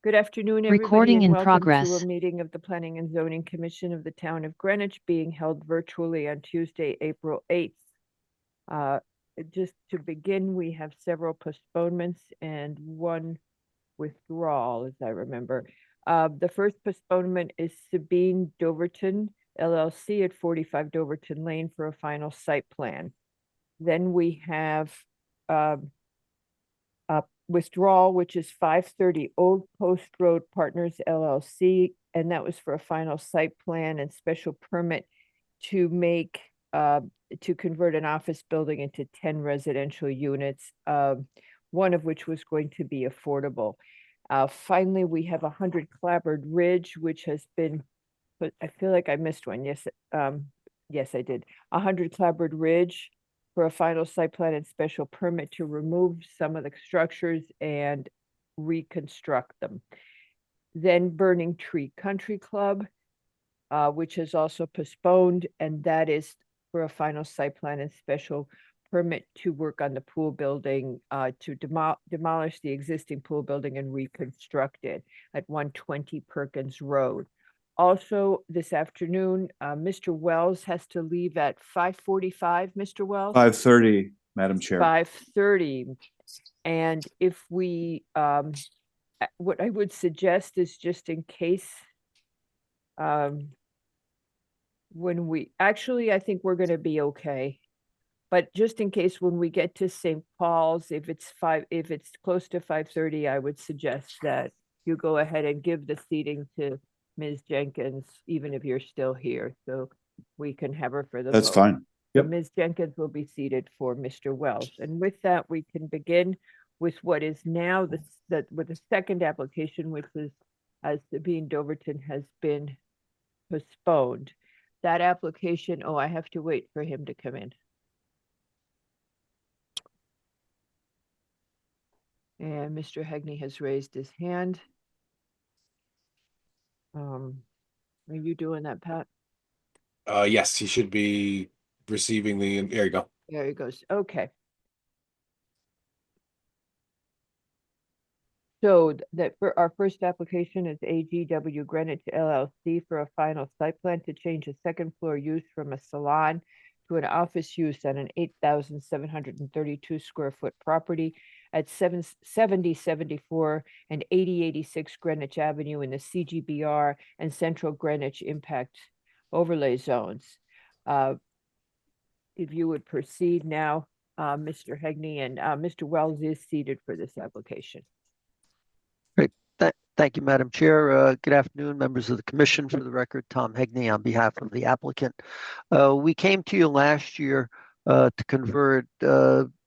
Good afternoon, everybody, Recording and in welcome to a progress. meeting of the Planning and Zoning Commission of the Town of Greenwich being held virtually on Tuesday, April 8th. Just to begin, we have several postponements and one withdrawal, as I remember. The first postponement is Sabine Doverton LLC at 45 Doverton Lane for a final site plan. Then we have withdrawal, which is 530 Old Post Road Partners LLC, and that was for a final site plan and special permit to make to convert an office building into 10 residential units, one of which was going to be affordable. Finally, we have 100 Clabbered Ridge, which has been, but I feel like I missed one. Yes, yes, I did. 100 Clabbered Ridge for a final site plan and special permit to remove some of the structures and reconstruct them. Then Burning Tree Country Club, which is also postponed, and that is for a final site plan and special permit to work on the pool building, to demolish the existing pool building and reconstruct it at 120 Perkins Road. Also, this afternoon, Mr. Wells has to leave at 5:45, Mr. Wells? 5:30, Madam Chair. 5:30. And if we, what I would suggest is just in case, when we, actually, I think we're gonna be okay. But just in case when we get to St. Paul's, if it's close to 5:30, I would suggest that you go ahead and give the seating to Ms. Jenkins, even if you're still here, so we can have her for the That's vote. fine. Yep. Ms. Jenkins will be seated for Mr. Wells. And with that, we can begin with what is now with the second application, which is, as Sabine Doverton has been postponed. That application, I have to wait for him to come in. And Mr. Hegney has raised his hand. Are you doing that, Pat? Yes, he should be receiving there you go. There he goes. Okay. So that for our first application is AGW Greenwich LLC for a final site plan to change a second floor use from a salon to an office use on an 8,732 square foot property at 7074 and 8086 Greenwich Avenue in the CGBR and Central Greenwich Impact Overlay Zones. If you would proceed now, Mr. Hegney, and Mr. Wells is seated for this application. Great. Thank you, Madam Chair. Good afternoon, members of the Commission. For the record, Tom Hegney on behalf of the applicant. We came to you last year to convert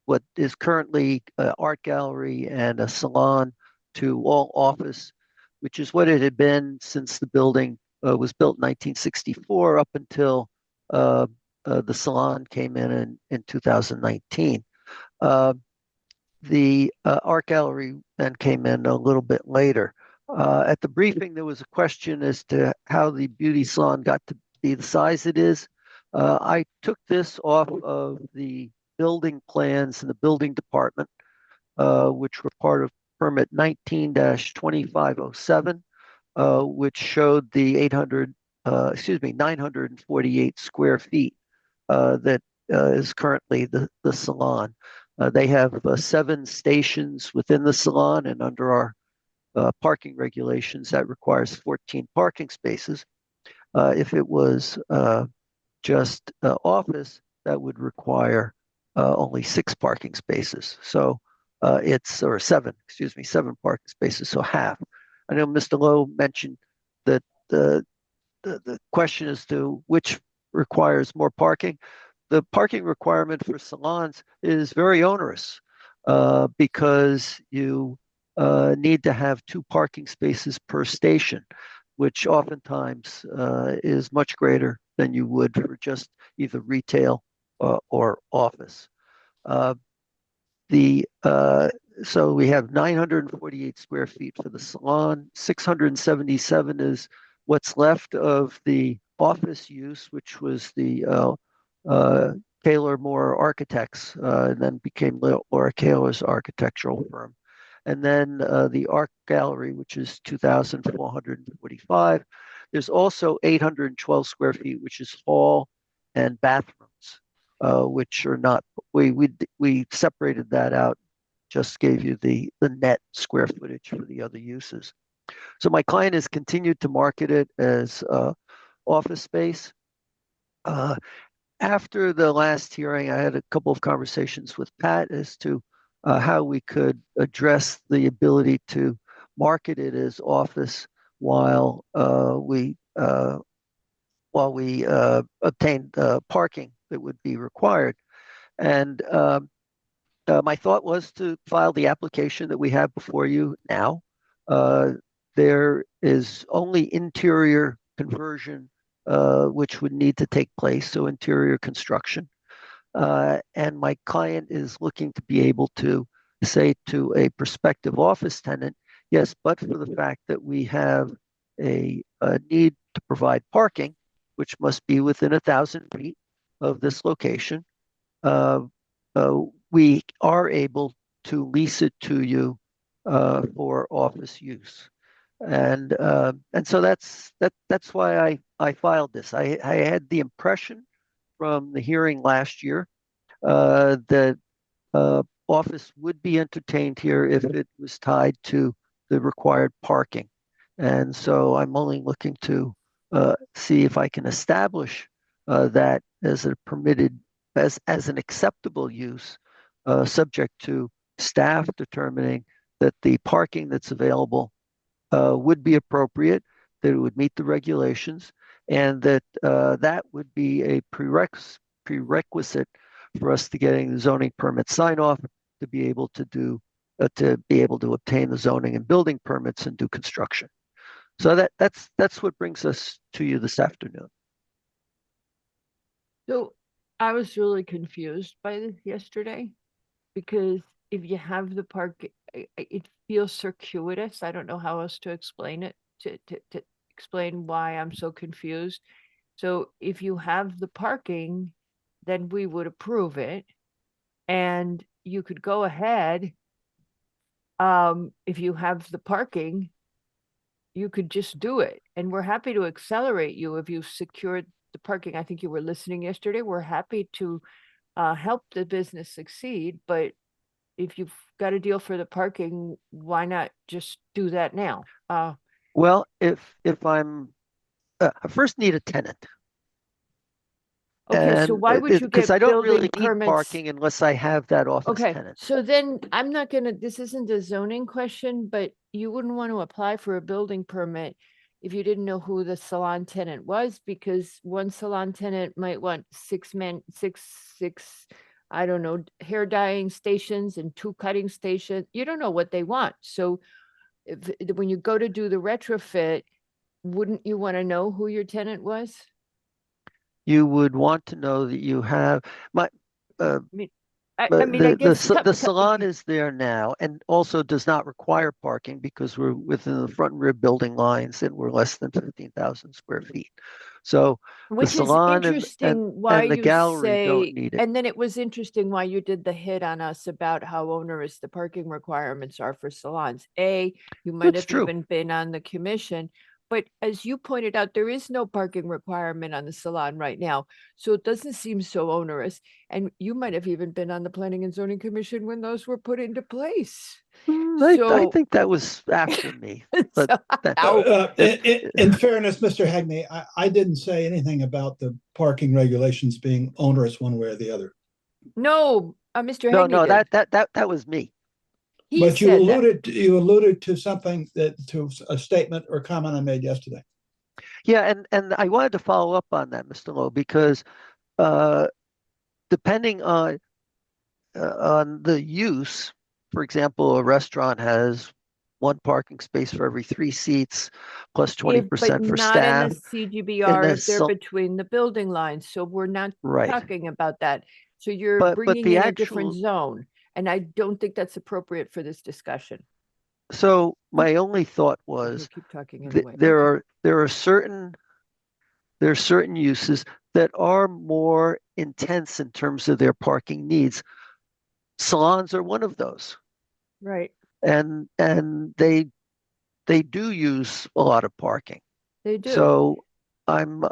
what is currently an art gallery and a salon to all office, which is what it had been since the building was built in 1964 up until the salon came in 2019. The art gallery then came in a little bit later. At the briefing, there was a question as to how the beauty salon got to be the size it is. I took this off of the building plans in the building department, which were part of permit 19-2507, which showed the 948 square feet that is currently the salon. They have 7 stations within the salon, and under our parking regulations, that requires 14 parking spaces. If it was just office, that would require only 6 parking spaces. So or 7 parking spaces, so half. I know Mr. Lowe mentioned that the question as to which requires more parking. The parking requirement for salons is very onerous because you need to have 2 parking spaces per station, which oftentimes is much greater than you would for just either retail or office. So we have 948 square feet for the salon. 677 is what's left of the office use, which was the Taylor Moore Architects, and then became Laura Kaler's architectural firm. and then the art gallery, which is 2,445. There's also 812 square feet, which is hall and bathrooms, which are not. We separated that out. Just gave you the net square footage for the other uses. So my client has continued to market it as office space. After the last hearing, I had a couple of conversations with Pat as to how we could address the ability to market it as office while we obtain parking that would be required. And my thought was to file the application that we have before you now. There is only interior conversion which would need to take place, so interior construction. And my client is looking to be able to say to a prospective office tenant, yes, but for the fact that we have a need to provide parking, which must be within 1,000 feet of this location, we are able to lease it to you for office use. And so that's why I filed this. I had the impression from the hearing last year that office would be entertained here if it was tied to the required parking. And so I'm only looking to see if I can establish that as a permitted, as an acceptable use, subject to staff determining that the parking that's available would be appropriate, that it would meet the regulations, and that that would be a prerequisite for us to getting the zoning permit sign off to be able to obtain the zoning and building permits and do construction. So that's what brings us to you this afternoon. So I was really confused by this yesterday because if you have the park, it feels circuitous. I don't know how else to explain it, to explain why I'm so confused. So if you have the parking, then we would approve it. And you could go ahead. If you have the parking, you could just do it. And we're happy to accelerate you if you've secured the parking. I think you were listening yesterday. We're happy to help the business succeed, but if you've got a deal for the parking, why not just do that now? Well, if I'm, I first need a tenant. Okay, so why would you get Because I don't really building need permits? parking unless I have that office Okay, tenant. so then I'm not gonna, this isn't a zoning question, but you wouldn't want to apply for a building permit if you didn't know who the salon tenant was, because one salon tenant might want six, I don't know, hair dyeing stations and 2 cutting stations. You don't know what they want. So when you go to do the retrofit, wouldn't you want to know who your tenant was? You would want to know that you have my. I mean, I But mean, I guess the salon is there now and also does not require parking because we're within the front and rear building lines and we're less than 15,000 square feet. So the which is salon interesting why and the you gallery don't say, need it. and then it was interesting why you did the hit on us about how onerous the parking requirements are for salons. You might That's have true. even been on the commission, but as you pointed out, there is no parking requirement on the salon right now. So it doesn't seem so onerous. And you might have even been on the Planning and Zoning Commission when those were put into place. I So, think that was after me. But so that- how- In fairness, Mr. Hagney, I didn't say anything about the parking regulations being onerous one way or the other. no, Mr. No, Hagney no, did. that was me. He But you said that. alluded to something to a statement or comment I made yesterday. Yeah, and I wanted to follow up on that, Mr. Lowe, because depending on the use, for example, a restaurant has 1 parking space for every 3 seats, plus 20% But for not staff. in the CGBR the if they're sal- between the building lines. So we're not Right. talking about that. So you're But bringing the in a different actual, zone. And I don't think that's appropriate for this discussion. so my only thought You'll was keep talking th- anyway. there Okay. are certain uses that are more intense in terms of their parking needs. Salons are one of those. Right. and they do use a lot of parking. They do. So I'm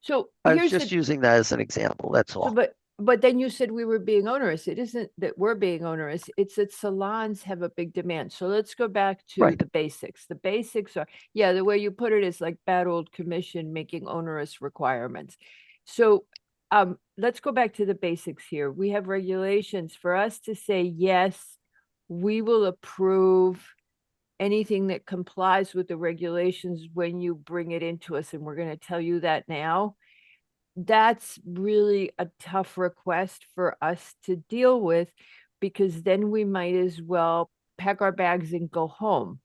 So I was here's just the, using that as an example. That's so, all. but then you said we were being onerous. It isn't that we're being onerous. It's that salons have a big demand. So let's go back to Right. the basics. The basics are, yeah, the way you put it is like bad old commission making onerous requirements. So let's go back to the basics here. We have regulations for us to say, yes, we will approve anything that complies with the regulations when you bring it into us, and we're going to tell you that now. That's really a tough request for us to deal with, because then we might as well pack our bags and go home.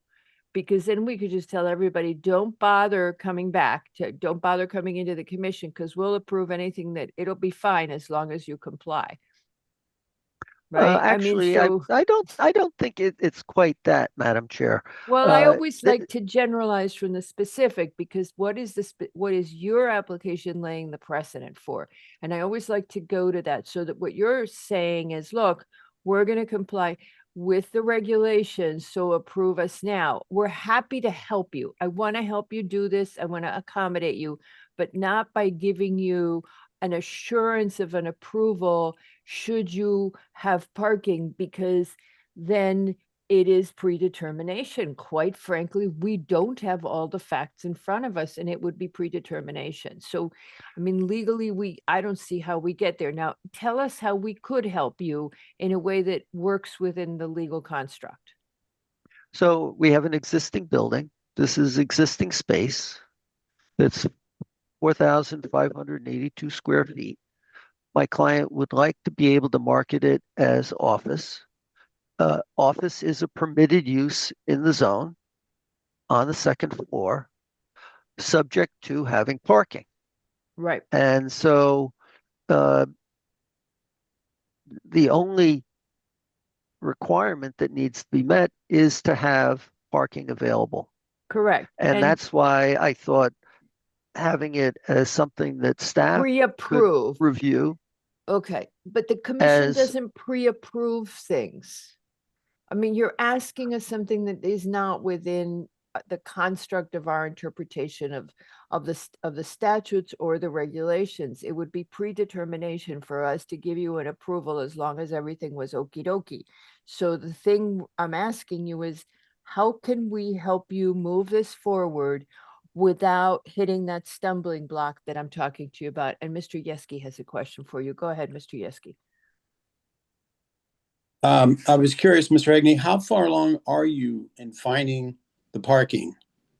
Because then we could just tell everybody, don't bother coming back don't bother coming into the commission, because we'll approve anything that it'll be fine as long as you comply. Right? I mean, Actually, so, I don't think it's quite that, Madam Chair. well, I always Th- like to generalize from the specific, because what is what is your application laying the precedent for? And I always like to go to that, so that what you're saying is, look, we're going to comply with the regulations, so approve us now. We're happy to help you. I want to help you do this. I want to accommodate you, but not by giving you an assurance of an approval should you have parking, because then it is predetermination. Quite frankly, we don't have all the facts in front of us, and it would be predetermination. So, I mean, legally, I don't see how we get there. Now, tell us how we could help you in a way that works within the legal construct. So we have an existing building. This is existing space. That's 4,582 square feet. My client would like to be able to market it as office. Office is a permitted use in the zone on the second floor, subject to having parking. Right. And so the only requirement that needs to be met is to have parking available. Correct. And that's why I thought having it as something that staff could pre-approve. review. Okay, but the commission As doesn't pre-approve things. I mean, you're asking us something that is not within the construct of our interpretation of the statutes or the regulations. It would be predetermination for us to give you an approval as long as everything was okie dokie. So the thing I'm asking you is, how can we help you move this forward without hitting that stumbling block that I'm talking to you about? And Mr. Yeski has a question for you. Go ahead, Mr. Yeski. I was curious, Mr. Agney, how far along are you in finding the parking?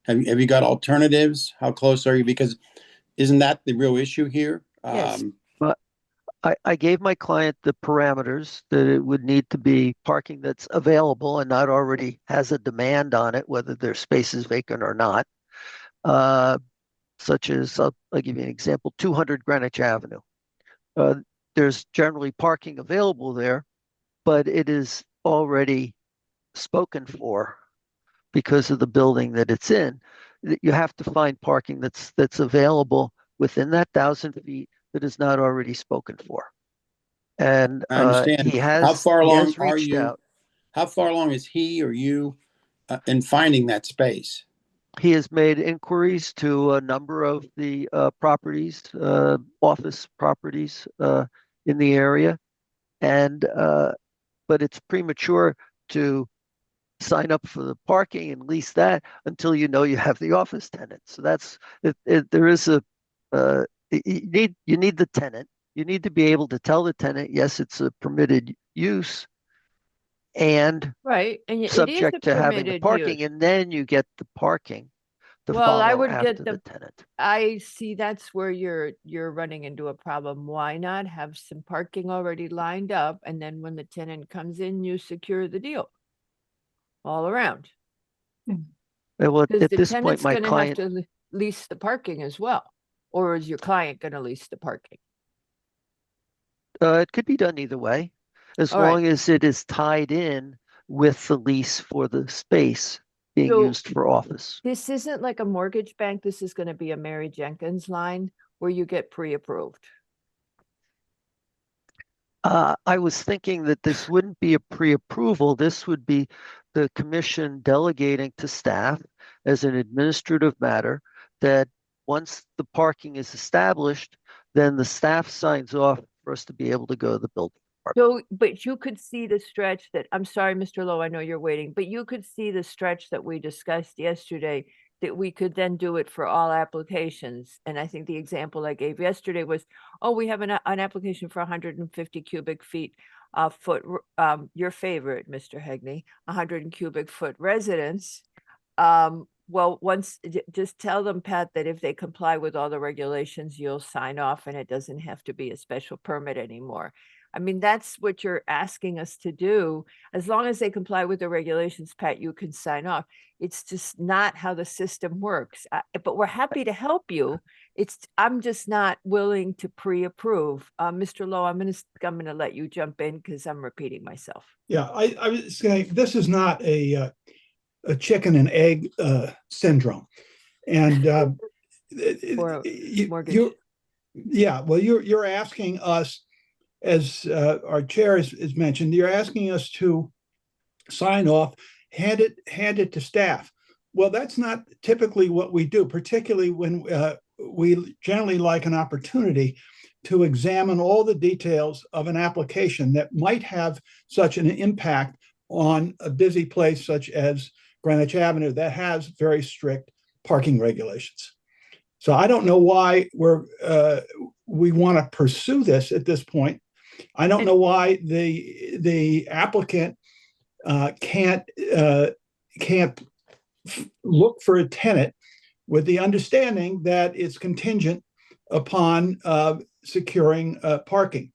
Have you got alternatives? How close are you? Because isn't that the real issue here? Yes. I gave my client the parameters that it would need to be parking that's available and not already has a demand on it, whether their space is vacant or not. Such as, I'll give you an example, 200 Greenwich Avenue. There's generally parking available there, but it is already spoken for because of the building that it's in. You have to find parking that's available within that 1,000 feet that is not already spoken for. And I understand. he has How far he along has are reached you? out. How far along is he or you in finding that space? He has made inquiries to a number of the properties, office properties in the area, and but it's premature to sign up for the parking and lease that until you know you have the office tenant. So that's there is a you need the tenant. You need to be able to tell the tenant, yes, it's a permitted use, and Right, and it is a subject to having the permitted parking, use. and then you get the parking to Well, I follow would after get the tenant. I see that's where you're running into a problem. Why not have some parking already lined up, and then when the tenant comes in, you secure the deal all around? Well, Because at the this point, tenant's my gonna have client, to lease the parking as well. Or is your client gonna lease the parking? it could be done either way, as All right. long as it is tied in with the lease for the space being So- used for office. This isn't like a mortgage bank. This is gonna be a Mary Jenkins line where you get pre-approved. I was thinking that this wouldn't be a pre-approval. This would be the commission delegating to staff as an administrative matter that once the parking is established, then the staff signs off for us to be able to go to the building department. So, but you could see the stretch that, I'm sorry, Mr. Lowe, I know you're waiting, but you could see the stretch that we discussed yesterday, that we could then do it for all applications. And I think the example I gave yesterday was, oh, we have an application for 150 cubic feet foot, your favorite, Mr. Hegney, 100 cubic foot residence. Well, just tell them, Pat, that if they comply with all the regulations, you'll sign off and it doesn't have to be a special permit anymore. I mean, that's what you're asking us to do. As long as they comply with the regulations, Pat, you can sign off. It's just not how the system works. But we're happy to help you. I'm just not willing to pre-approve. Mr. Lowe, I'm gonna let you jump in because I'm repeating myself. Yeah, I was saying, this is not a chicken and egg syndrome. And Or mortgage. you're asking us, as our chair has mentioned, you're asking us to sign off, hand it to staff. Well, that's not typically what we do, particularly when we generally like an opportunity to examine all the details of an application that might have such an impact on a busy place such as Greenwich Avenue that has very strict parking regulations. So I don't know why we want to pursue this at this point. I don't know why the applicant can't look for a tenant with the understanding that it's contingent upon securing parking.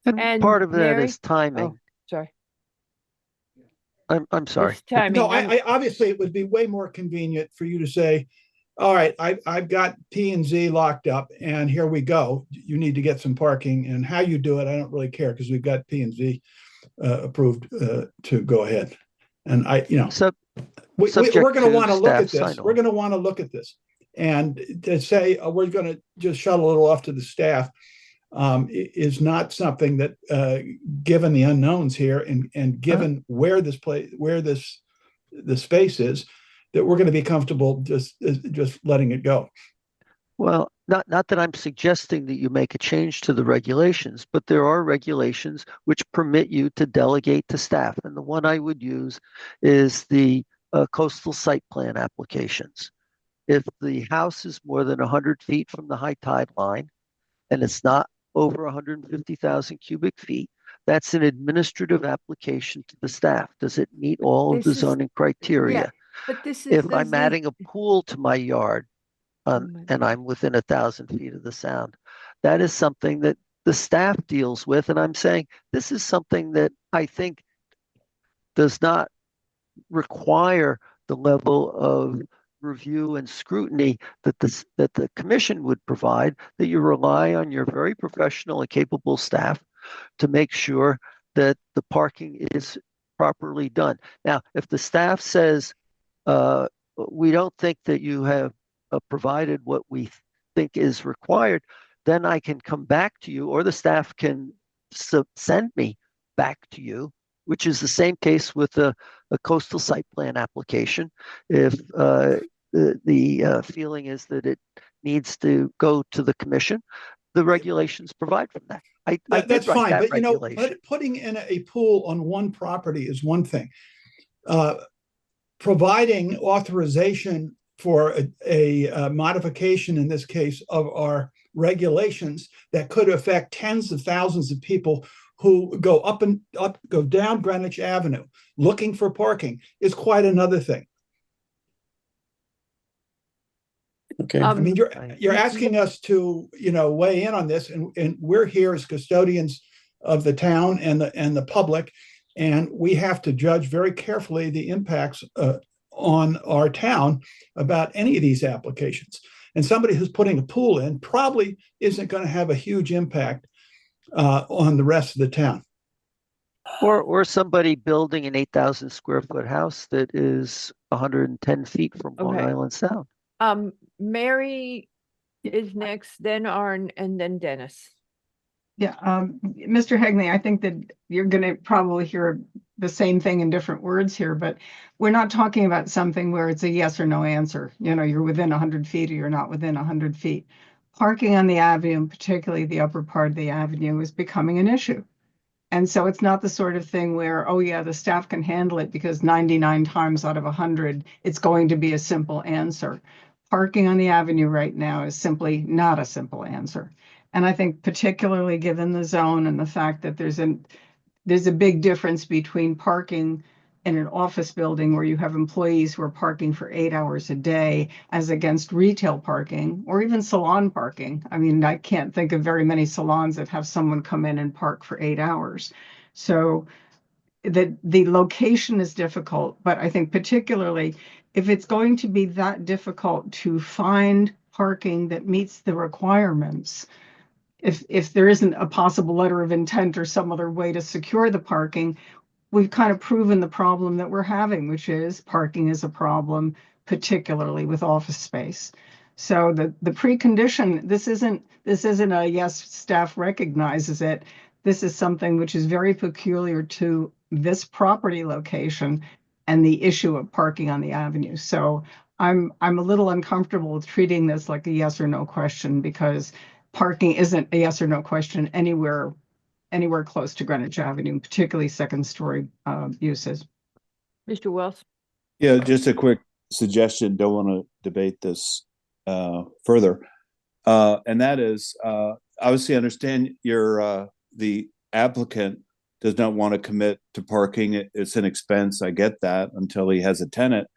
And part of that Mary? is timing. Oh, sorry. I'm sorry. It's timing. No, I obviously it would be way more convenient for you to say, all right, I've got P and Z locked up and here we go. You need to get some parking, and how you do it, I don't really care because we've got P and Z approved to go ahead. And So we're going to want to look at staff this. sign We're off. going to want to look at this, and to say we're going to just shuttle it off to the staff is not something that, given the unknowns here and given where the space is, that we're going to be comfortable just letting it go. Well, not that I'm suggesting that you make a change to the regulations, but there are regulations which permit you to delegate to staff. And the one I would use is the coastal site plan applications. If the house is more than 100 feet from the high tide line and it's not over 150,000 cubic feet, that's an administrative application to the staff. Does it meet all of the zoning criteria? Yeah, but this is If I'm adding a pool to my yard and I'm within 1,000 feet of the sound, that is something that the staff deals with. And I'm saying this is something that I think does not require the level of review and scrutiny that the commission would provide, that you rely on your very professional and capable staff to make sure that the parking is properly done. Now, if the staff says, we don't think that you have provided what we think is required, then I can come back to you, or the staff can send me back to you, which is the same case with a coastal site plan application. If the feeling is that it needs to go to the commission, the regulations provide for that. That's fine, that but putting in a pool on one property is one thing. Providing authorization for a modification, in this case, of our regulations that could affect tens of thousands of people who go go down Greenwich Avenue looking for parking is quite another thing. Okay. I mean, you're asking us to, weigh in on this, and we're here as custodians of the town and the public, and we have to judge very carefully the impacts on our town about any of these applications. And somebody who's putting a pool in probably isn't going to have a huge impact on the rest of the town. Or somebody building an 8,000 square foot house that is 110 feet from Long Island Sound. Mary is next, then Arn, and then Dennis. Yeah, Mr. Hegney, I think that you're going to probably hear the same thing in different words here, but we're not talking about something where it's a yes or no answer. You know, you're within 100 feet or you're not within 100 feet. Parking on the avenue, particularly the upper part of the avenue, is becoming an issue. And so it's not the sort of thing where, oh yeah, the staff can handle it because 99 times out of 100, it's going to be a simple answer. Parking on the avenue right now is simply not a simple answer. And I think particularly given the zone and the fact that there's a big difference between parking in an office building where you have employees who are parking for 8 hours a day as against retail parking or even salon parking. I mean, I can't think of very many salons that have someone come in and park for 8 hours. So the location is difficult, but I think particularly if it's going to be that difficult to find parking that meets the requirements, if there isn't a possible letter of intent or some other way to secure the parking, we've kind of proven the problem that we're having, which is parking is a problem, particularly with office space. So the precondition, this isn't a yes, staff recognizes it. This is something which is very peculiar to this property location and the issue of parking on the avenue. So I'm a little uncomfortable with treating this like a yes or no question because parking isn't a yes or no question anywhere close to Greenwich Avenue, particularly second story uses. Mr. Wells? Yeah, just a quick suggestion. Don't want to debate this further. And that is, obviously understand the applicant does not want to commit to parking. It's an expense. I get that until he has a tenant.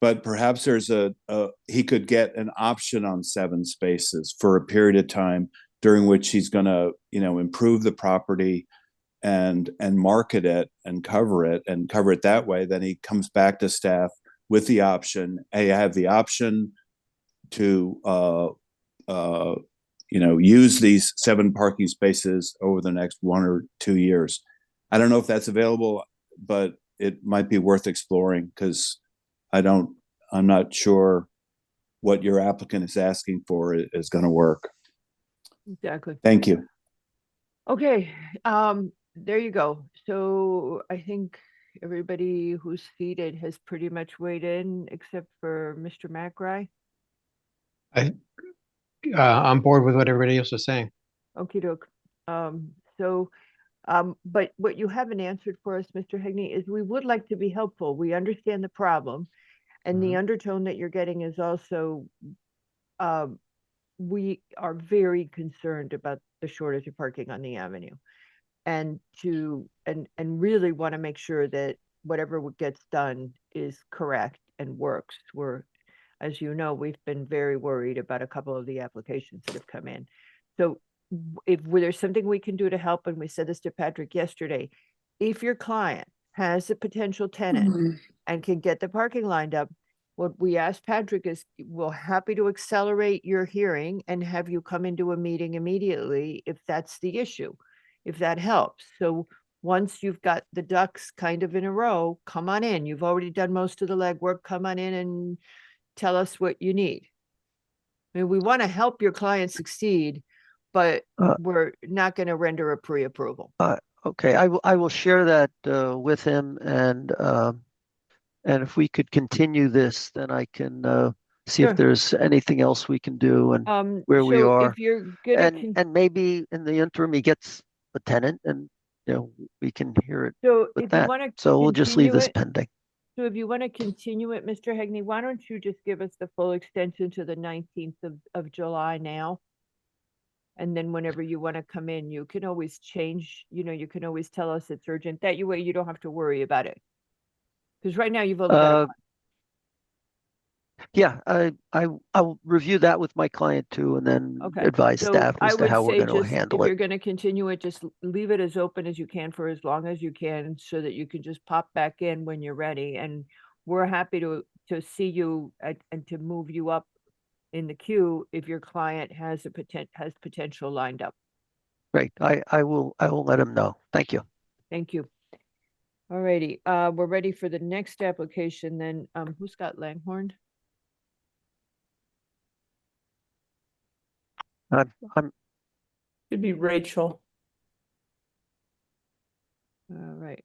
But perhaps he could get an option on 7 spaces for a period of time during which he's going to, improve the property and market it and cover it that way. Then he comes back to staff with the option. Hey, I have the option to, use these 7 parking spaces over the next 1 or 2 years. I don't know if that's available, but it might be worth exploring because I'm not sure what your applicant is asking for is going to work. Exactly. Thank you. Okay, there you go. So I think everybody who's seated has pretty much weighed in except for Mr. McRae. I'm bored with what everybody else is saying. Okey doke. But what you haven't answered for us, Mr. Hegney, is we would like to be helpful. We understand the problem. And the undertone that you're getting is also, we are very concerned about the shortage of parking on the avenue. And really want to make sure that whatever gets done is correct and works. As you know, we've been very worried about a couple of the applications that have come in. So if there's something we can do to help, and we said this to Patrick yesterday, if your client has a potential tenant and can get the parking lined up, what we asked Patrick is, we're happy to accelerate your hearing and have you come into a meeting immediately if that's the issue, if that helps. So once you've got the ducks kind of in a row, come on in. You've already done most of the legwork. Come on in and tell us what you need. I mean, we want to help your client succeed, but we're not going to render a pre-approval. Okay, I will share that with him, and if we could continue this, then I can see Sure. if there's anything else we can do and where we so are. If you're gonna And maybe in the interim he gets a tenant, and we can hear it so with if you that. want to So we'll just leave this it, pending. So if you want to continue it, Mr. Hegney, why don't you just give us the full extension to the 19th of July now? And then whenever you want to come in, you can always change, you can always tell us it's urgent. That way you don't have to worry about it. Because right now you've only got a month. Yeah, I'll review that with my client too, and then Okay. advise So staff I as to would how we're say going to handle if you're it. going to continue it, just leave it as open as you can for as long as you can so that you can just pop back in when you're ready. And we're happy to see you and to move you up in the queue if your client has potential lined up. Great. I will let him know. Thank you. Thank you. All righty. We're ready for the next application then. Who's got Langhorn? I'm Should be Rachel. All right.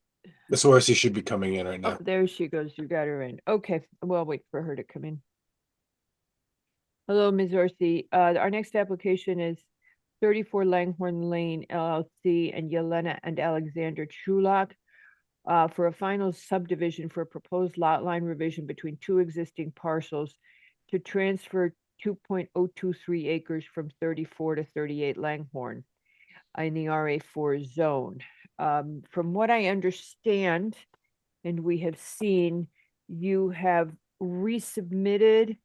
Miss Orsi should be coming in right Oh, now. there she goes. You got her in. Okay, we'll wait for her to come in. Hello, Ms. Orsi. Our next application is 34 Langhorne Lane LLC and Yelena and Alexander Chulak for a final subdivision for a proposed lot line revision between two existing parcels to transfer 2.023 acres from 34 to 38 Langhorne in the RA4 zone. From what I understand, and we have seen, you have resubmitted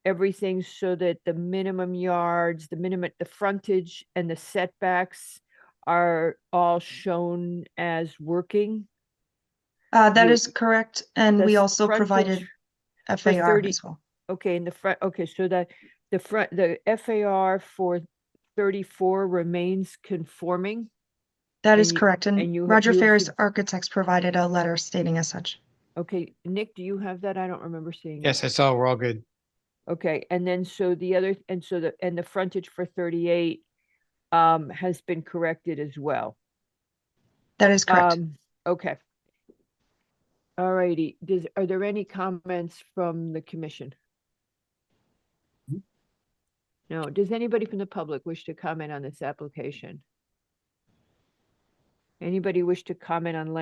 everything so that the minimum yards, the frontage and the setbacks are all shown as working. That You- is correct, and we the also provided frontage FAR 30 as well. Okay, in the front, okay, so the FAR for 34 remains conforming? That is and you- correct, and and you- Roger you have Ferris sub- Architects provided a letter stating as such. Okay, Nick, do you have that? I don't remember seeing it. Yes, I saw, we're all good. Okay, and then so the other, and so the frontage for 38 has been corrected as well. That is correct. Okay. All righty, are there any comments from the commission? No, does anybody from the public wish to comment on this application? Anybody wish to comment on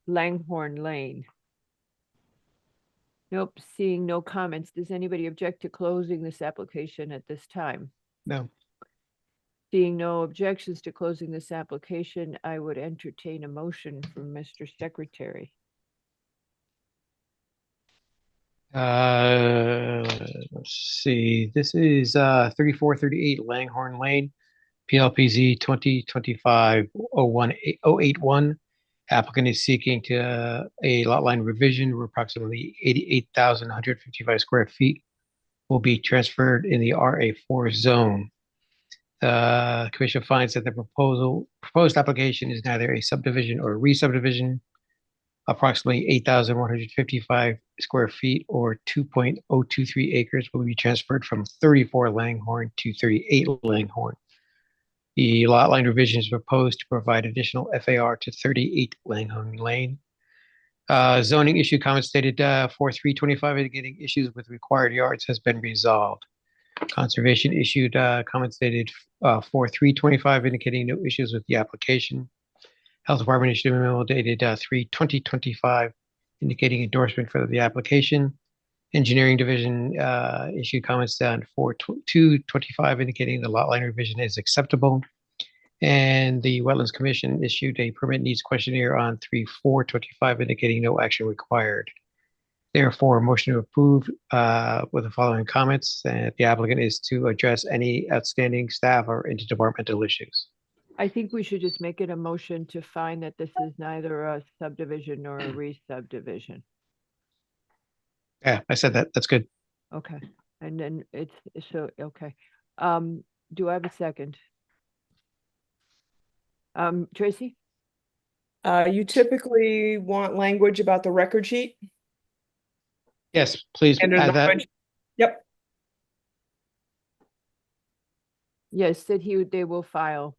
Langhorne Lane? Nope, seeing no comments. Does anybody object to closing this application at this time? No. Seeing no objections to closing this application, I would entertain a motion from Mr. Secretary. Let's see, this is 3438 Langhorne Lane, PLPZ 2025-081. Applicant is seeking to a lot line revision where approximately 88,155 square feet will be transferred in the RA4 zone. The commission finds that the proposed application is neither a subdivision or a re-subdivision. Approximately 8,155 square feet or 2.023 acres will be transferred from 34 Langhorne to 38 Langhorne. The lot line revision is proposed to provide additional FAR to 38 Langhorne Lane. Zoning issue comments stated 4325 indicating issues with required yards has been resolved. Conservation issued comments dated 4325 indicating no issues with the application. Health Department issued a memo dated 3/2025 indicating endorsement for the application. Engineering Division issued comments down 4/2/25 indicating the lot line revision is acceptable. And the Wetlands Commission issued a permit needs questionnaire on 3/4/25 indicating no action required. Therefore, a motion to approve with the following comments that the applicant is to address any outstanding staff or interdepartmental issues. I think we should just make it a motion to find that this is neither a subdivision nor a re-subdivision. Yeah, I said that. That's good. Okay, and then okay. Do I have a second? Tracy? You typically want language about the record sheet? Yes, please And there's add that. language- Yep, Yes, that they will file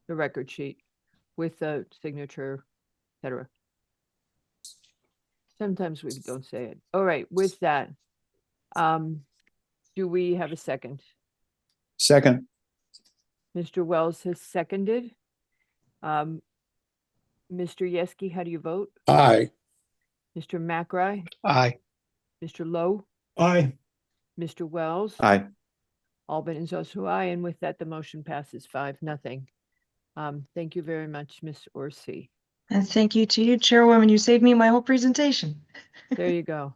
the record sheet with the signature, et cetera. Sometimes we don't say it. All right, with that, do we have a second? Second, Mr. Wells has seconded. Mr. Yeski, how do you vote? Aye. Mr. McRae, Aye. Mr. Lowe, Aye. Mr. Wells? aye. Albin is also aye, and with that, the motion passes 5-0. Thank you very much, Ms. Orsi. And thank you to you, Chairwoman. You saved me my whole presentation. There you go.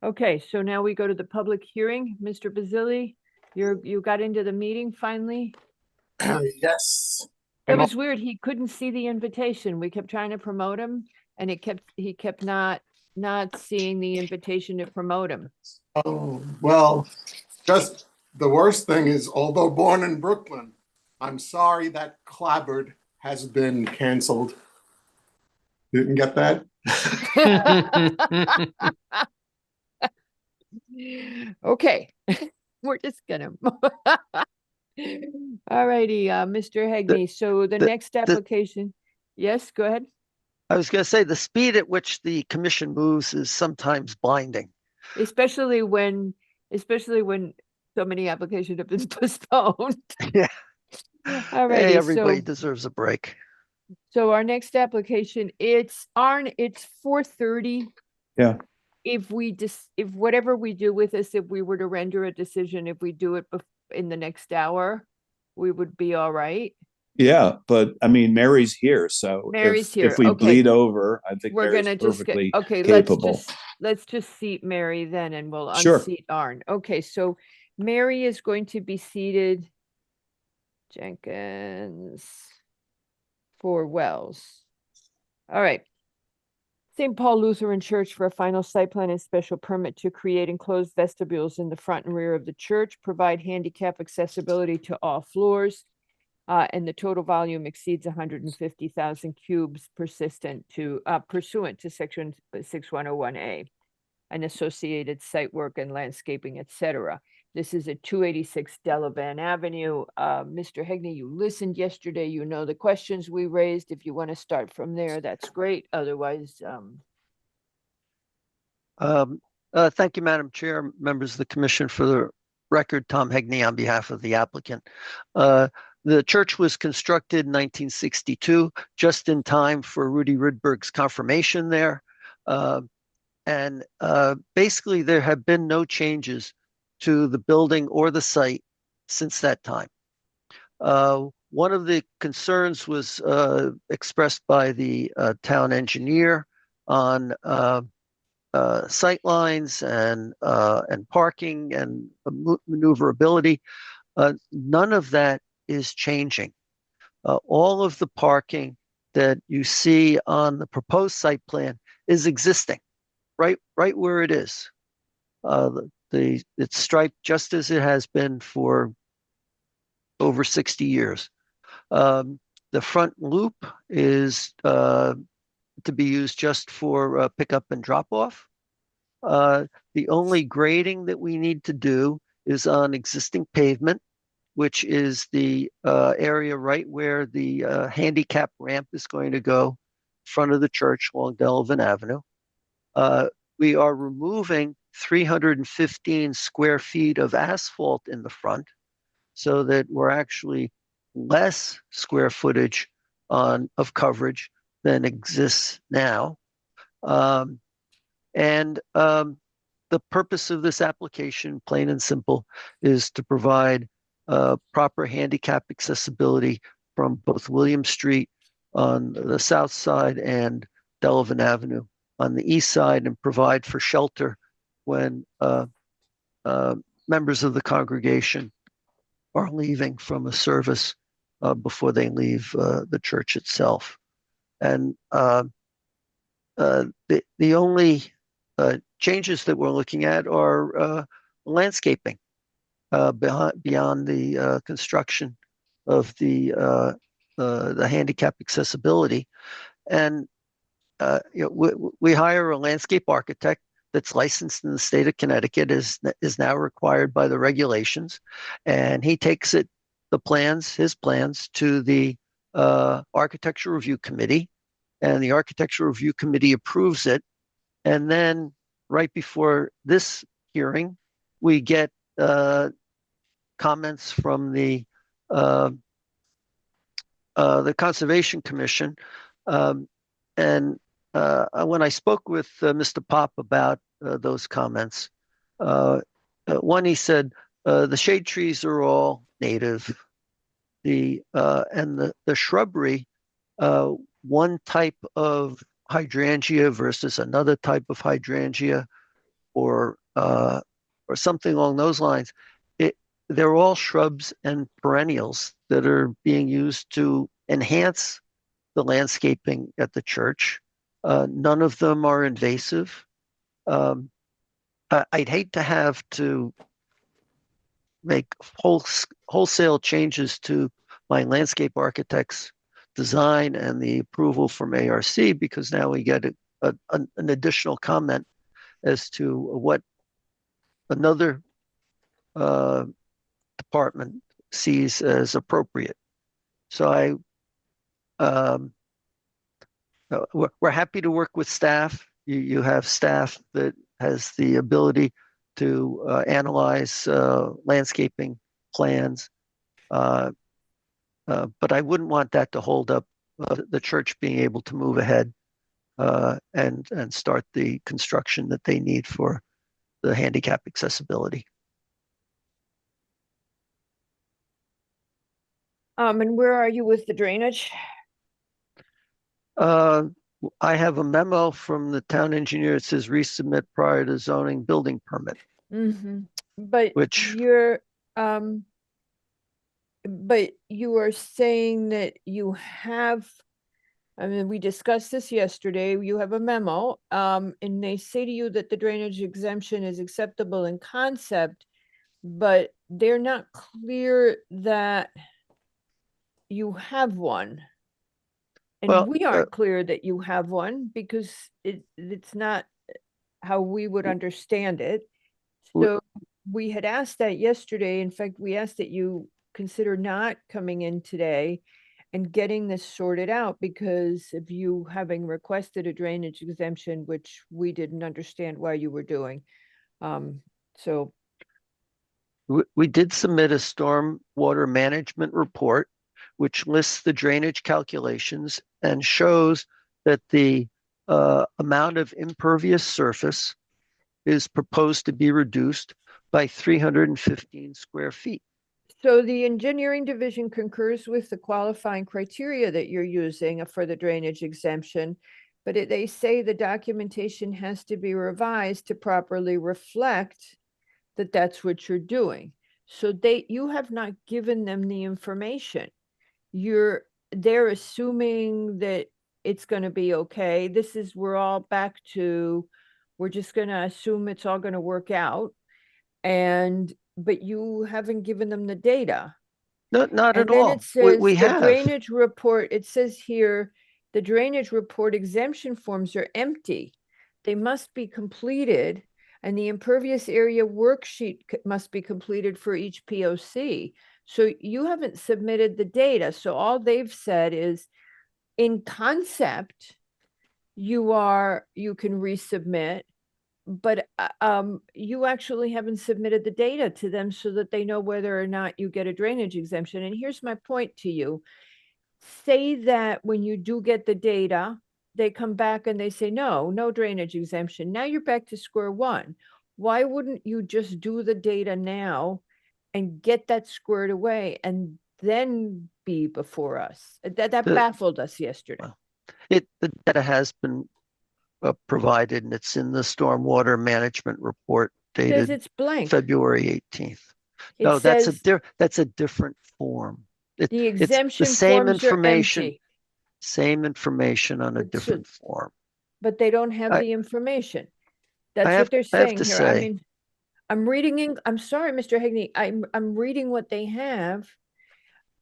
Okay, so now we go to the public hearing. Mr. Bazili, you got into the meeting finally? Yes. It was weird. He couldn't see the invitation. We kept trying to promote him and he kept not seeing the invitation to promote him. Oh, well, just the worst thing is, although born in Brooklyn, I'm sorry that Clabbered has been canceled. Didn't get that? Okay. We're just gonna. All righty, Mr. Hegney, so the the- next application, yes, go ahead. I was going to say the speed at which the commission moves is sometimes blinding. Especially when so many applications have been postponed. Yeah. All Hey, righty, everybody so, deserves a break. so our next application, it's 4:30. Yeah. If whatever we do with this, if we were to render a decision, if we do it in the next hour, we would be all right. Yeah, but I mean, Mary's here, so Mary's here, if we okay. bleed over, I think We're Mary's gonna just get, perfectly okay, capable. let's just seat Mary then, and we'll Sure. unseat Arn. Okay, so Mary is going to be seated. Jenkins for Wells. All right. St. Paul Lutheran Church for a final site plan and special permit to create enclosed vestibules in the front and rear of the church, provide handicap accessibility to all floors. And the total volume exceeds 150,000 cubes pursuant to section 6101A and associated site work and landscaping, etc. This is at 286 Delavan Avenue. Mr. Hegney, you listened yesterday. You know the questions we raised. If you want to start from there, that's great. Otherwise, Thank you, Madam Chair, members of the commission. For the record, Tom Hegney on behalf of the applicant. The church was constructed in 1962, just in time for Rudy Rydberg's confirmation there. And basically, there have been no changes to the building or the site since that time. One of the concerns was expressed by the town engineer on sight lines and parking and maneuverability. None of that is changing. All of the parking that you see on the proposed site plan is existing, right where it is. It's striped just as it has been for over 60 years. The front loop is to be used just for pickup and drop off. The only grading that we need to do is on existing pavement, which is the area right where the handicap ramp is going to go, in front of the church along Delavan Avenue. We are removing 315 square feet of asphalt in the front, so that we're actually less square footage of coverage than exists now. The purpose of this application, plain and simple, is to provide proper handicap accessibility from both William Street on the south side and Delavan Avenue on the east side, and provide for shelter when members of the congregation are leaving from a service before they leave the church itself. And the only changes that we're looking at are landscaping beyond the construction of the handicap accessibility. And we hire a landscape architect that's licensed in the state of Connecticut, is now required by the regulations, and he takes his plans to the architecture review committee, and the architecture review committee approves it. And then right before this hearing, we get comments from the Conservation Commission. And when I spoke with Mr. Pop about those comments, one, he said the shade trees are all native. And the shrubbery, one type of hydrangea versus another type of hydrangea, or something along those lines, they're all shrubs and perennials that are being used to enhance the landscaping at the church. None of them are invasive. I'd hate to have to make wholesale changes to my landscape architect's design and the approval from ARC, because now we get an additional comment as to what another department sees as appropriate. So we're happy to work with staff. You have staff that has the ability to analyze landscaping plans. But I wouldn't want that to hold up the church being able to move ahead and start the construction that they need for the handicap accessibility. And where are you with the drainage? I have a memo from the town engineer that says resubmit prior to zoning building permit. Mm-hmm. But Which- but you are saying that you have, I mean, we discussed this yesterday, you have a memo, and they say to you that the drainage exemption is acceptable in concept, but they're not clear that you have one. And Well, we aren't clear that you have one because it's not how we would understand it. So we had asked that yesterday. In fact, we asked that you consider not coming in today and getting this sorted out because of you having requested a drainage exemption, which we didn't understand why you were doing. So We did submit a storm water management report, which lists the drainage calculations and shows that the amount of impervious surface is proposed to be reduced by 315 square feet. So the engineering division concurs with the qualifying criteria that you're using for the drainage exemption, but they say the documentation has to be revised to properly reflect that that's what you're doing. So you have not given them the information. They're assuming that it's going to be okay. We're all back to, we're just going to assume it's all going to work out. But you haven't given them the data. Not And at then all. it says We the have. drainage report, it says here, the drainage report exemption forms are empty. They must be completed, and the impervious area worksheet must be completed for each POC. So you haven't submitted the data. So all they've said is, in concept, you can resubmit, but you actually haven't submitted the data to them so that they know whether or not you get a drainage exemption. And here's my point to you. Say that when you do get the data, they come back and they say, no drainage exemption. Now you're back to square one. Why wouldn't you just do the data now and get that squared away and then be before us? That baffled us yesterday. The data has been provided, and it's in the stormwater management report Says dated it's blank. February 18th. It No, that's says a different form. the It's the exemption same forms are information, empty, same information on a But different form. but they don't have I- the information. That's have- what they're I have saying to here. I say- mean, I'm reading I'm sorry, Mr. Hegney, I'm reading what they have.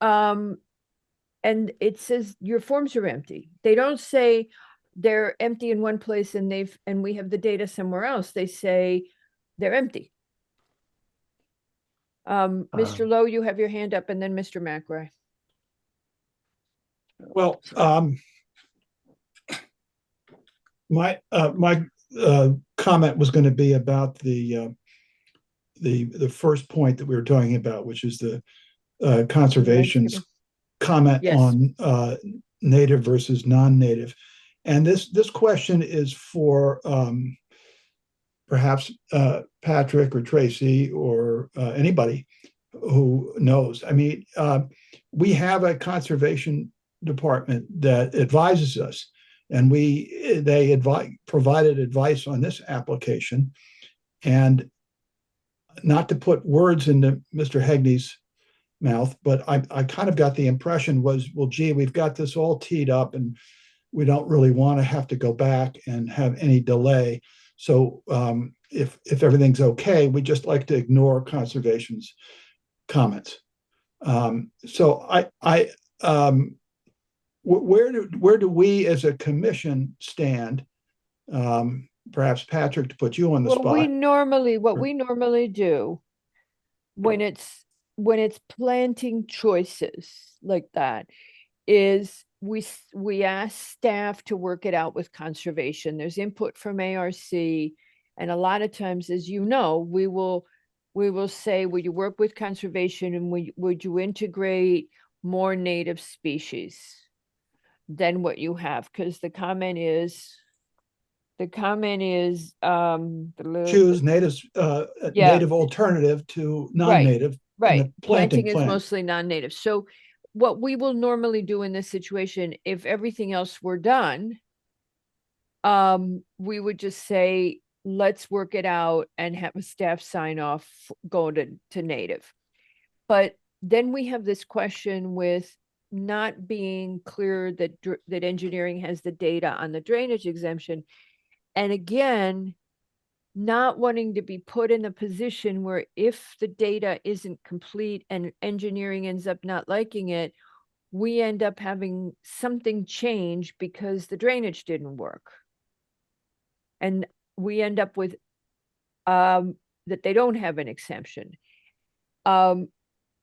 And it says your forms are empty. They don't say they're empty in one place and we have the data somewhere else. They say they're empty. Mr. Lowe, you have your hand up, and then Mr. McRae. Well, my comment was going to be about the first point that we were talking about, which is the conservation's comment Yes. on native versus non-native. And this question is for perhaps Patrick or Tracy or anybody who knows. I mean, we have a conservation department that advises us, and they provided advice on this application. And not to put words into Mr. Hegney's mouth, but I kind of got the impression was, well, gee, we've got this all teed up and we don't really want to have to go back and have any delay. So if everything's okay, we just like to ignore conservation's comments. So where do we as a commission stand? Perhaps Patrick, to put you on the spot. What we normally do when it's planting choices like that, is we ask staff to work it out with conservation. There's input from ARC, and a lot of times, as you know, we will say, would you work with conservation, and would you integrate more native species than what you have? Because the comment is Choose natives, Yeah. native alternative to non-native. in right. the planting Planting is plan. mostly non-native. So what we will normally do in this situation, if everything else were done, we would just say, let's work it out and have a staff sign off, go to native. But then we have this question with not being clear that engineering has the data on the drainage exemption. And again, not wanting to be put in a position where if the data isn't complete and engineering ends up not liking it, we end up having something change because the drainage didn't work. And we end up with that they don't have an exemption.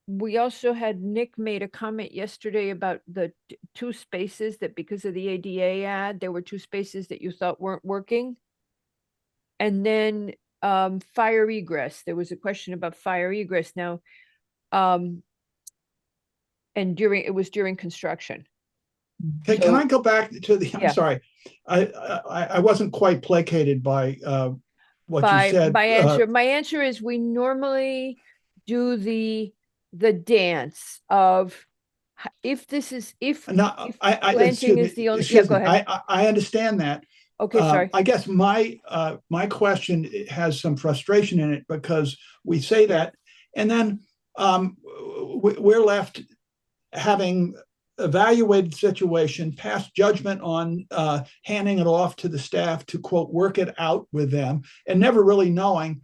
We also had Nick made a comment yesterday about the two spaces that because of the ADA ad, there were two spaces that you thought weren't working. And then fire egress, there was a question about fire egress now. And it was during construction. Can So- I go back to the, I'm Yeah. sorry, I wasn't quite placated by what you said. My answer is we normally do the dance of if No, planting excuse is me, the only, yeah, excuse go me. ahead. I understand that. Okay, sorry. I guess my question has some frustration in it because we say that, and then we're left having evaluated the situation, passed judgment on handing it off to the staff to quote work it out with them, and never really knowing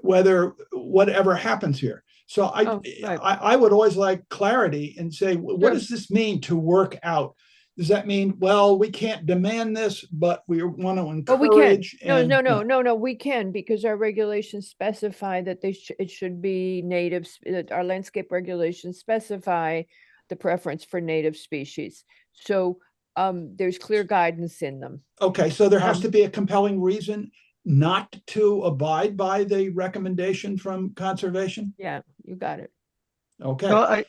whatever happens here. So I would always like clarity and say, what does this mean to work out? Does that mean, well, we can't demand this, but we want to encourage? No, we can, because our regulations specify that it should be natives, that our landscape regulations specify the preference for native species. So there's clear guidance in them. Okay, so there has to be a compelling reason not to abide by the recommendation from conservation? Yeah, you got it. Okay. No,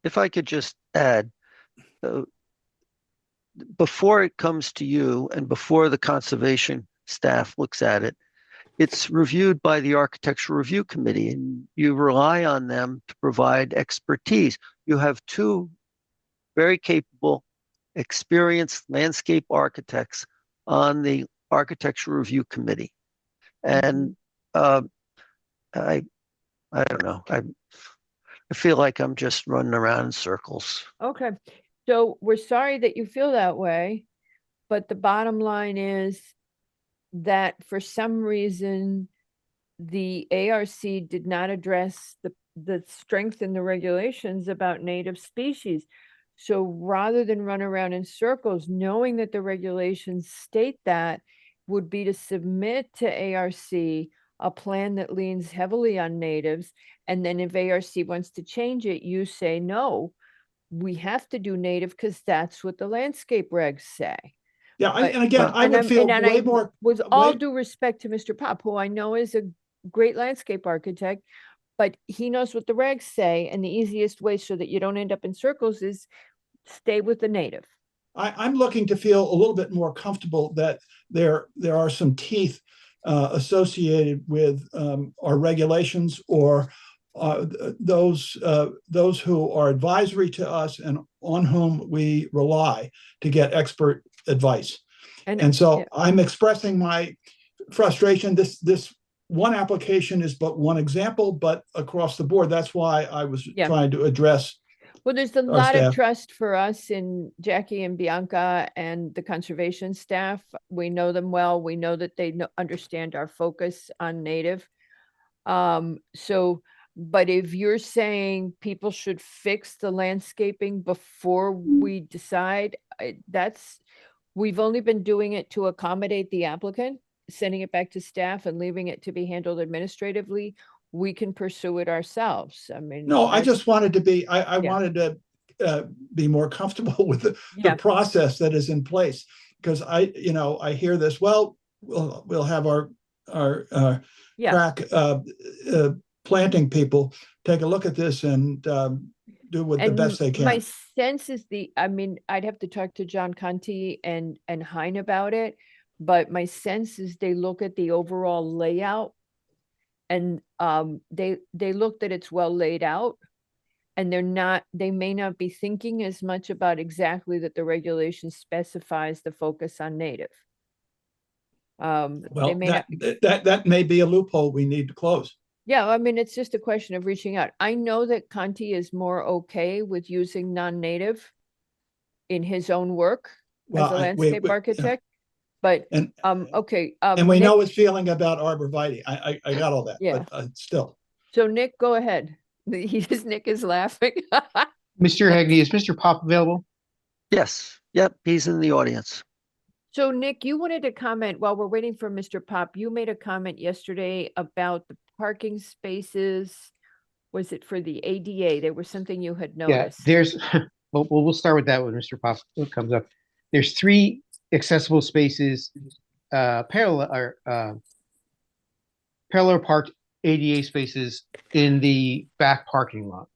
if I could just add, before it comes to you and before the conservation staff looks at it, it's reviewed by the Architectural Review Committee, and you rely on them to provide expertise. You have two very capable, experienced landscape architects on the Architectural Review Committee. And I don't know. I feel like I'm just running around in circles. Okay, so we're sorry that you feel that way, but the bottom line is that for some reason, the ARC did not address the strength in the regulations about native species. So rather than run around in circles, knowing that the regulations state that, would be to submit to ARC a plan that leans heavily on natives. And then if ARC wants to change it, you say, no, we have to do native because that's what the landscape regs say. Yeah, and again, I would feel way more. With all due respect to Mr. Pop, who I know is a great landscape architect, but he knows what the regs say, and the easiest way so that you don't end up in circles is stay with the native. I'm looking to feel a little bit more comfortable that there are some teeth associated with our regulations or those who are advisory to us and on whom we rely to get expert advice. And so I'm expressing my frustration. This one application is but one example, but across the board, that's why I was trying to address. Well, there's a lot of trust for us in Jackie and Bianca and the conservation staff. We know them well. We know that they understand our focus on native. But if you're saying people should fix the landscaping before we decide, we've only been doing it to accommodate the applicant, sending it back to staff and leaving it to be handled administratively. we can pursue it ourselves. I mean. No, I that's- just wanted to be, I Yeah. wanted to be more comfortable with the Yeah. process that is in place. Because I hear this, well, we'll have our Yeah. crack planting people take a look at this and do what the And best they my can. sense is I mean, I'd have to talk to John Conti and Hein about it, but my sense is they look at the overall layout and they look that it's well laid out, and they may not be thinking as much about exactly that the regulation specifies the focus on native. They Well, may not. that may be a loophole we need to close. Yeah, I mean, it's just a question of reaching out. I know that Conti is more okay with using non-native in his own work Well, as a yeah. landscape architect, but, And okay. and we Nick- know his feeling about arborvitae. I got all that, Yeah. but still. So Nick, go ahead. Nick is laughing. Mr. Hegney, is Mr. Pop available? Yes, yep, he's in the audience. So Nick, you wanted to comment while we're waiting for Mr. Pop. You made a comment yesterday about the parking spaces. Was it for the ADA? There was something you had Yeah, noticed. there's, well, we'll start with that when Mr. Pop comes up. There's 3 accessible spaces, parallel parked ADA spaces in the back parking lot.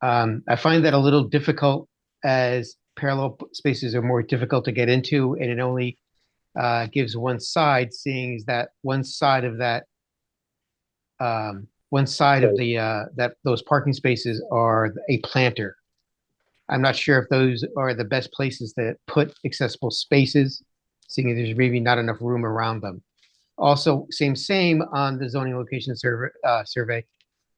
I find that a little difficult as parallel spaces are more difficult to get into, and it only gives one side, seeing as that one side of that those parking spaces are a planter. I'm not sure if those are the best places to put accessible spaces, seeing as there's maybe not enough room around them. Also, same on the zoning location survey.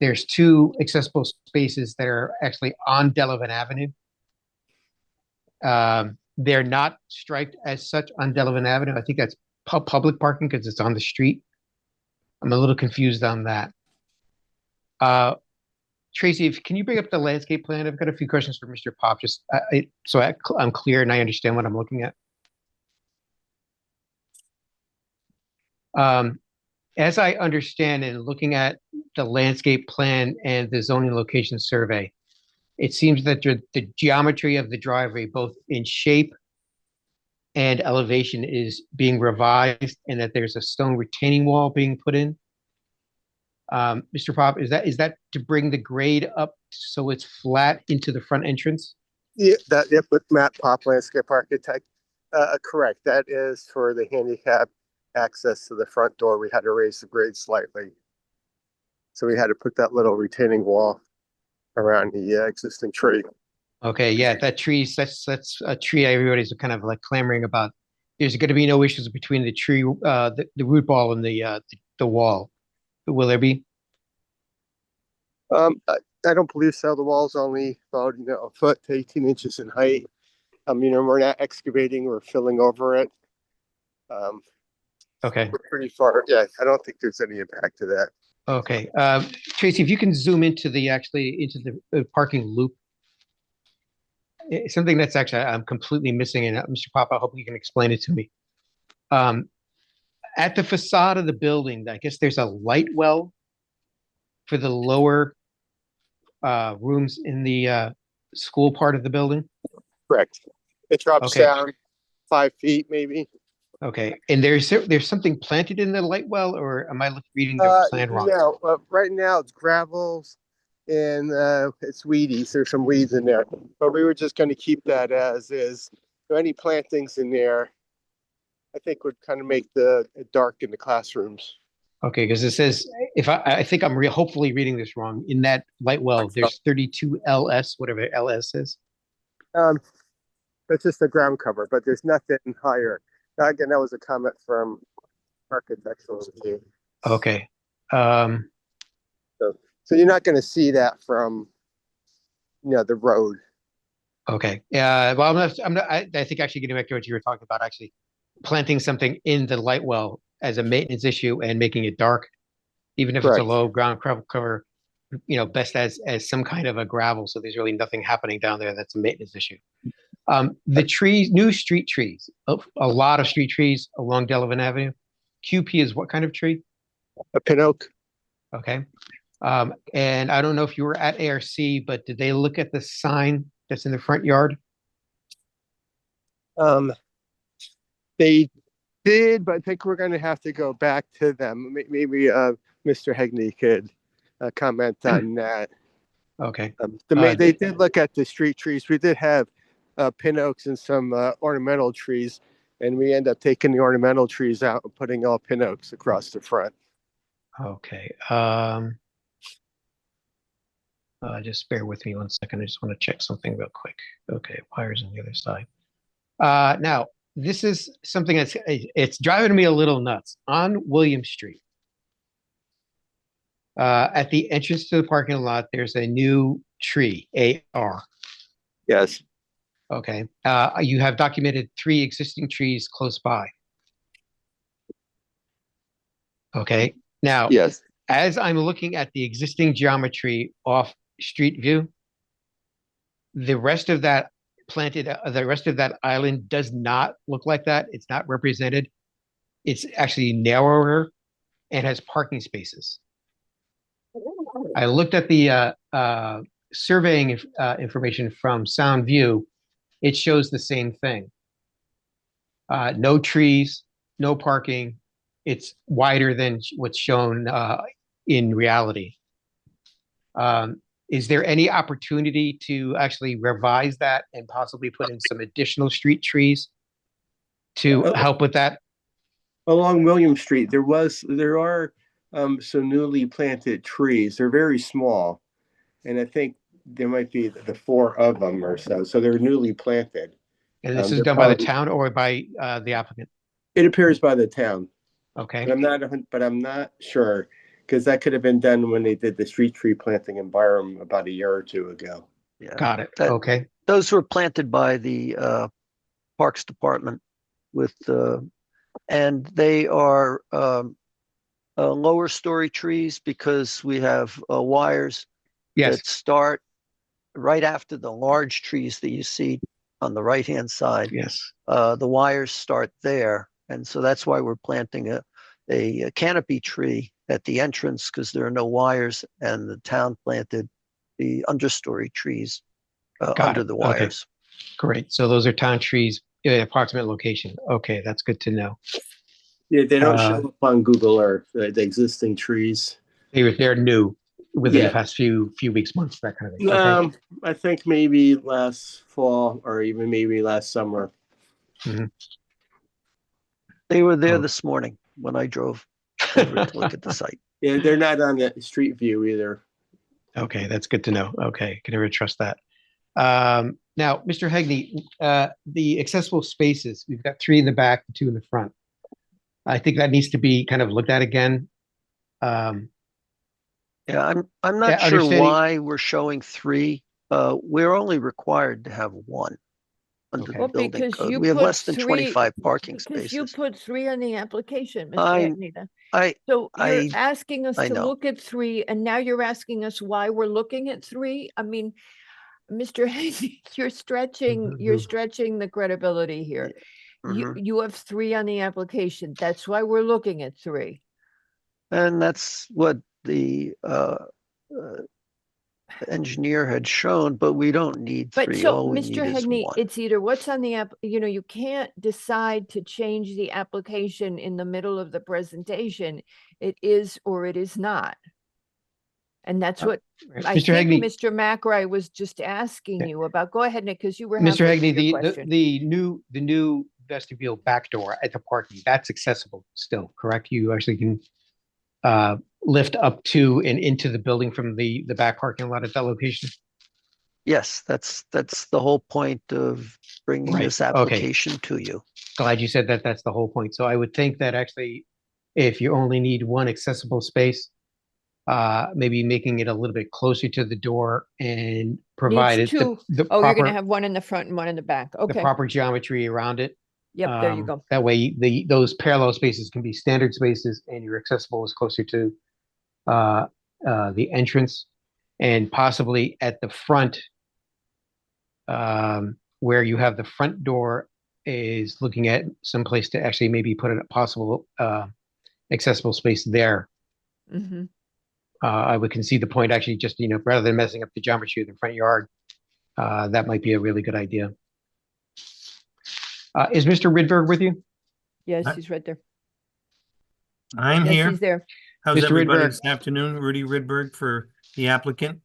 There's 2 accessible spaces that are actually on Delavan Avenue. They're not striped as such on Delavan Avenue. I think that's public parking because it's on the street. I'm a little confused on that. Tracy, can you bring up the landscape plan? I've got a few questions for Mr. Pop, just so I'm clear and I understand what I'm looking at. As I understand and looking at the landscape plan and the zoning location survey, it seems that the geometry of the driveway, both in shape and elevation, is being revised, and that there's a stone retaining wall being put in. Mr. Pop, is that to bring the grade up so it's flat into the front entrance? Yeah, with Matt Pop, landscape architect. Correct. That is for the handicap access to the front door. We had to raise the grade slightly. So we had to put that little retaining wall around the existing tree. Okay, yeah, that's a tree everybody's kind of like clamoring about. There's going to be no issues between the tree, the root ball and the wall. Will there be? I don't believe so. The wall's only about a foot to 18 inches in height. We're not excavating or filling over it. Okay. We're pretty far. Yeah, I don't think there's any impact to that. Okay, Tracy, if you can zoom into the parking loop. Something that's actually I'm completely missing, and Mr. Pop, I hope you can explain it to me. At the facade of the building, I guess there's a light well for the lower rooms in the school part of the building. Correct. It drops Okay. down 5 feet, maybe. Okay, and there's something planted in the light well, or am I reading the plan wrong? No, right now it's gravels and it's weedy. There's some weeds in there, but we were just going to keep that as is. Any plantings in there, I think, would kind of make it dark in the classrooms. Okay, because it says, if I think I'm hopefully reading this wrong, in that light well, there's 32 LS, whatever LS is. That's just the ground cover, but there's nothing higher. Again, that was a comment from architectural review. Okay. So you're not going to see that from, the road. Okay. Well, I think actually getting back to what you were talking about, actually planting something in the light well as a maintenance issue and making it dark, even if it's a Correct. low ground cover, best as some kind of a gravel. So there's really nothing happening down there. That's a maintenance issue. The trees, new street trees, a lot of street trees along Delavan Avenue. QP is what kind of tree? A pin oak. Okay. And I don't know if you were at ARC, but did they look at the sign that's in the front yard? They did, but I think we're going to have to go back to them. Maybe Mr. Hegney could comment on that. Okay. They did look at the street trees. We did have pin oaks and some ornamental trees, and we end up taking the ornamental trees out and putting all pin oaks across the front. Okay. Just bear with me 1 second. I just want to check something real quick. Okay, wires on the other side. Now, this is something it's driving me a little nuts. On William Street, at the entrance to the parking lot, there's a new tree, AR. Yes. Okay. You have documented 3 existing trees close by. Okay. Now, yes, as I'm looking at the existing geometry off Street View, the rest of that island does not look like that. It's not represented. It's actually narrower and has parking spaces. I looked at the surveying information from Sound View. It shows the same thing. No trees, no parking. It's wider than what's shown in reality. Is there any opportunity to actually revise that and possibly put in some additional street trees to help with that? along William Street, there are some newly planted trees. They're very small, and I think there might be the 4 of them or so. So they're newly planted. And this is done by the town or by the applicant? It appears by the town. Okay. But I'm not sure, because that could have been done when they did the street tree planting in Byram about a year or 2 ago. Yeah. Got it. Okay. Those were planted by the Parks Department and they are lower story trees because we have wires that start right after the large trees that you see on the right-hand side. Yes. The wires start there. And so that's why we're planting a canopy tree at the entrance, because there are no wires, and the town planted the understory trees under the wires. Okay. Great. So those are town trees in an approximate location. Okay, that's good to know. Yeah, they don't show up on Google Earth, the existing trees. They're new within the past few weeks, months, that kind of thing. Okay. I think maybe last fall or even maybe last summer. Mm-hmm. They were there this morning when I drove over to look at the site. Yeah, they're not on the street view either. Okay, that's good to know. Okay, can never trust that. Now, Mr. Hegney, the accessible spaces, we've got 3 in the back, 2 in the front. I think that needs to be kind of looked at again. Yeah, I'm not sure why we're showing 3. We're only required to have 1 under the building code. We have less than 25 parking spaces. You put 3 on the application, Mr. Agneta. So you're asking us to look at 3, and now you're asking us why we're looking at 3. I mean, Mr. Hazy, you're stretching the credibility here. You have 3 on the application. That's why we're looking at 3. And that's what the engineer had shown, but we don't need 3. But so, all we Mr. need is Hegney, 1. it's either what's on the app, you can't decide to change the application in the middle of the presentation. It is or it is not. And that's what I think Hegney, Mr. McRae was just asking you about. Go ahead, Nick, because you were Mr. halfway Hegney, through your question. the new vestibule back door at the parking, that's accessible still, correct? You actually can lift up to and into the building from the back parking lot at that location? Yes, that's the whole point of bringing this application to you. Glad you said that. That's the whole point. So I would think that actually, if you only need 1 accessible space, maybe making it a little bit closer to the door and provided you're going to have 1 in the front and 1 in the back. Okay. The proper geometry around it. Yep, there you go. That way, those parallel spaces can be standard spaces, and your accessible is closer to the entrance, and possibly at the front, where you have the front door, is looking at some place to actually maybe put a possible accessible space there. I would concede the point, actually, just, rather than messing up the geometry of the front yard, that might be a really good idea. Is Mr. Rydberg with you? Yes, Huh? he's right there. I'm Yes, here. he's there. How's Mr. everybody Rydberg. this afternoon? Rudy Rydberg for the applicant.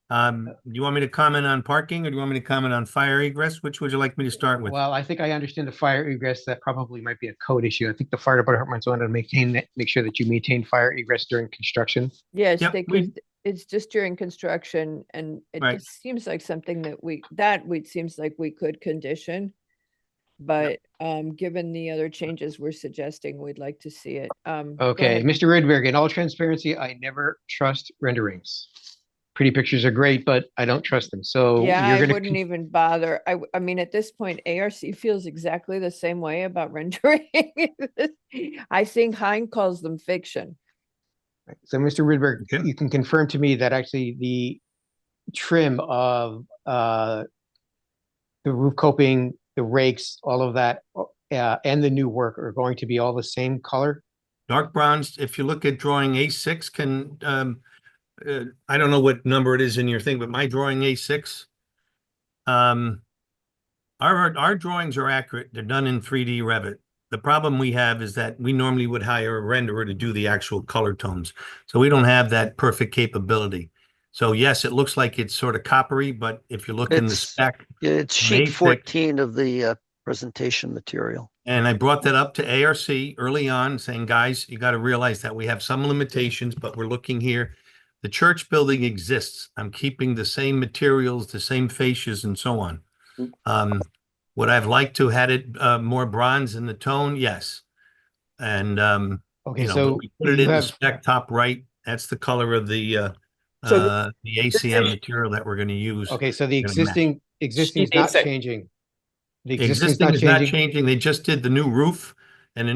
Do you want me to comment on parking or do you want me to comment on fire egress? Which would you like me to start with? Well, I think I understand the fire egress. That probably might be a code issue. I think the fire department's wanted to make sure that you maintain fire egress during construction. Yes, Yep, they we- could, it's just during construction and Right. it seems like something seems like we could condition. But, given the other changes we're suggesting, we'd like to see it. Go Okay, ahead. Mr. Rydberg, in all transparency, I never trust renderings. Pretty pictures are great, but I don't trust them. So Yeah, you're I gonna wouldn't even bother. I mean, at this point, ARC feels exactly the same way about rendering. I think Hein calls them fiction. So, Mr. Rydberg, Okay. you can confirm to me that actually the trim of the roof coping, the rakes, all of that, and the new work are going to be all the same color? Dark browns, if you look at drawing A6 I don't know what number it is in your thing, but my drawing A6, our drawings are accurate. They're done in 3D Revit. The problem we have is that we normally would hire a renderer to do the actual color tones. So we don't have that perfect capability. So yes, it looks like it's sort of coppery, but if you look in the It's- spec, It's on sheet A6 14 of the presentation material. and I brought that up to ARC early on, saying, guys, you got to realize that we have some limitations, but we're looking here. The church building exists. I'm keeping the same materials, the same fascias and so on. Would I've liked to had it more bronze in the tone? Yes. And Okay, you know, so we put it you in the have, spec top right. That's the color of the So ACM material that we're going to use. okay, so the Gonna match. existing is Sheet not A6. changing. The existing is Existing not is not changing. changing. They just did the new roof and the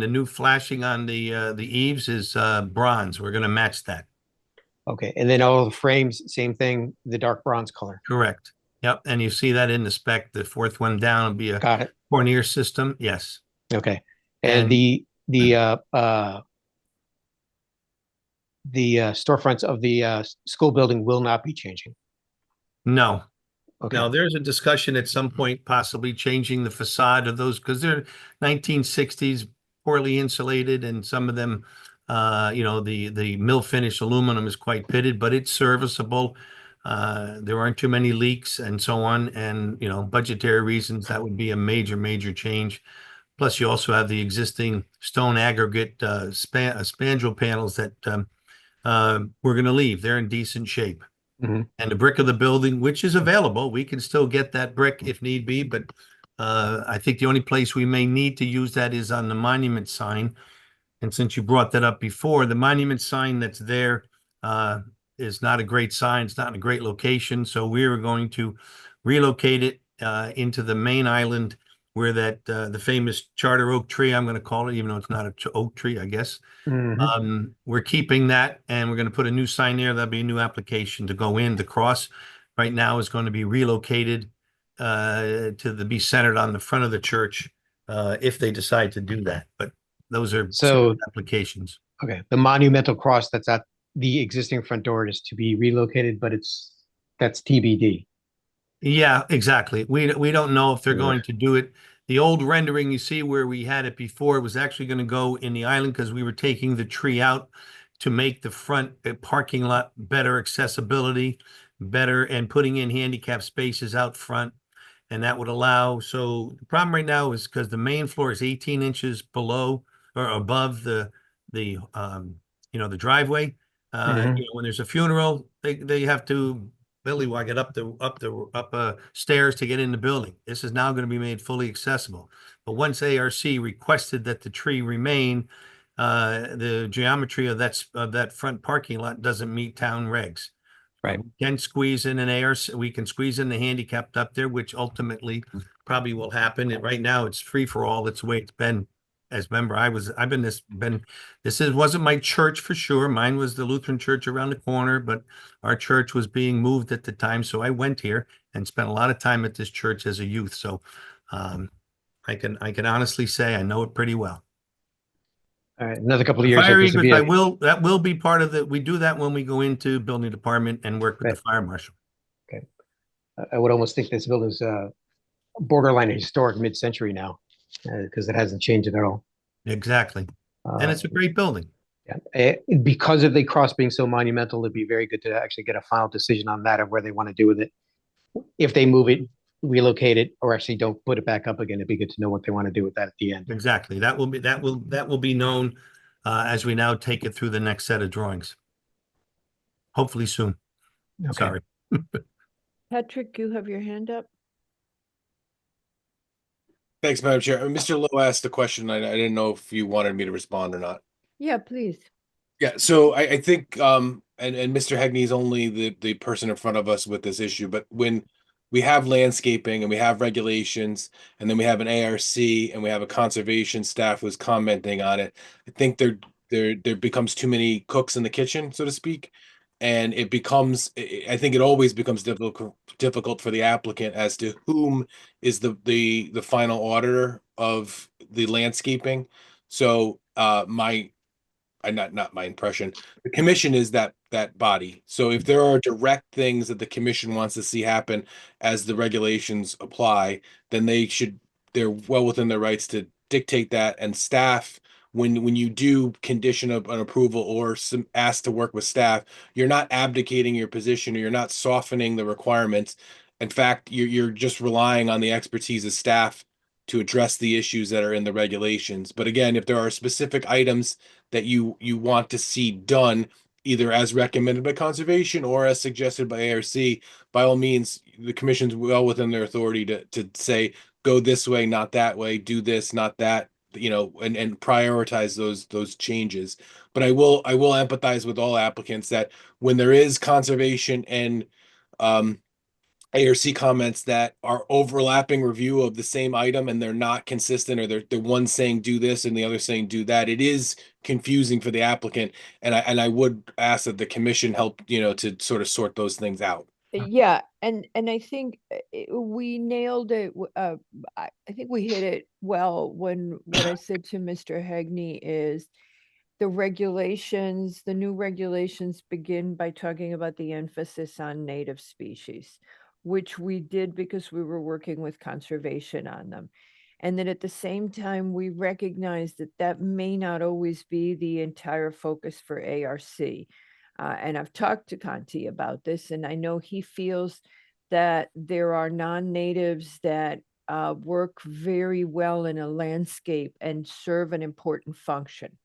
new flashing on the eaves is bronze. We're going to match that. Okay, and then all the frames, same thing, the dark bronze color. Correct. Yep. And you see that in the spec. The fourth one down will be a Got it. Cornier system. Yes. Okay, and And- the storefronts of the school building will not be changing. No. Okay. Now, there's a discussion at some point possibly changing the facade of those because they're 1960s, poorly insulated, and some of them, the mill finish aluminum is quite pitted, but it's serviceable. There aren't too many leaks and so on, and budgetary reasons that would be a major change. Plus, you also have the existing stone aggregate spandrel panels that we're going to leave. They're in decent shape. Mhm. And the brick of the building, which is available, we can still get that brick if need be, but I think the only place we may need to use that is on the monument sign. And since you brought that up before, the monument sign that's there is not a great sign. It's not in a great location. So we're going to relocate it into the main island where that the famous charter oak tree, I'm going to call it, even though it's not an oak tree, I guess. Mhm. We're keeping that and we're going to put a new sign there. That'll be a new application to go in. The cross right now is going to be relocated be centered on the front of the church if they decide to do that. But those are So- separate applications. Okay, the monumental cross that's at the existing front door is to be relocated, but that's TBD. Yeah, exactly. We don't know if they're Ugh. going to do it. The old rendering you see where we had it before was actually going to go in the island because we were taking the tree out to make the front parking lot better accessibility, better, and putting in handicap spaces out front. And that would allow, so the problem right now is because the main floor is 18 inches below or above the driveway. Mhm. When there's a funeral, they have to billywog it up stairs to get in the building. This is now going to be made fully accessible. But once ARC requested that the tree remain, the geometry of that front parking lot doesn't meet town regs. Right. We can squeeze in an ARC, we can squeeze in the handicapped up there, which ultimately probably will happen. And right now it's free for all. It's the way it's been. As member, wasn't my church for sure. Mine was the Lutheran church around the corner, but our church was being moved at the time. So I went here and spent a lot of time at this church as a youth. So I can honestly say I know it pretty well. All right, another couple of The years. fire This would egress, be that will be part of we do that when we go into building department and work with the fire marshal. I would almost think this building's borderline historic mid-century now, because it hasn't changed at all. Exactly. And it's a great building. Yeah. Because of the cross being so monumental, it'd be very good to actually get a final decision on that of where they want to do with it. If they move it, relocate it, or actually don't put it back up again, it'd be good to know what they want to do with that at the end. Exactly. That will be known as we now take it through the next set of drawings. Hopefully soon. Okay. Sorry. Patrick, you have your hand up? Thanks, Madam Chair. Mr. Lowe asked a question. I didn't know if you wanted me to respond or not. Yeah, please. Yeah, so I think and Mr. Hegney is only the person in front of us with this issue, but when we have landscaping and we have regulations and then we have an ARC and we have a conservation staff who's commenting on it, I think there becomes too many cooks in the kitchen, so to speak. And it becomes, I think it always becomes difficult for the applicant as to whom is the final auditor of the landscaping. So not my impression. The commission is that body. So if there are direct things that the commission wants to see happen as the regulations apply, then they're well within their rights to dictate that. And staff, when you do condition of an approval or ask to work with staff, you're not abdicating your position or you're not softening the requirements. In fact, you're just relying on the expertise of staff to address the issues that are in the regulations. But again, if there are specific items that you want to see done, either as recommended by conservation or as suggested by ARC, by all means, the commission's well within their authority to say, go this way, not that way, do this, not that, and prioritize those changes. But I will empathize with all applicants that when there is conservation and ARC comments that are overlapping review of the same item and they're not consistent, or they're one saying do this and the other saying do that, it is confusing for the applicant. And I would ask that the commission help, to sort of sort those things out. Yeah, and I think we nailed it. I think we hit it well when what I said to Mr. Hegney is the new regulations begin by talking about the emphasis on native species, which we did because we were working with conservation on them. And then at the same time, we recognize that may not always be the entire focus for ARC. And I've talked to Conti about this, and I know he feels that there are non-natives that work very well in a landscape and serve an important function.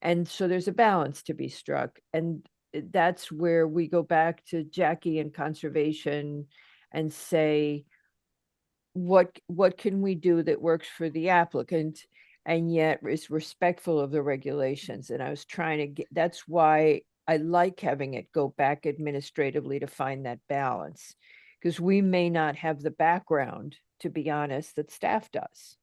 And so there's a balance to be struck. And that's where we go back to Jackie and conservation and say, what can we do that works for the applicant and yet is respectful of the regulations? And I was trying to get, that's why I like having it go back administratively to find that balance, because we may not have the background, to be honest, that staff does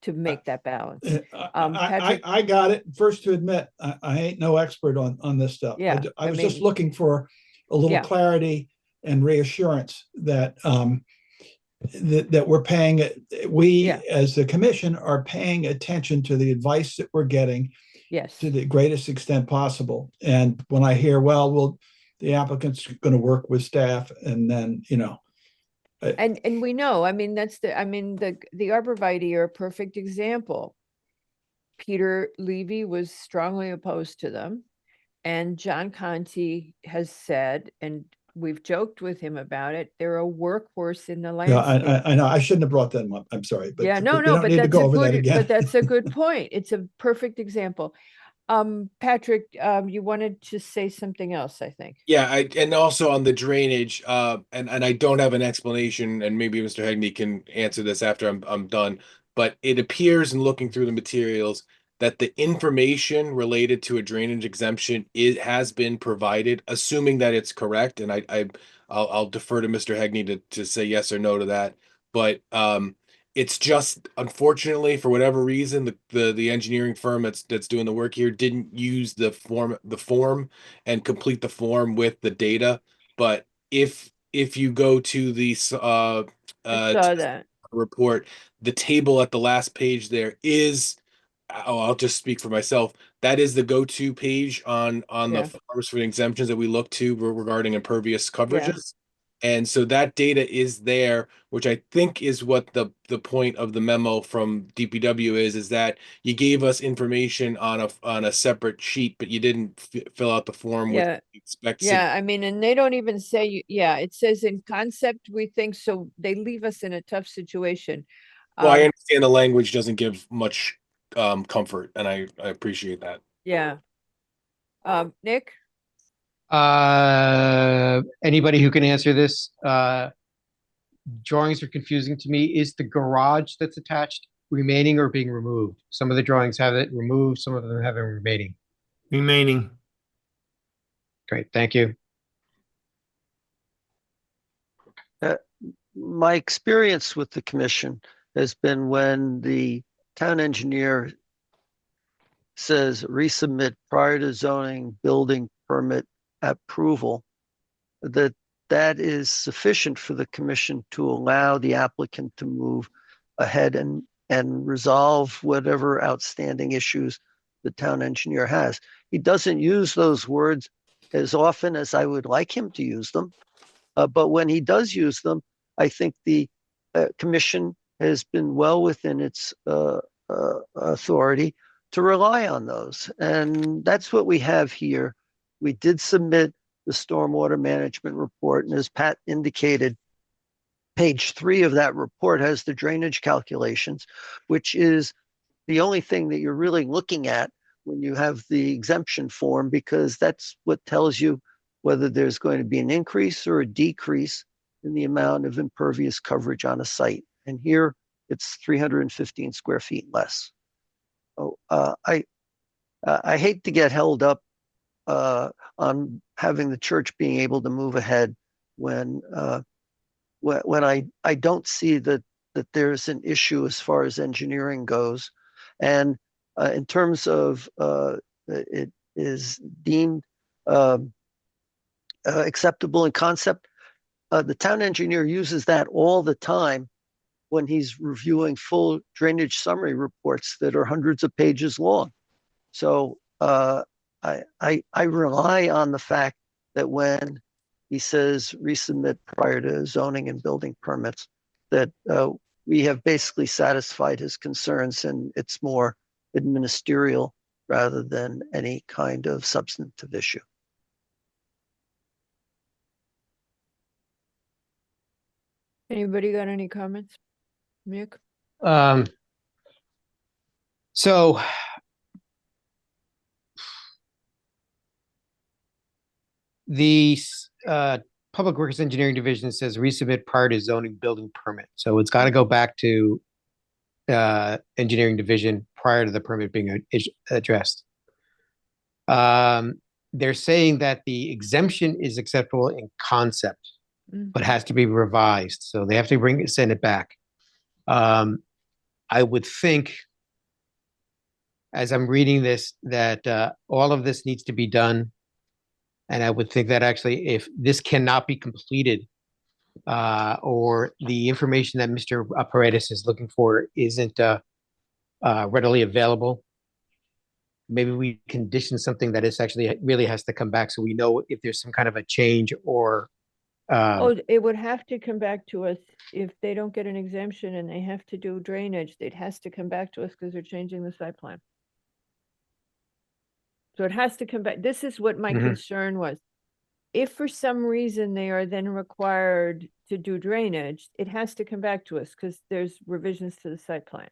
to make that balance. Patrick, I got it. First to admit, I ain't no expert on this stuff. Yeah, I was just looking for a little clarity and reassurance that that we're paying as the commission are paying attention to the advice that we're getting. Yes. To the greatest extent possible. And when I hear, the applicant's going to work with staff, and then, and we know, the arborvitae are a perfect example. Peter Levy was strongly opposed to them, and John Conti has said, and we've joked with him about it, they're a workhorse in the landscape. Yeah, I know. I shouldn't have brought them up. I'm sorry. But yeah, no, but that's a good point. It's a perfect example. Patrick, you wanted to say something else, I think. Yeah, and also on the drainage, and I don't have an explanation, and maybe Mr. Hegney can answer this after I'm done, but it appears in looking through the materials that the information related to a drainage exemption has been provided, assuming that it's correct. And I'll defer to Mr. Hegney to say yes or no to that. But it's just, unfortunately, for whatever reason, the engineering firm that's doing the work here didn't use the form and complete the form with the data. But if you go to the I saw that report, the table at the last page there is, I'll just speak for myself. that is the go-to page on Yeah. the forms for the exemptions that we look to regarding impervious Yeah. coverages. And so that data is there, which I think is what the point of the memo from DPW is that you gave us information on a separate sheet, but you didn't fill out the form with Yeah. expect. Yeah, I mean, and they don't even say, yeah, it says in concept, we think, so they leave us in a tough situation. Well, I Um, understand the language doesn't give much comfort, and I appreciate that. yeah. Nick? Anybody who can answer this, drawings are confusing to me. Is the garage that's attached remaining or being removed? Some of the drawings have it removed, some of them have it remaining. Remaining. Great, thank you. My experience with the commission has been when the town engineer says resubmit prior to zoning building permit approval, that is sufficient for the commission to allow the applicant to move ahead and resolve whatever outstanding issues the town engineer has. He doesn't use those words as often as I would like him to use them. But when he does use them, I think the commission has been well within its authority to rely on those. And that's what we have here. We did submit the stormwater management report. And as Pat indicated, page 3 of that report has the drainage calculations, which is the only thing that you're really looking at when you have the exemption form, because that's what tells you whether there's going to be an increase or a decrease in the amount of impervious coverage on a site. And here it's 315 square feet less. Oh, I hate to get held up on having the church being able to move ahead when I don't see that there's an issue as far as engineering goes. And in terms of it is deemed acceptable in concept, the town engineer uses that all the time when he's reviewing full drainage summary reports that are hundreds of pages long. So I rely on the fact that when he says resubmit prior to zoning and building permits, that we have basically satisfied his concerns, and it's more administerial rather than any kind of substantive issue. Anybody got any comments? Nick? So the Public Works Engineering Division says resubmit prior to zoning building permit. So it's got to go back to Engineering Division prior to the permit being addressed. They're saying that the exemption is acceptable in concept, but has to be revised. So they have to send it back. I would think, as I'm reading this, that all of this needs to be done. And I would think that actually, if this cannot be completed, or the information that Mr. Paredes is looking for isn't readily available, maybe we condition something that is actually really has to come back, so we know if there's some kind of a change or. Oh, it would have to come back to us if they don't get an exemption and they have to do drainage. It has to come back to us because they're changing the site plan. So it has to come back. This is what my concern was. If for some reason they are then required to do drainage, it has to come back to us because there's revisions to the site plan.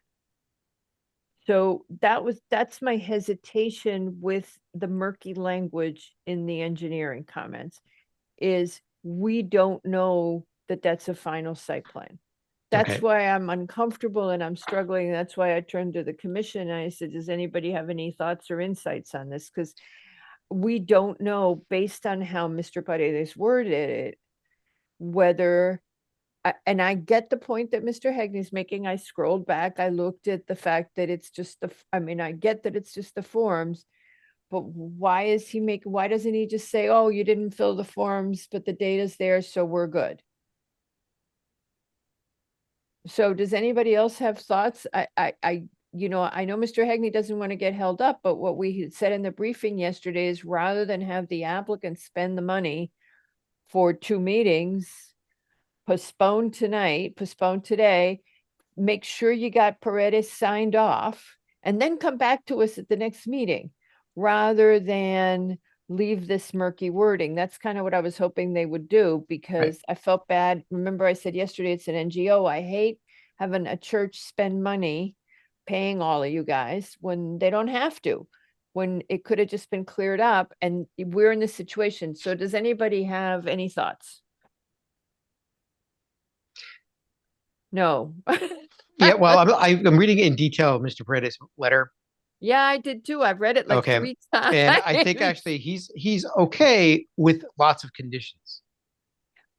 So that's my hesitation with the murky language in the engineering comments, is we don't know that that's a final site plan. That's why I'm uncomfortable and I'm struggling. That's why I turned to the commission and I said, does anybody have any thoughts or insights on this? Because we don't know, based on how Mr. Paredes worded it, whether, and I get the point that Mr. Hegney's making. I scrolled back, I looked at the fact that it's just I get that it's just the forms, but why doesn't he just say, oh, you didn't fill the forms, but the data's there, so we're good? So does anybody else have thoughts? you know, I know Mr. Hegney doesn't want to get held up, but what we had said in the briefing yesterday is rather than have the applicant spend the money for 2 meetings, postpone tonight, postpone today, make sure you got Paredes signed off, and then come back to us at the next meeting, rather than leave this murky wording. That's kind of what I was hoping they would do, because I felt bad. Remember I said yesterday, it's an NGO. I hate having a church spend money paying all of you guys when they don't have to, when it could have just been cleared up, and we're in this situation. So does anybody have any thoughts? No. Yeah, well, I'm reading in detail Mr. Paredes' letter. Yeah, I did too. I've read it like Okay. 3 times. And I think actually he's okay with lots of conditions.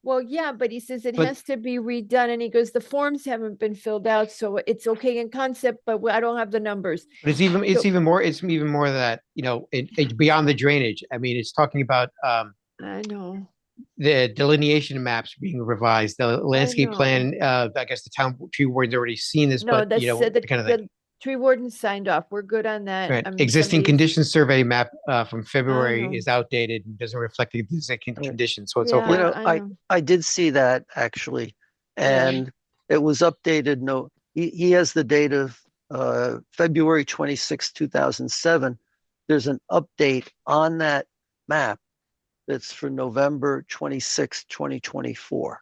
Well, yeah, but he says it But- has to be redone, and he goes, the forms haven't been filled out, so it's okay in concept, but I don't have the numbers. But it's even more that, you know, it beyond the drainage. I mean, it's talking about I know. the delineation maps being revised, the landscape know. plan. I guess the town tree warden's already seen this, No, but that's you know, the kind of thing. tree warden signed off. We're good on that. Right. I mean, Existing somebody- condition survey map from February know. is outdated and doesn't reflect the existing conditions, so it's Yeah, okay. You know, I know. I did see that actually, Yeah. and it was updated. No, he has the date of February 26, 2007. There's an update on that map that's for November 26, 2024.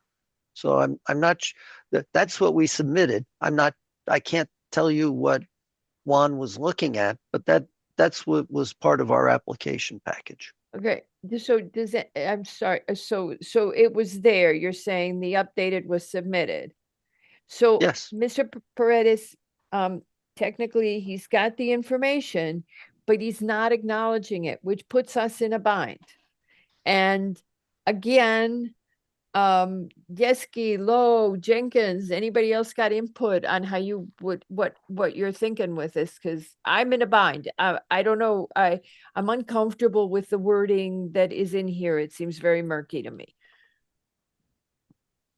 So I'm not that's what we submitted. I can't tell you what Juan was looking at, but that's what was part of our application package. Okay, so does it, I'm sorry, so it was there, you're saying the updated was submitted. So Yes. Mr. Paredes, technically, he's got the information, but he's not acknowledging it, which puts us in a bind. And again, Yeski, Lowe, Jenkins, anybody else got input on how you would, what you're thinking with this? Cause I'm in a bind. I don't know. I'm uncomfortable with the wording that is in here. It seems very murky to me.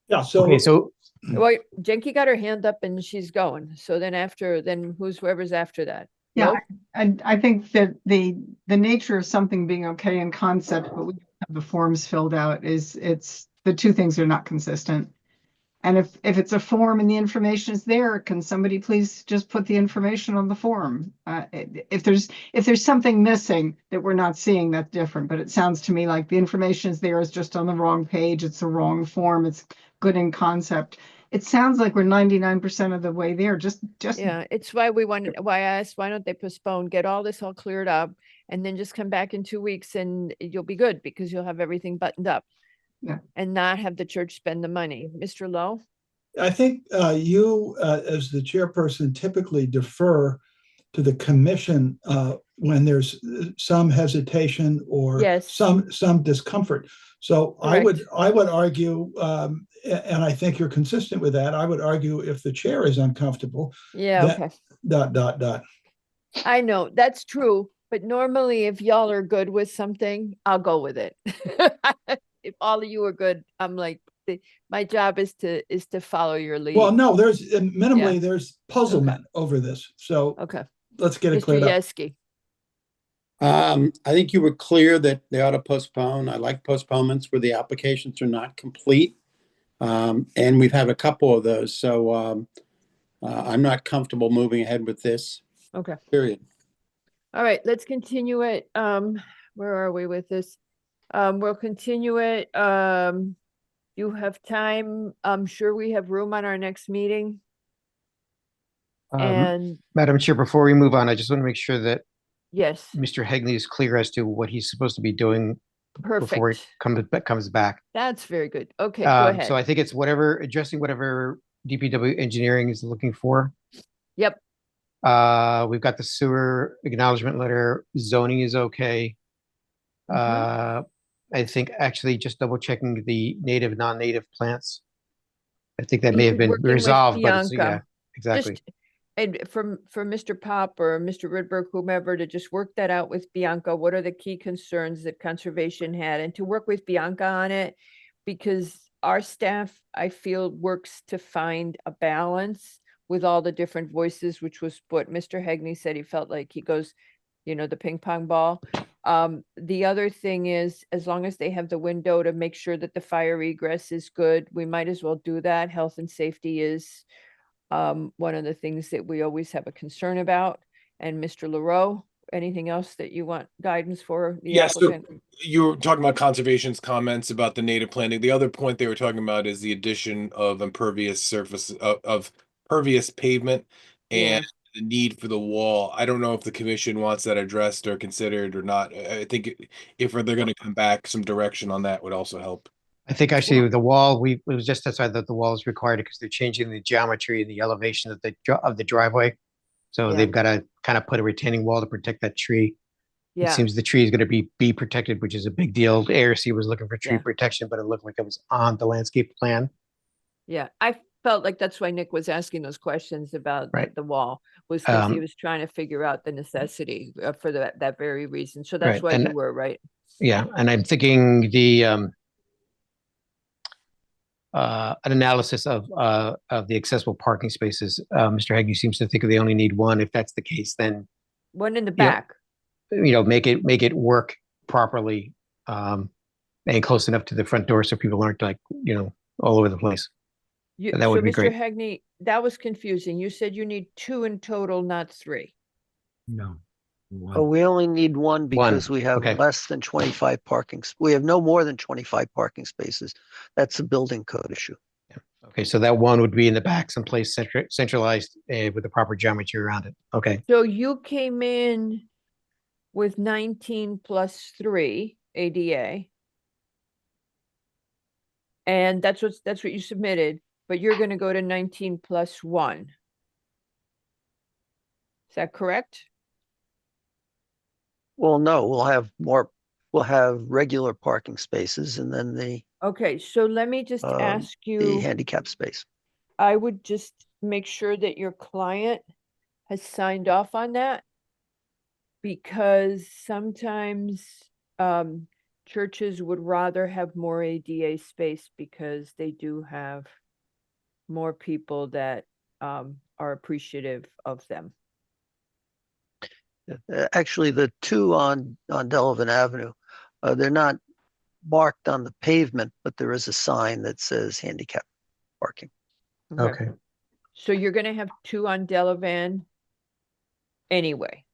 Yeah, so. Okay, so Well, Jenky got her hand up and she's going. So then whoever's after that. Yeah, Nope. I think that the nature of something being okay in concept, but we have the forms filled out it's the two things are not consistent. And if it's a form and the information is there, can somebody please just put the information on the form? If there's something missing that we're not seeing, that's different. But it sounds to me like the information is there, is just on the wrong page. It's the wrong form. It's good in concept. It sounds like we're 99% of the way there. Just Yeah, it's why why I asked, why don't they postpone, get all this all cleared up, and then just come back in 2 weeks and you'll be good because you'll have everything buttoned up. Yeah. And not have the church spend the money. Mr. Lowe? I think you, as the chairperson, typically defer to the commission when there's some hesitation or Yes. some discomfort. So I would argue, and I think you're consistent with that. I would argue if the chair is uncomfortable. Yeah, that- okay. I know, that's true. But normally if y'all are good with something, I'll go with it. If all of you are good, I'm like, my job is to follow your lead. Well, no, there's minimally there's puzzlement over this. So Okay. let's get it Mr. cleared up. Yeski. I think you were clear that they ought to postpone. I like postponements where the applications are not complete. And we've had a couple of those. So I'm not comfortable moving ahead with this. Okay. Period. All right, let's continue it. Where are we with this? We'll continue it. You have time. I'm sure we have room on our next meeting. And Madam Chair, before we move on, I just want to make sure that yes, Mr. Hegney is clear as to what he's supposed to be doing before he perfect. comes back. That's very good. Okay, go ahead. So I think it's addressing whatever DPW engineering is looking for. Yep. We've got the sewer acknowledgement letter. Zoning is okay. I think actually just double checking the native, non-native plants. I think that may have been Working with resolved, but it's, Bianca. yeah, exactly. And for Mr. Pop or Mr. Rydberg, whomever, to just work that out with Bianca, what are the key concerns that conservation had, and to work with Bianca on it, because our staff, I feel, works to find a balance with all the different voices, which was what Mr. Hegney said. He felt like he goes, the ping pong ball. The other thing is, as long as they have the window to make sure that the fire egress is good, we might as well do that. Health and safety is one of the things that we always have a concern about. And Mr. LaRoe, anything else that you want guidance for the Yes, so applicant? you were talking about conservation's comments about the native planting. The other point they were talking about is the addition of impervious surface of pervious pavement Yeah. and the need for the wall. I don't know if the commission wants that addressed or considered or not. I think if they're going to come back, some direction on that would also help. I think actually with the wall, it was just decided that the wall is required because they're changing the geometry and the elevation of the driveway. So Yeah. they've got to kind of put a retaining wall to protect that tree. It Yeah, seems the tree is going to be protected, which is a big deal. The ARC was looking for tree Yeah. protection, but it looked like it was on the landscape plan. yeah. I felt like that's why Nick was asking those questions about Right. the wall, was because he Um, was trying to figure out the necessity for that very reason. So that's Right, why and- you were, right? Yeah, and I'm thinking an analysis of the accessible parking spaces. Mr. Hegney seems to think they only need one. If that's the case, then One in the Yeah. back. make it work properly and close enough to the front door so people aren't like all over the place. That So would be Mr. great. Hegney, that was confusing. You said you need 2 in total, not 3. No. Oh, we only need one because we have okay. less than 25 we have no more than 25 parking spaces. That's a building code issue. Okay, so that one would be in the back, someplace centralized with the proper geometry around it. Okay. So you came in with 19 plus 3 ADA. And that's what you submitted, but you're gonna go to 19 plus 1. Is that correct? Well, no, we'll have regular parking spaces and then the Okay, so let me just ask you, handicap space. I would just make sure that your client has signed off on that. Because sometimes churches would rather have more ADA space because they do have more people that are appreciative of them. Actually, the 2 on Delavan Avenue, they're not marked on the pavement, but there is a sign that says handicap parking. Okay. So you're gonna have 2 on Delavan anyway.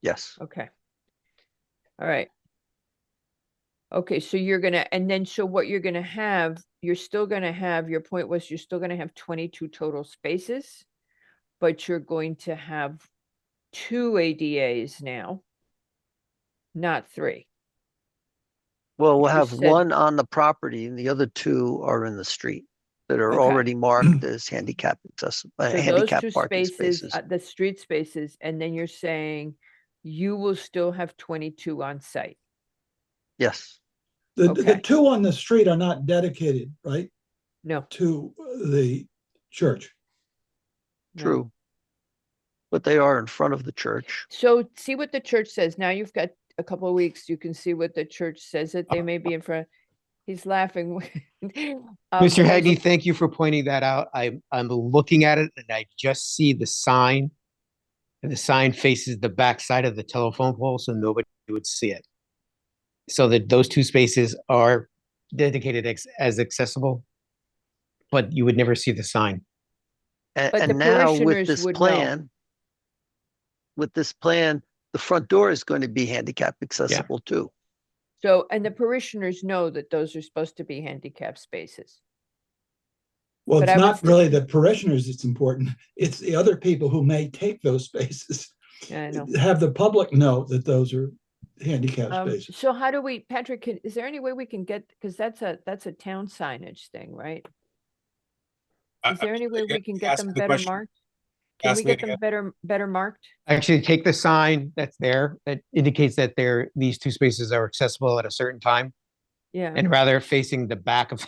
Yes. Okay. All right. Okay, so so what you're gonna have, you're still gonna have, your point was you're still gonna have 22 total spaces, but you're going to have 2 ADAs now, not 3. Well, we'll You have said- 1 on the property and the other 2 are in the street that are Okay. already marked as handicap accessible, So those handicap 2 parking spaces, spaces. the street spaces, and then you're saying you will still have 22 on site. Yes. The Okay. 2 on the street are not dedicated, right, No. to the church. no. True. But they are in front of the church. So see what the church says. Now you've got a couple of weeks. You can see what the church says that they may be in front. He's laughing. Mr. Hegney, thank you for pointing that out. I'm looking at it and I just see the sign. And the sign faces the back side of the telephone pole, so nobody would see it. So that those 2 spaces are dedicated as accessible, but you would never see the sign. And, But the and now with parishioners this would know. plan, the front door is going to be handicap accessible too. So, and the parishioners know that those are supposed to be handicap spaces. Well, But it's I would not still- really the parishioners that's important. It's the other people who may take those spaces. Yeah, I know. Have the public know that those are handicap spaces. So how do we, Patrick, is there any way we can get, because that's a town signage thing, right? Is there any way we can get ask them the better question. marked? Can Ask we me get them better marked? Actually, take the sign that's there that indicates that these 2 spaces are accessible at a certain time, Yeah. and rather facing the back of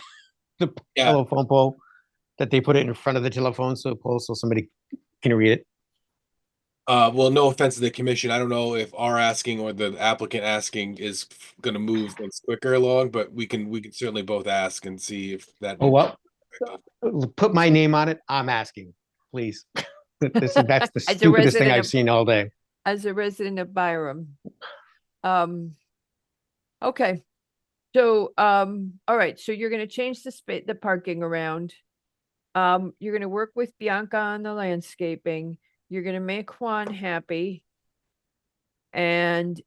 the Yeah. telephone pole, that they put it in front of the telephone pole so somebody can read it. Well, no offense to the commission. I don't know if our asking or the applicant asking is going to move things quicker along, but we can certainly both ask and see if that. Oh, well, put my name on it. I'm asking. please. That's the As a stupidest thing resident I've of- seen all day. As a resident of Byram. Okay. So, all right, so you're gonna change the parking around. You're gonna work with Bianca on the landscaping. You're gonna make Juan happy. And,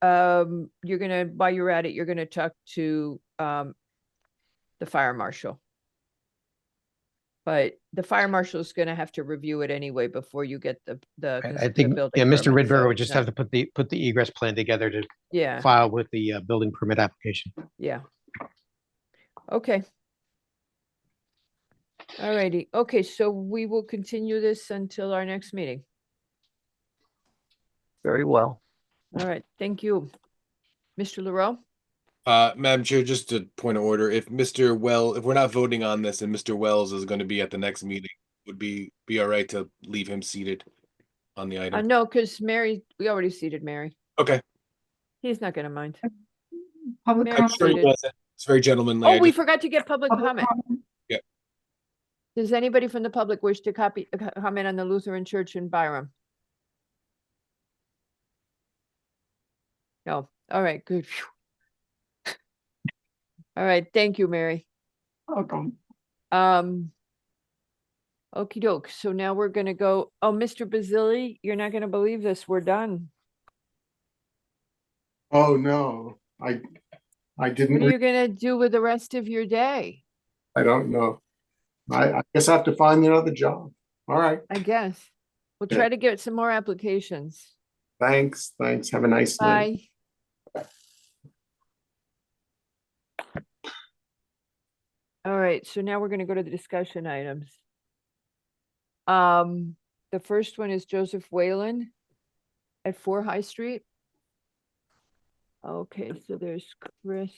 you're gonna, while you're at it, you're gonna talk to, the fire marshal. But the fire marshal is gonna have to review it anyway before you get the I think, building yeah, Mr. permit, so Ridberger would it's just not- have to put the egress plan together to Yeah, file with the building permit application. yeah. Okay. Alrighty, okay, so we will continue this until our next meeting. Very well. All right, thank you. Mr. Leroux? Madam Chair, just a point of order, if we're not voting on this and Mr. Wells is going to be at the next meeting, would be all right to leave him seated on the item? No, because Mary, we already seated Mary. Okay. He's not gonna mind. Public Mary I'm comment. sure he seated. wasn't. It's very gentlemanly. Oh, I we just- forgot to get public Public comment. comment. Does anybody from the public wish to comment on the Lutheran Church in Byram? No, all right, good. Phew. All right, thank you, Mary. Welcome. Okey doke, so now we're gonna go, oh, Mr. Bazili, you're not gonna believe this, we're done. Oh, no, I What didn't, are you gonna do with the rest of your day? I don't know. I guess I have to find another job. All right, I guess. We'll Yeah. try to get some more applications. thanks. Have a nice night. Bye. All right, so now we're gonna go to the discussion items. The first one is Joseph Whalen at 4 High Street. Okay, so there's Chris.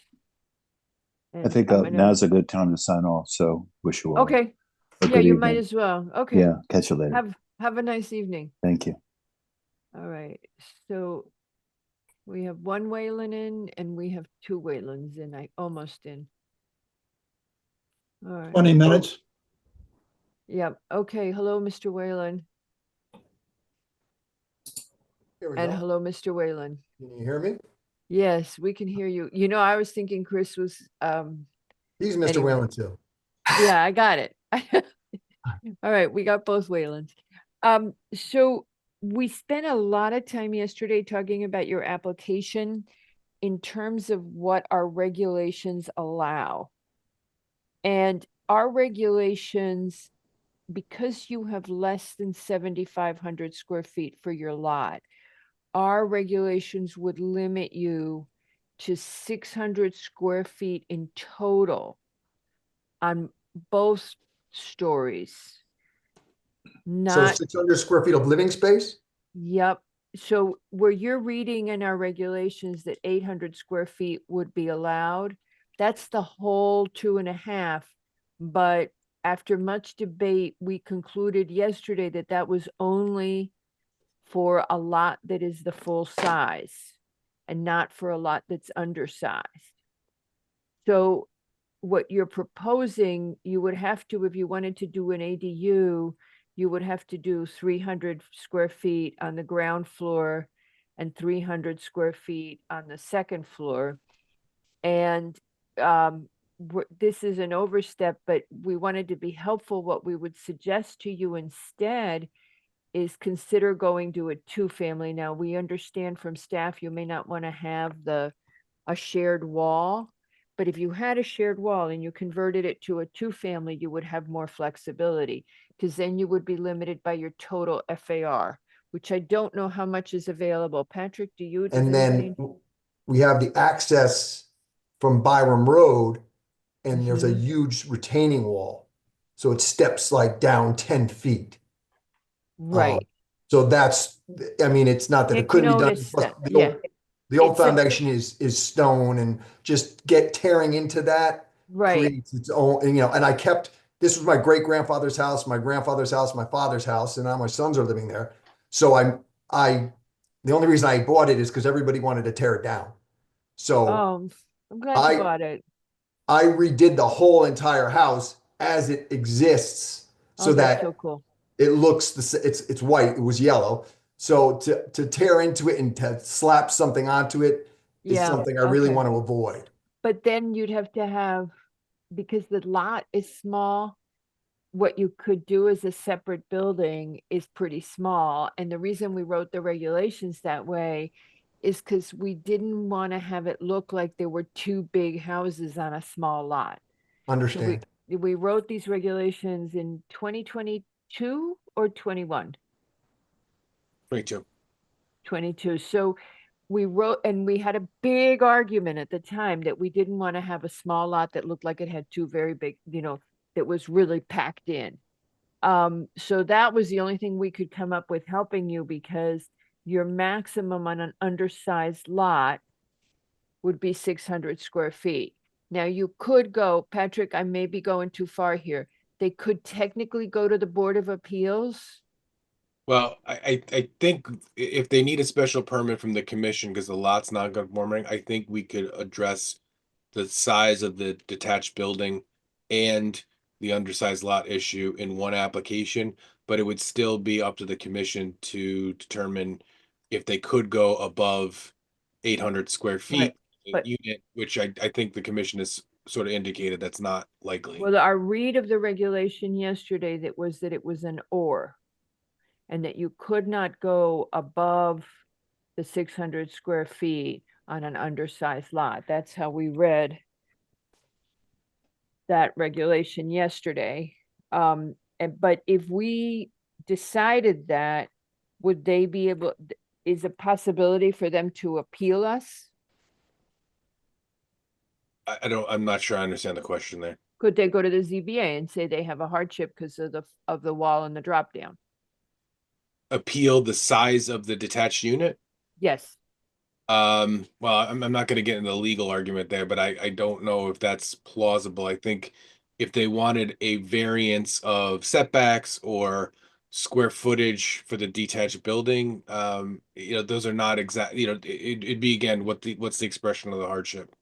I and think I'm gonna- now's a good time to sign off, so wish you well. Okay, A yeah, good you might evening. as well. Okay, Yeah, catch you later. have a nice evening. Thank you. All right, so we have 1 Whalen in and we have 2 Whalens in, almost in. All right. 20 minutes. Yep. Okay. Hello, Mr. Whalen. Here we And go. hello, Mr. Whalen. Can you hear me? Yes, we can hear you. You know, I was thinking Chris was, He's Mr. Anyway. Whalen too. yeah, I got it. All right, we got both Whalens. So we spent a lot of time yesterday talking about your application in terms of what our regulations allow. And our regulations, because you have less than 7,500 square feet for your lot, our regulations would limit you to 600 square feet in total on both stories. So Not, 600 square feet of living space? yep. So where you're reading in our regulations that 800 square feet would be allowed, that's the whole 2.5. But after much debate, we concluded yesterday that that was only for a lot that is the full size and not for a lot that's undersized. So what you're proposing, you would have to, if you wanted to do an ADU, you would have to do 300 square feet on the ground floor and 300 square feet on the second floor. And this is an overstep, but we wanted to be helpful. What we would suggest to you instead is consider going to a 2-family. Now, we understand from staff, you may not want to have a shared wall, but if you had a shared wall and you converted it to a 2-family, you would have more flexibility, because then you would be limited by your total FAR, which I don't know how much is available. Patrick, do you? does And anybody- then we have the access from Byram Road, and there's a Mhm. huge retaining wall. So it steps like down 10 feet. Right. So that's, I mean, it's not that it Nick couldn't be done. noticed plus that, the yeah. old- The old It's a- foundation is stone, and just tearing into that Right. creates its own, and, and this was my great grandfather's house, my grandfather's house, my father's house, and now my sons are living there. So the only reason I bought it is because everybody wanted to tear it down. So Oh, I'm glad I- you bought it. I redid the whole entire house as it exists, so Oh, that's that so cool. it looks it's white. It was yellow. So to tear into it and to slap something onto it is Yeah, something I really okay. want to avoid. But then you'd have to have, because the lot is small, what you could do as a separate building is pretty small. And the reason we wrote the regulations that way is because we didn't want to have it look like there were two big houses on a small lot. So Understand? we wrote these regulations in 2022 or 21? 22. 22. So we wrote, and we had a big argument at the time that we didn't want to have a small lot that looked like it had two very big, that was really packed in. So that was the only thing we could come up with helping you, because your maximum on an undersized lot would be 600 square feet. Now you could go, Patrick, I may be going too far here. They could technically go to the Board of Appeals. Well, I think if they need a special permit from the commission because the lot's not conforming, I think we could address the size of the detached building and the undersized lot issue in one application, but it would still be up to the commission to determine if they could go above 800 square feet but- unit, which I think the commission has sort of indicated that's not likely. Well, our read of the regulation yesterday that it was an or, and that you could not go above the 600 square feet on an undersized lot. That's how we read that regulation yesterday. But if we decided that, would they be able, is a possibility for them to appeal us? I'm not sure I understand the question there. Could they go to the ZBA and say they have a hardship because of the wall and the drop down? Appeal the size of the detached unit? Yes. Well, I'm not going to get into the legal argument there, but I don't know if that's plausible. I think if they wanted a variance of setbacks or square footage for the detached building, those are not exact, it'd be again, what's the expression of the hardship?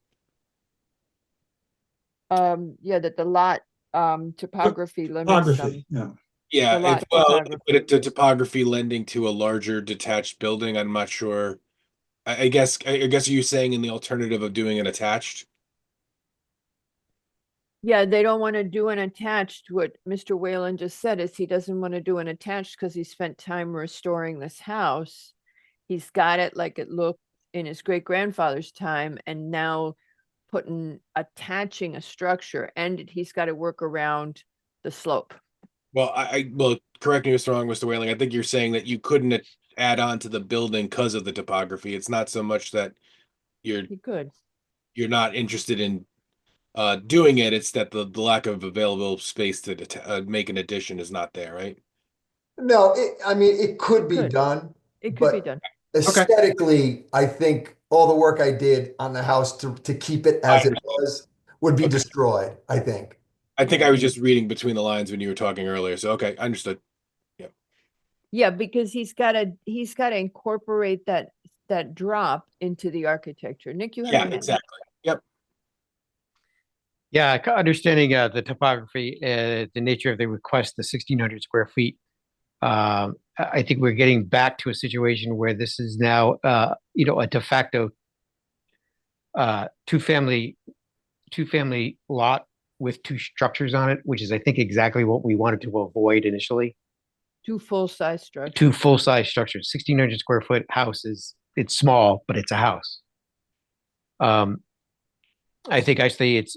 Yeah, that the lot topography limits them. Yeah. Yeah, The lot well, topography. but the topography lending to a larger detached building, I'm not sure. I guess you're saying in the alternative of doing an attached. Yeah, they don't want to do an attached. What Mr. Whalen just said is he doesn't want to do an attached because he spent time restoring this house. He's got it like it looked in his great grandfather's time, and now attaching a structure, and he's got to work around the slope. Well, well, correct me if it's wrong, Mr. Whaling. I think you're saying that you couldn't add on to the building because of the topography. It's not so much that you're not interested in doing it. It's that the lack of available space to make an addition is not there, right? No, it could be done. It could be done. Aesthetically, I think all the work I did on the house to keep it as it was would be destroyed, I think. I think I was just reading between the lines when you were talking earlier. So, okay, understood. Yeah. Yeah, because he's got to incorporate that drop into the architecture. Nick, you have Yeah, exactly. Yep. Yeah, understanding the topography, the nature of the request, the 1,600 square feet. I think we're getting back to a situation where this is now, a de facto two-family lot with two structures on it, which is, I think, exactly what we wanted to avoid initially. Two full-size structures. Two full-size structures. 1,600 square foot house it's small, but it's a house. I think actually it's,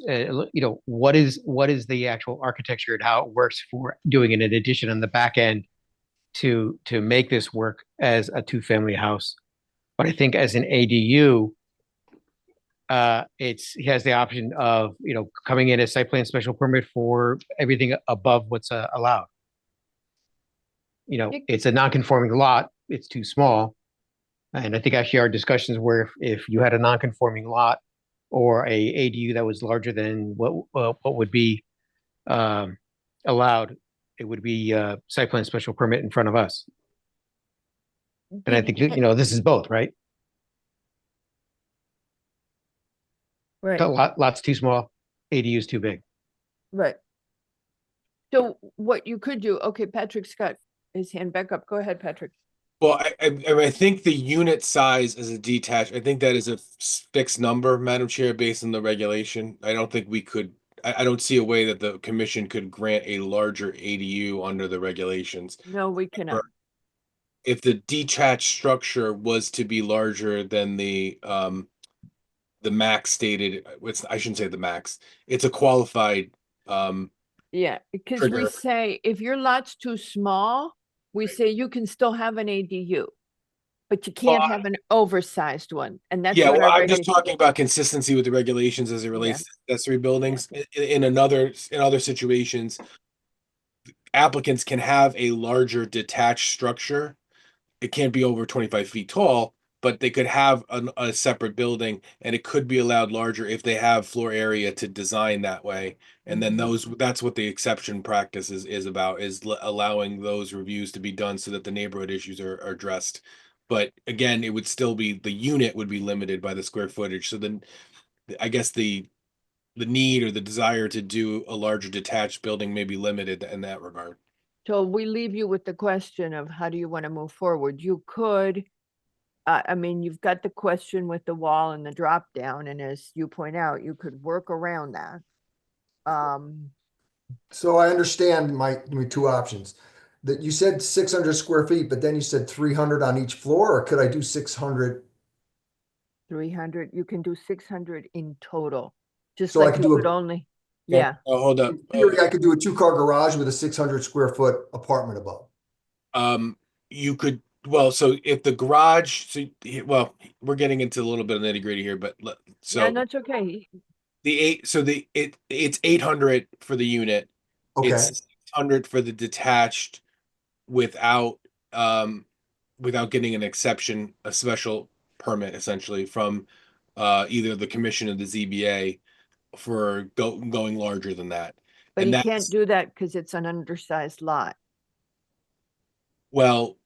what is the actual architecture and how it works for doing an addition on the back end to make this work as a two-family house. But I think as an ADU, he has the option of, coming in as site plan special permit for everything above what's allowed. It's a non-conforming lot. It's too small. And I think actually our discussions were if you had a non-conforming lot or a ADU that was larger than what would be allowed, it would be site plan special permit in front of us. And I think, this is both, right? Right. The lot's too small, ADU is too big. Right. So what you could do, okay, Patrick's got his hand back up. Go ahead, Patrick. Well, I think the unit size as a detached, I think that is a fixed number, Madam Chair, based on the regulation. I don't think we could, I don't see a way that the commission could grant a larger ADU under the regulations. No, we cannot. If the detached structure was to be larger than the max stated, I shouldn't say the max, it's a qualified, Yeah, because we trigger. say if your lot's too small, we say you can still have an ADU, but you can't have an oversized one. And that's Yeah, what well, our I'm just regulations. talking about consistency with the regulations as it relates to accessory buildings. In other situations, applicants can have a larger detached structure. It can't be over 25 feet tall, but they could have a separate building, and it could be allowed larger if they have floor area to design that way. And then that's what the exception practice is about, is allowing those reviews to be done so that the neighborhood issues are addressed. But again, it would still be, the unit would be limited by the square footage. So then I guess the need or the desire to do a larger detached building may be limited in that regard. So we leave you with the question of how do you want to move forward? You could, I mean, you've got the question with the wall and the drop down, and as you point out, you could work around that. So I understand my two options. That you said 600 square feet, but then you said 300 on each floor, or could I do 600? 300, you can do 600 in total, just So I like could you do would a- only, No, yeah. hold up. In theory, I could do a 2-car garage with a 600 square foot apartment above. You could, well, so if the garage, well, we're getting into a little bit of nitty gritty here, but Yeah, so that's okay. it's 800 for the unit. Okay. It's 600 for the detached without getting an exception, a special permit essentially from either the commission or the ZBA for going larger than that. But And he that's, can't do that because it's an undersized lot, well,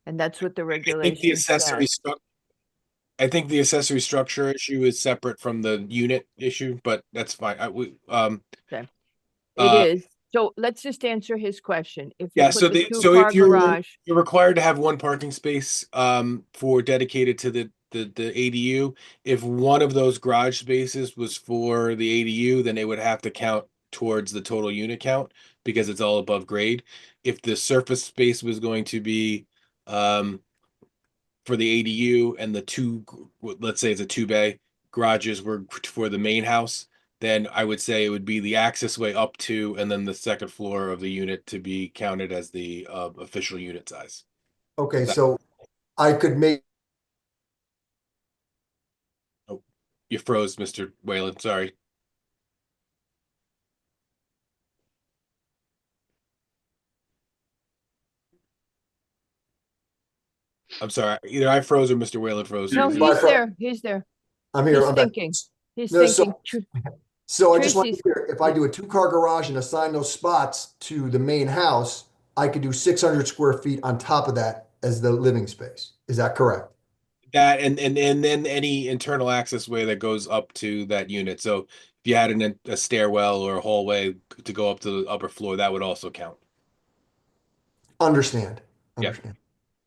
and that's what the I think the regulation accessory says. structure. I think the accessory structure issue is separate from the unit issue, but that's fine. Okay. It uh, is. So let's just answer his question. If you yeah. put So the so 2-car if you're garage, required to have one parking space for dedicated to the ADU, if one of those garage spaces was for the ADU, then it would have to count towards the total unit count because it's all above grade. If the surface space was going to be for the ADU and the let's say it's a 2-bay garages were for the main house, then I would say it would be the access way up to, and then the second floor of the unit to be counted as the official unit size. Okay, so I could make. Oh, you froze, Mr. Whalen. Sorry. I'm sorry. Either I froze or Mr. Whalen froze. no, he's there. He's there. I'm here. He's I'm back. thinking. He's No, thinking. So I just want to Tracy's- be clear, if I do a 2-car garage and assign those spots to the main house, I could do 600 square feet on top of that as the living space. Is that correct? That and then any internal access way that goes up to that unit. So if you had a stairwell or a hallway to go up to the upper floor, that would also count. Understand. Yeah.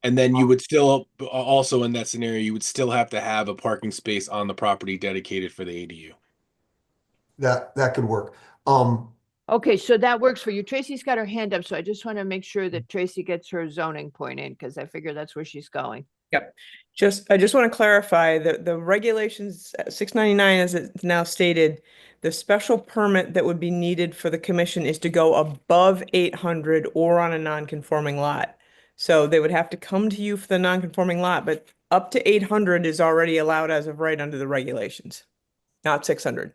And then you would still also in that scenario, you would still have to have a parking space on the property dedicated for the ADU. That could work. Okay, so that works for you. Tracy's got her hand up, so I just want to make sure that Tracy gets her zoning point in because I figure that's where she's going. Yep. I just want to clarify that the regulations 699, as it's now stated, the special permit that would be needed for the commission is to go above 800 or on a non-conforming lot. So they would have to come to you for the non-conforming lot, but up to 800 is already allowed as of right under the regulations, not 600.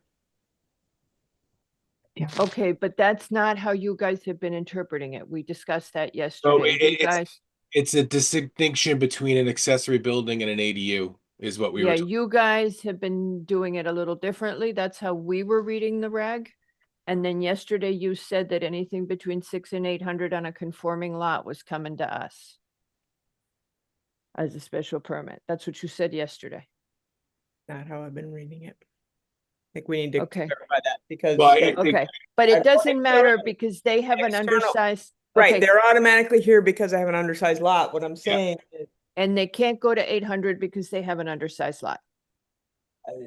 Yeah. Okay, but that's not how you guys have been interpreting it. We discussed that yesterday. You guys, it's a distinction between an accessory building and an ADU is what we yeah, were. you guys have been doing it a little differently. That's how we were reading the reg. And then yesterday you said that anything between 600 and 800 on a conforming lot was coming to us as a special permit. That's what you said yesterday. Not how I've been reading it. I think we need to Okay. clarify that because. Well, Okay, but it doesn't matter because they have an external- undersized, Right, Okay. they're automatically here because I have an undersized lot. What I'm saying is, And they can't go to 800 because they have an undersized lot.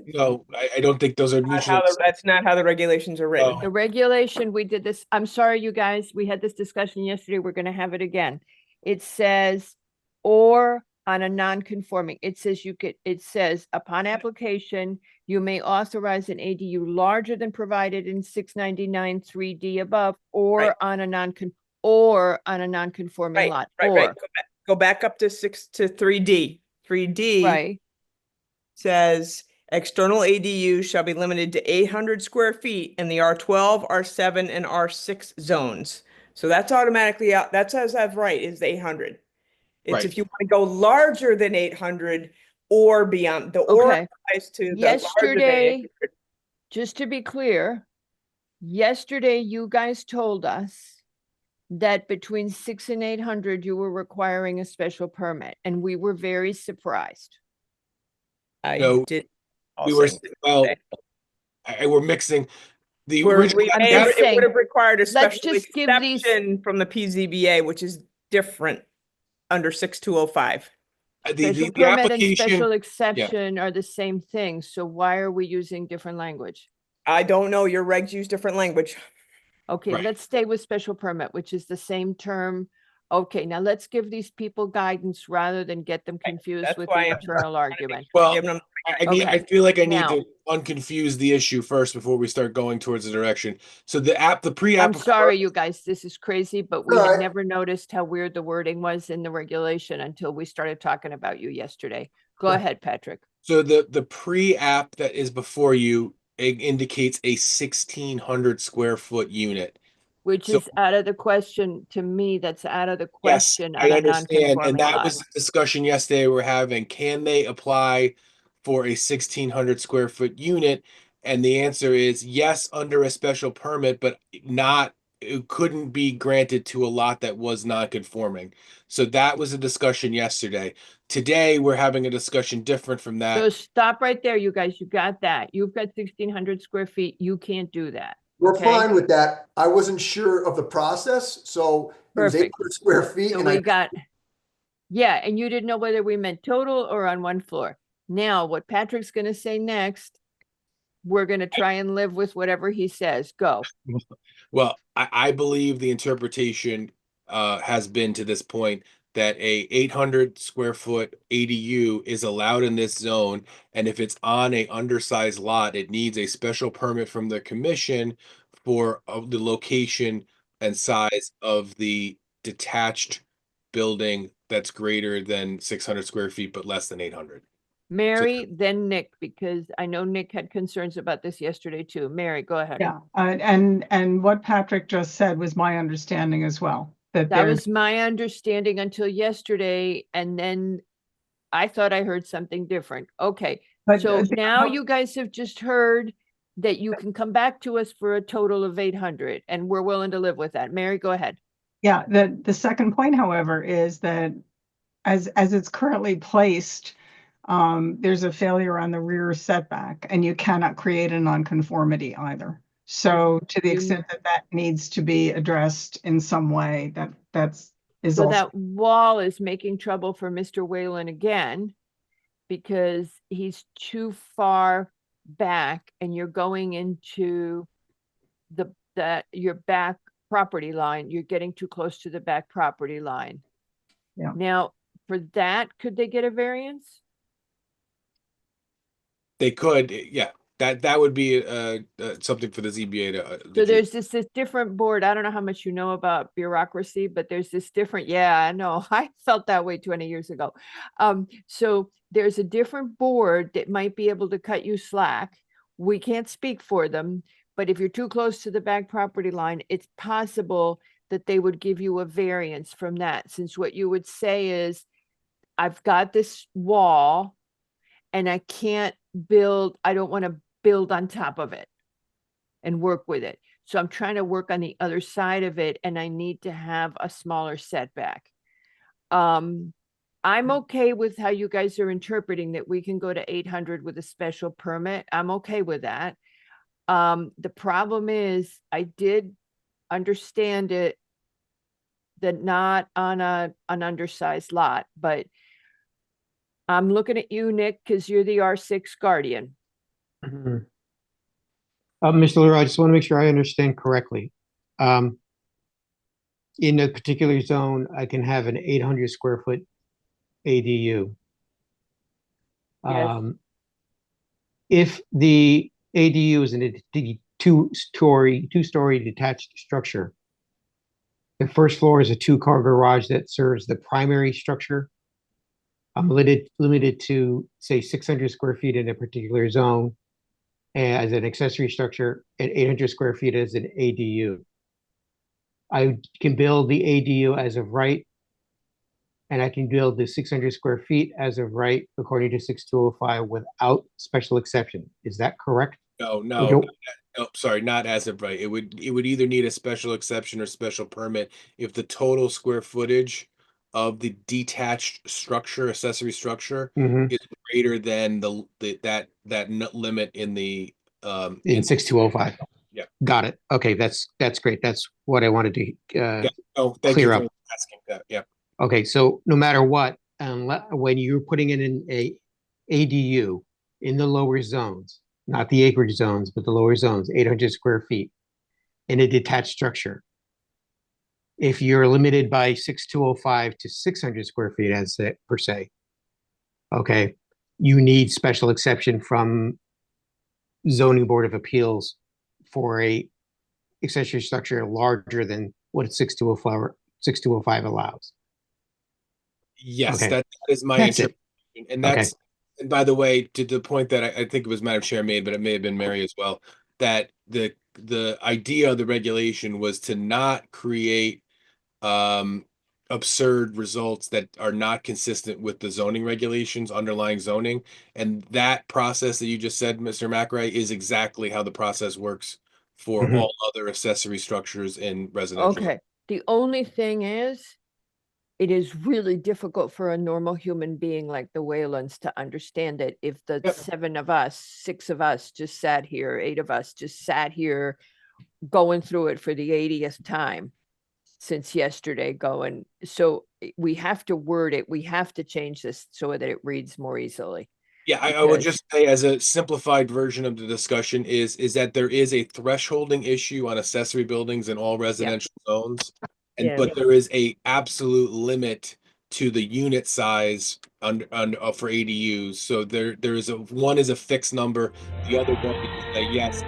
No, I don't think those are not mutually. how that's not how the regulations are written. The regulation, we did this, I'm sorry, you guys, we had this discussion yesterday, we're gonna have it again. It says, or on a non-conforming, it says it says, upon application, you may authorize an ADU larger than provided in 699 3D above, or Right. on a non-conforming Right, lot, right, or, right. Go back up to 3D. 3D right, says external ADU shall be limited to 800 square feet in the R12, R7, and R6 zones. So that's automatically out. That's as I've right is the 800. It's Right. if you want to go larger than 800 or beyond. The or Okay. applies to the larger than Yesterday, 800. just to be clear, yesterday you guys told us that between 600 and 800, you were requiring a special permit, and we were very surprised. I No, did. we were, also well, say. we're mixing the Where original. we I'm may just have- it saying, would have required a let's special just give these- exception from the PZBA, which is different under 6205. Special The permit and application, special exception are the same thing, so why are we using different language? I don't know, your regs use different language. Okay, Right. let's stay with special permit, which is the same term. Okay, now let's give these people guidance rather than get them confused That's with why the I'm internal argument. well, Giving them- I need, I Okay. feel like I need Now- to unconfuse the issue first before we start going towards the direction. So the I'm pre-app. sorry, you guys, this is crazy, but we had Alright. never noticed how weird the wording was in the regulation until we started talking about you yesterday. Go ahead, Patrick. So the pre-app that is before you indicates a 1,600 square foot unit. Which So- is out of the question, to me, that's out of the Yes, question I on a understand, non-conforming and that lot. was the discussion yesterday we're having. Can they apply for a 1,600 square foot unit? And the answer is yes, under a special permit, but not, it couldn't be granted to a lot that was non-conforming. So that was a discussion yesterday. Today, we're having a discussion different from So that. stop right there, you guys, you got that. You've got 1,600 square feet, you can't do that. We're Okay. fine with that. I wasn't sure of the process, so it was Perfect. 800 square feet. So and we I got, yeah, and you didn't know whether we meant total or on one floor. Now, what Patrick's gonna say next, we're gonna try and live with whatever he says. Go. Well, I believe the interpretation has been to this point that a 800 square foot ADU is allowed in this zone, and if it's on a undersized lot, it needs a special permit from the commission for the location and size of the detached building that's greater than 600 square feet but less than 800. Mary, then Nick, because I know Nick had concerns about this yesterday too. Mary, go ahead. Yeah, and what Patrick just said was my understanding as well. That That there's, was my understanding until yesterday, and then I thought I heard something different. Okay, but so uh, now you guys have just heard that you can come back to us for a total of 800, and we're willing to live with that. Mary, go ahead. yeah, the second point, however, is that as it's currently placed, there's a failure on the rear setback, and you cannot create a nonconformity either. So to the You- extent that that needs to be addressed in some way, is So also. that wall is making trouble for Mr. Whalen again, because he's too far back and you're going into your back property line. You're getting too close to the back property line. Yeah. Now, for that, could they get a variance? They could, yeah, that would be something for the ZBA to. So do. there's this different board. I don't know how much you know about bureaucracy, but there's this different, yeah, I know. I felt that way 20 years ago. So there's a different board that might be able to cut you slack. We can't speak for them, but if you're too close to the back property line, it's possible that they would give you a variance from that, since what you would say is, I've got this wall and I can't build, I don't want to build on top of it and work with it. So I'm trying to work on the other side of it, and I need to have a smaller setback. I'm okay with how you guys are interpreting that we can go to 800 with a special permit. I'm okay with that. The problem is, I did understand it not on an undersized lot, but I'm looking at you, Nick, because you're the R6 guardian. Mhm. Mr. Leroy, I just want to make sure I understand correctly. In a particular zone, I can have an 800 square foot ADU. Yes. If the ADU is in a two-story detached structure, the first floor is a two-car garage that serves the primary structure. I'm limited to, say, 600 square feet in a particular zone as an accessory structure and 800 square feet as an ADU. I can build the ADU as of right, and I can build the 600 square feet as of right, according to 6205, without special exception. Is that correct? No, Or no, do- no, sorry, not as of right. It would either need a special exception or special permit if the total square footage of the detached structure, accessory structure, Mhm. is greater than that limit in the In 6205. Yeah. Got it. Okay, that's great. That's what I wanted to Yeah. Oh, thank clear you up. for asking that. Yeah. Okay, so no matter what, when you're putting it in a ADU in the lower zones, not the acreage zones, but the lower zones, 800 square feet in a detached structure, if you're limited by 6205 to 600 square feet as per se, okay, you need special exception from zoning board of appeals for a accessory structure larger than what 6205 allows. Yes, Okay. that is my That's it. interpretation. And Okay. that's, and by the way, to the point that I think it was Madam Chair made, but it may have been Mary as well, that the idea of the regulation was to not create absurd results that are not consistent with the zoning regulations, underlying zoning. And that process that you just said, Mr. McRae, is exactly how the process works for Mhm. all other accessory structures in residential. Okay, the only thing is, it is really difficult for a normal human being like the Whalens to understand it. If the Yep. 7 of us, 6 of us just sat here, 8 of us just sat here going through it for the 80th time since yesterday going. So we have to word it. We have to change this so that it reads more easily. Yeah, I would Because- just say as a simplified version of the discussion is that there is a thresholding issue on accessory buildings in all residential zones. And Yeah. but there is a absolute limit to the unit size for ADUs. So there is one is a fixed number, the other one is a yes.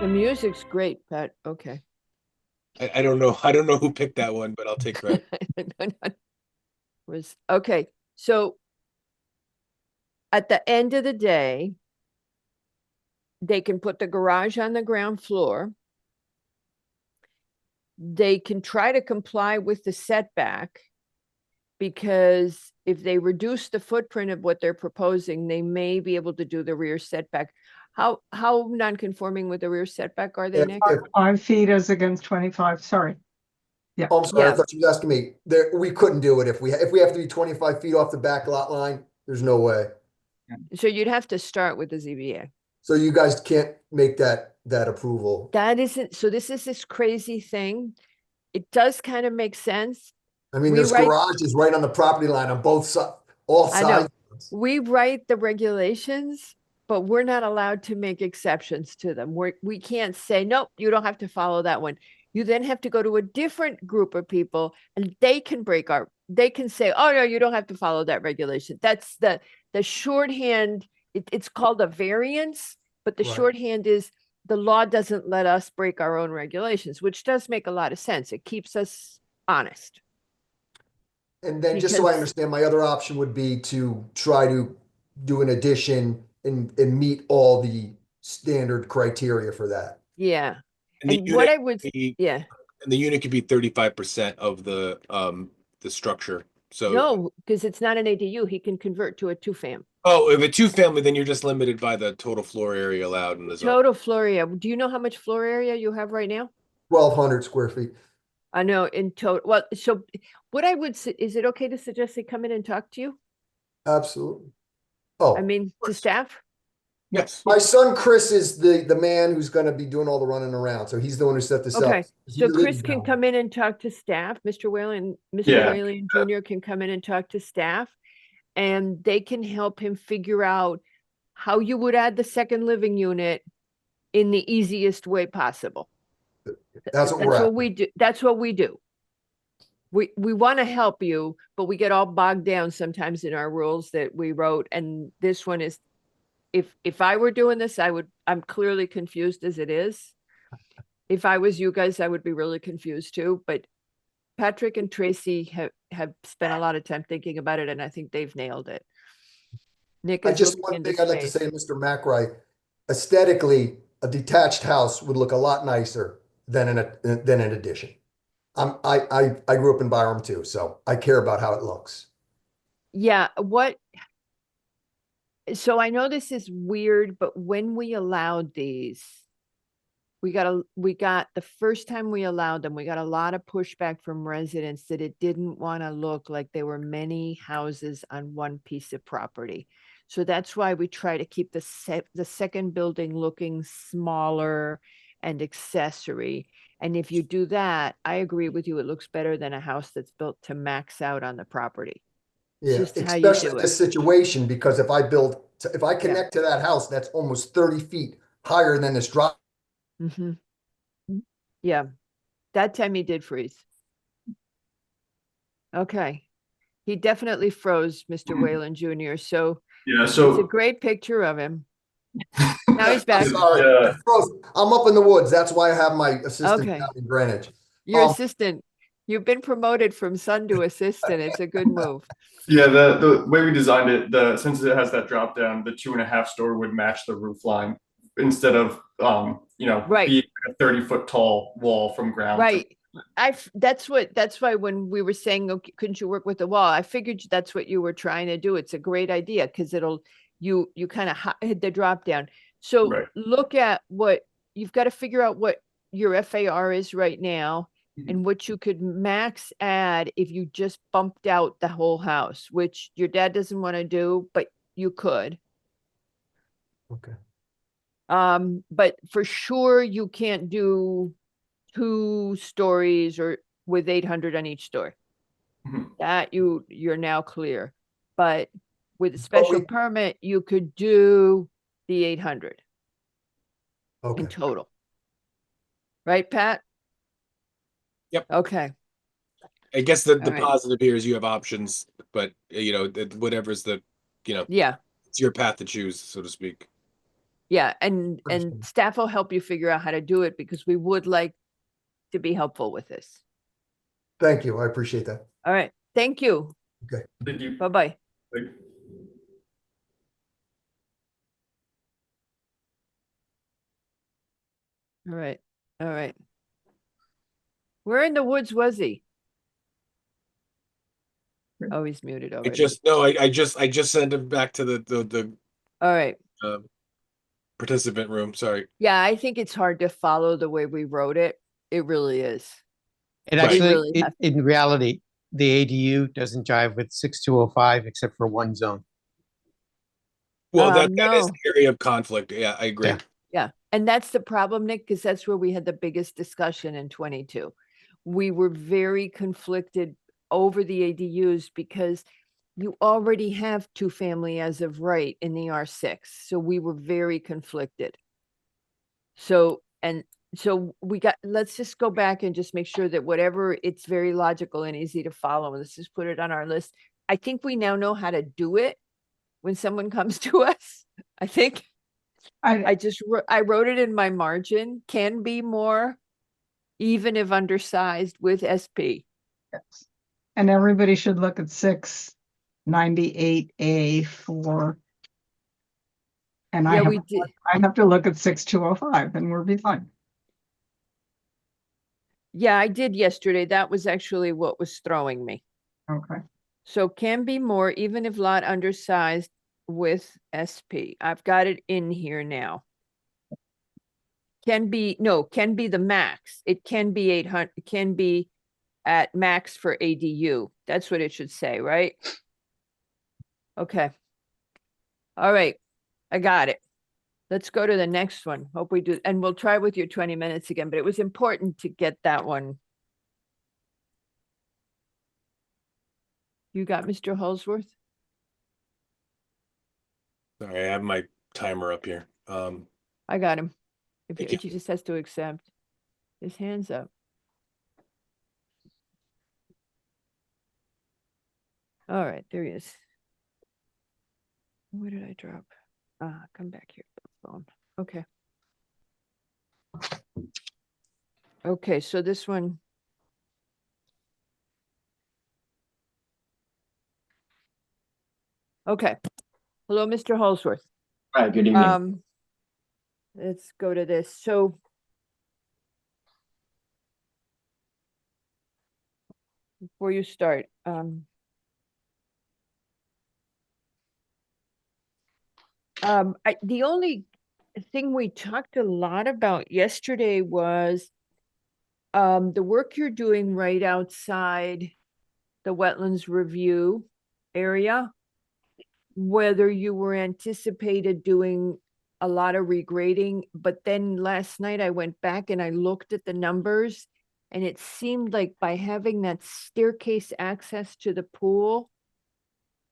The music's great, Pat. Okay. I don't know who picked that one, but I'll take credit. Was okay. So at the end of the day, they can put the garage on the ground floor. They can try to comply with the setback, because if they reduce the footprint of what they're proposing, they may be able to do the rear setback. How non-conforming with the rear setback are they, Nick? 5 feet as against 25, sorry. Yeah. Oh, I'm sorry, I Yeah. thought you were asking me. There, we couldn't do it if we have to be 25 feet off the back lot line. There's no way. So you'd have to start with the ZBA. So you guys can't make that approval. That isn't, so this is this crazy thing. It does kind of make sense. I mean, We this write- garage is right on the property line on both sides, all I know. sides. We write the regulations, but we're not allowed to make exceptions to them. We can't say, nope, you don't have to follow that one. You then have to go to a different group of people and they can they can say, oh no, you don't have to follow that regulation. That's the shorthand. It's called a variance, but the Right. shorthand is the law doesn't let us break our own regulations, which does make a lot of sense. It keeps us honest. And then just so I Because- understand, my other option would be to try to do an addition and meet all the standard criteria for that. Yeah. And the And what unit I would, could be- yeah. And the unit could be 35% of the structure. So No, because it's not an ADU. He can convert to a 2-fam. oh, if a two-family, then you're just limited by the total floor area allowed in the zone. Total floor area. Do you know how much floor area you have right now? 1,200 square feet. I know in total. Well, so what I would say, is it okay to suggest they come in and talk to you? Absolutely. Oh, I mean, to staff? Yes. My son Chris is the man who's gonna be doing all the running around, so he's the one who set this up. Okay, He so lives Chris can down come in and talk to staff. Mr. Whalen, Mr. Yeah. Whalen Jr. can come in and talk to staff. And they can help him figure out how you would add the second living unit in the easiest way possible. That's what we're at. we do. That's what we do. We want to help you, but we get all bogged down sometimes in our rules that we wrote. And this one is, if I were doing this, I'm clearly confused as it is. If I was you guys, I would be really confused too, but Patrick and Tracy have spent a lot of time thinking about it, and I think they've nailed it. Nick I is just, looking one into thing I'd like to space. say, Mr. McRae, aesthetically, a detached house would look a lot nicer than an addition. I grew up in Byram too, so I care about how it looks. Yeah, so I know this is weird, but when we allowed these, we got the first time we allowed them, we got a lot of pushback from residents that it didn't want to look like there were many houses on one piece of property. So that's why we try to keep the second building looking smaller and accessory. And if you do that, I agree with you, it looks better than a house that's built to max out on the property. Yeah, Just how you especially do this it. situation, because if I connect to that house, that's almost 30 feet higher than this drop. Mm-hmm. Yeah, that time he did freeze. Okay. He definitely froze, Mr. Whalen Jr. So Yeah, it's a so great picture of him. Now he's back. Sorry, Yeah. I froze. I'm up in the woods. That's why I have my assistant Okay. down in Greenwich. Your Um, assistant, you've been promoted from son to assistant. It's a good move. yeah, the way we designed it, since it has that drop down, the 2.5 story would match the roof line instead of Right. being a 30-foot tall wall from ground. Right. That's why when we were saying, okay, couldn't you work with the wall? I figured that's what you were trying to do. It's a great idea because you kind of hit the drop down. So Right. look at what you've got to figure out what your FAR is right now and what you could max add if you just bumped out the whole house, which your dad doesn't want to do, but you could. Okay. But for sure you can't do 2 stories or with 800 on each story. Mhm. That you're now clear. But with a special we- permit, you could do the 800 Okay. in total. Right, Pat? Yep. Okay. I guess the All right. positive here is you have options, but whatever's Yeah. it's your path to choose, so to speak. Yeah. And Understood. staff will help you figure out how to do it because we would like to be helpful with this. Thank you. I appreciate that. All right. Thank you. Thank you. Bye-bye. Like, All right. All right. Where in the woods was he? Oh, he's muted I already. just sent him back to the All right. participant room. Sorry. Yeah, I think it's hard to follow the way we wrote it. It really is. And Right. actually, really have- in reality, the ADU doesn't jive with 6205 except for one zone. Well, that is no. an area of conflict. Yeah, I agree. Yeah. Yeah. And that's the problem, Nick, because that's where we had the biggest discussion in 22. We were very conflicted over the ADUs because you already have 2-family as of right in the R6. So we were very conflicted. So let's just go back and just make sure that whatever, it's very logical and easy to follow. Let's just put it on our list. I think we now know how to do it when someone comes to us. I think I wrote it in my margin, can be more, even if undersized with SP. Yes. And everybody should look at 698A for. And Yeah, I we did. have to look at 6205 and we'll be fine. Yeah, I did yesterday. That was actually what was throwing me. Okay. So can be more, even if lot undersized with SP. I've got it in here now. Can be the max. It can be 800, can be at max for ADU. That's what it should say, right? Okay. All right. I got it. Let's go to the next one. Hope we do, and we'll try with your 20 minutes again, but it was important to get that one. You got Mr. Holsworth? Sorry, I have my timer up here. I got him. If Thank he just has to accept. His hand's up. All right, there he is. Where did I drop? Come back here, phone. Okay. Okay, so this one. Okay. Hello, Mr. Holsworth. Hi, good evening. Let's go to this. So before you start, the only thing we talked a lot about yesterday was the work you're doing right outside the wetlands review area, whether you were anticipated doing a lot of regrading, but then last night I went back and I looked at the numbers and it seemed like by having that staircase access to the pool,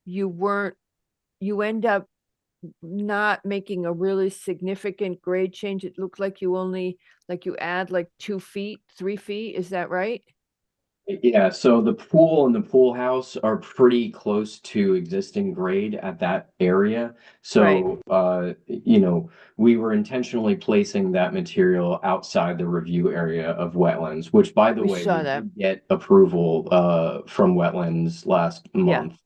you end up not making a really significant grade change. It looked like you add like 2 feet, 3 feet. Is that right? Yeah, so the pool and the pool house are pretty close to existing grade at that area. So, you know, we were intentionally placing that material outside the review area of wetlands, which by the We way, saw we that. did get approval from wetlands last Yeah. month.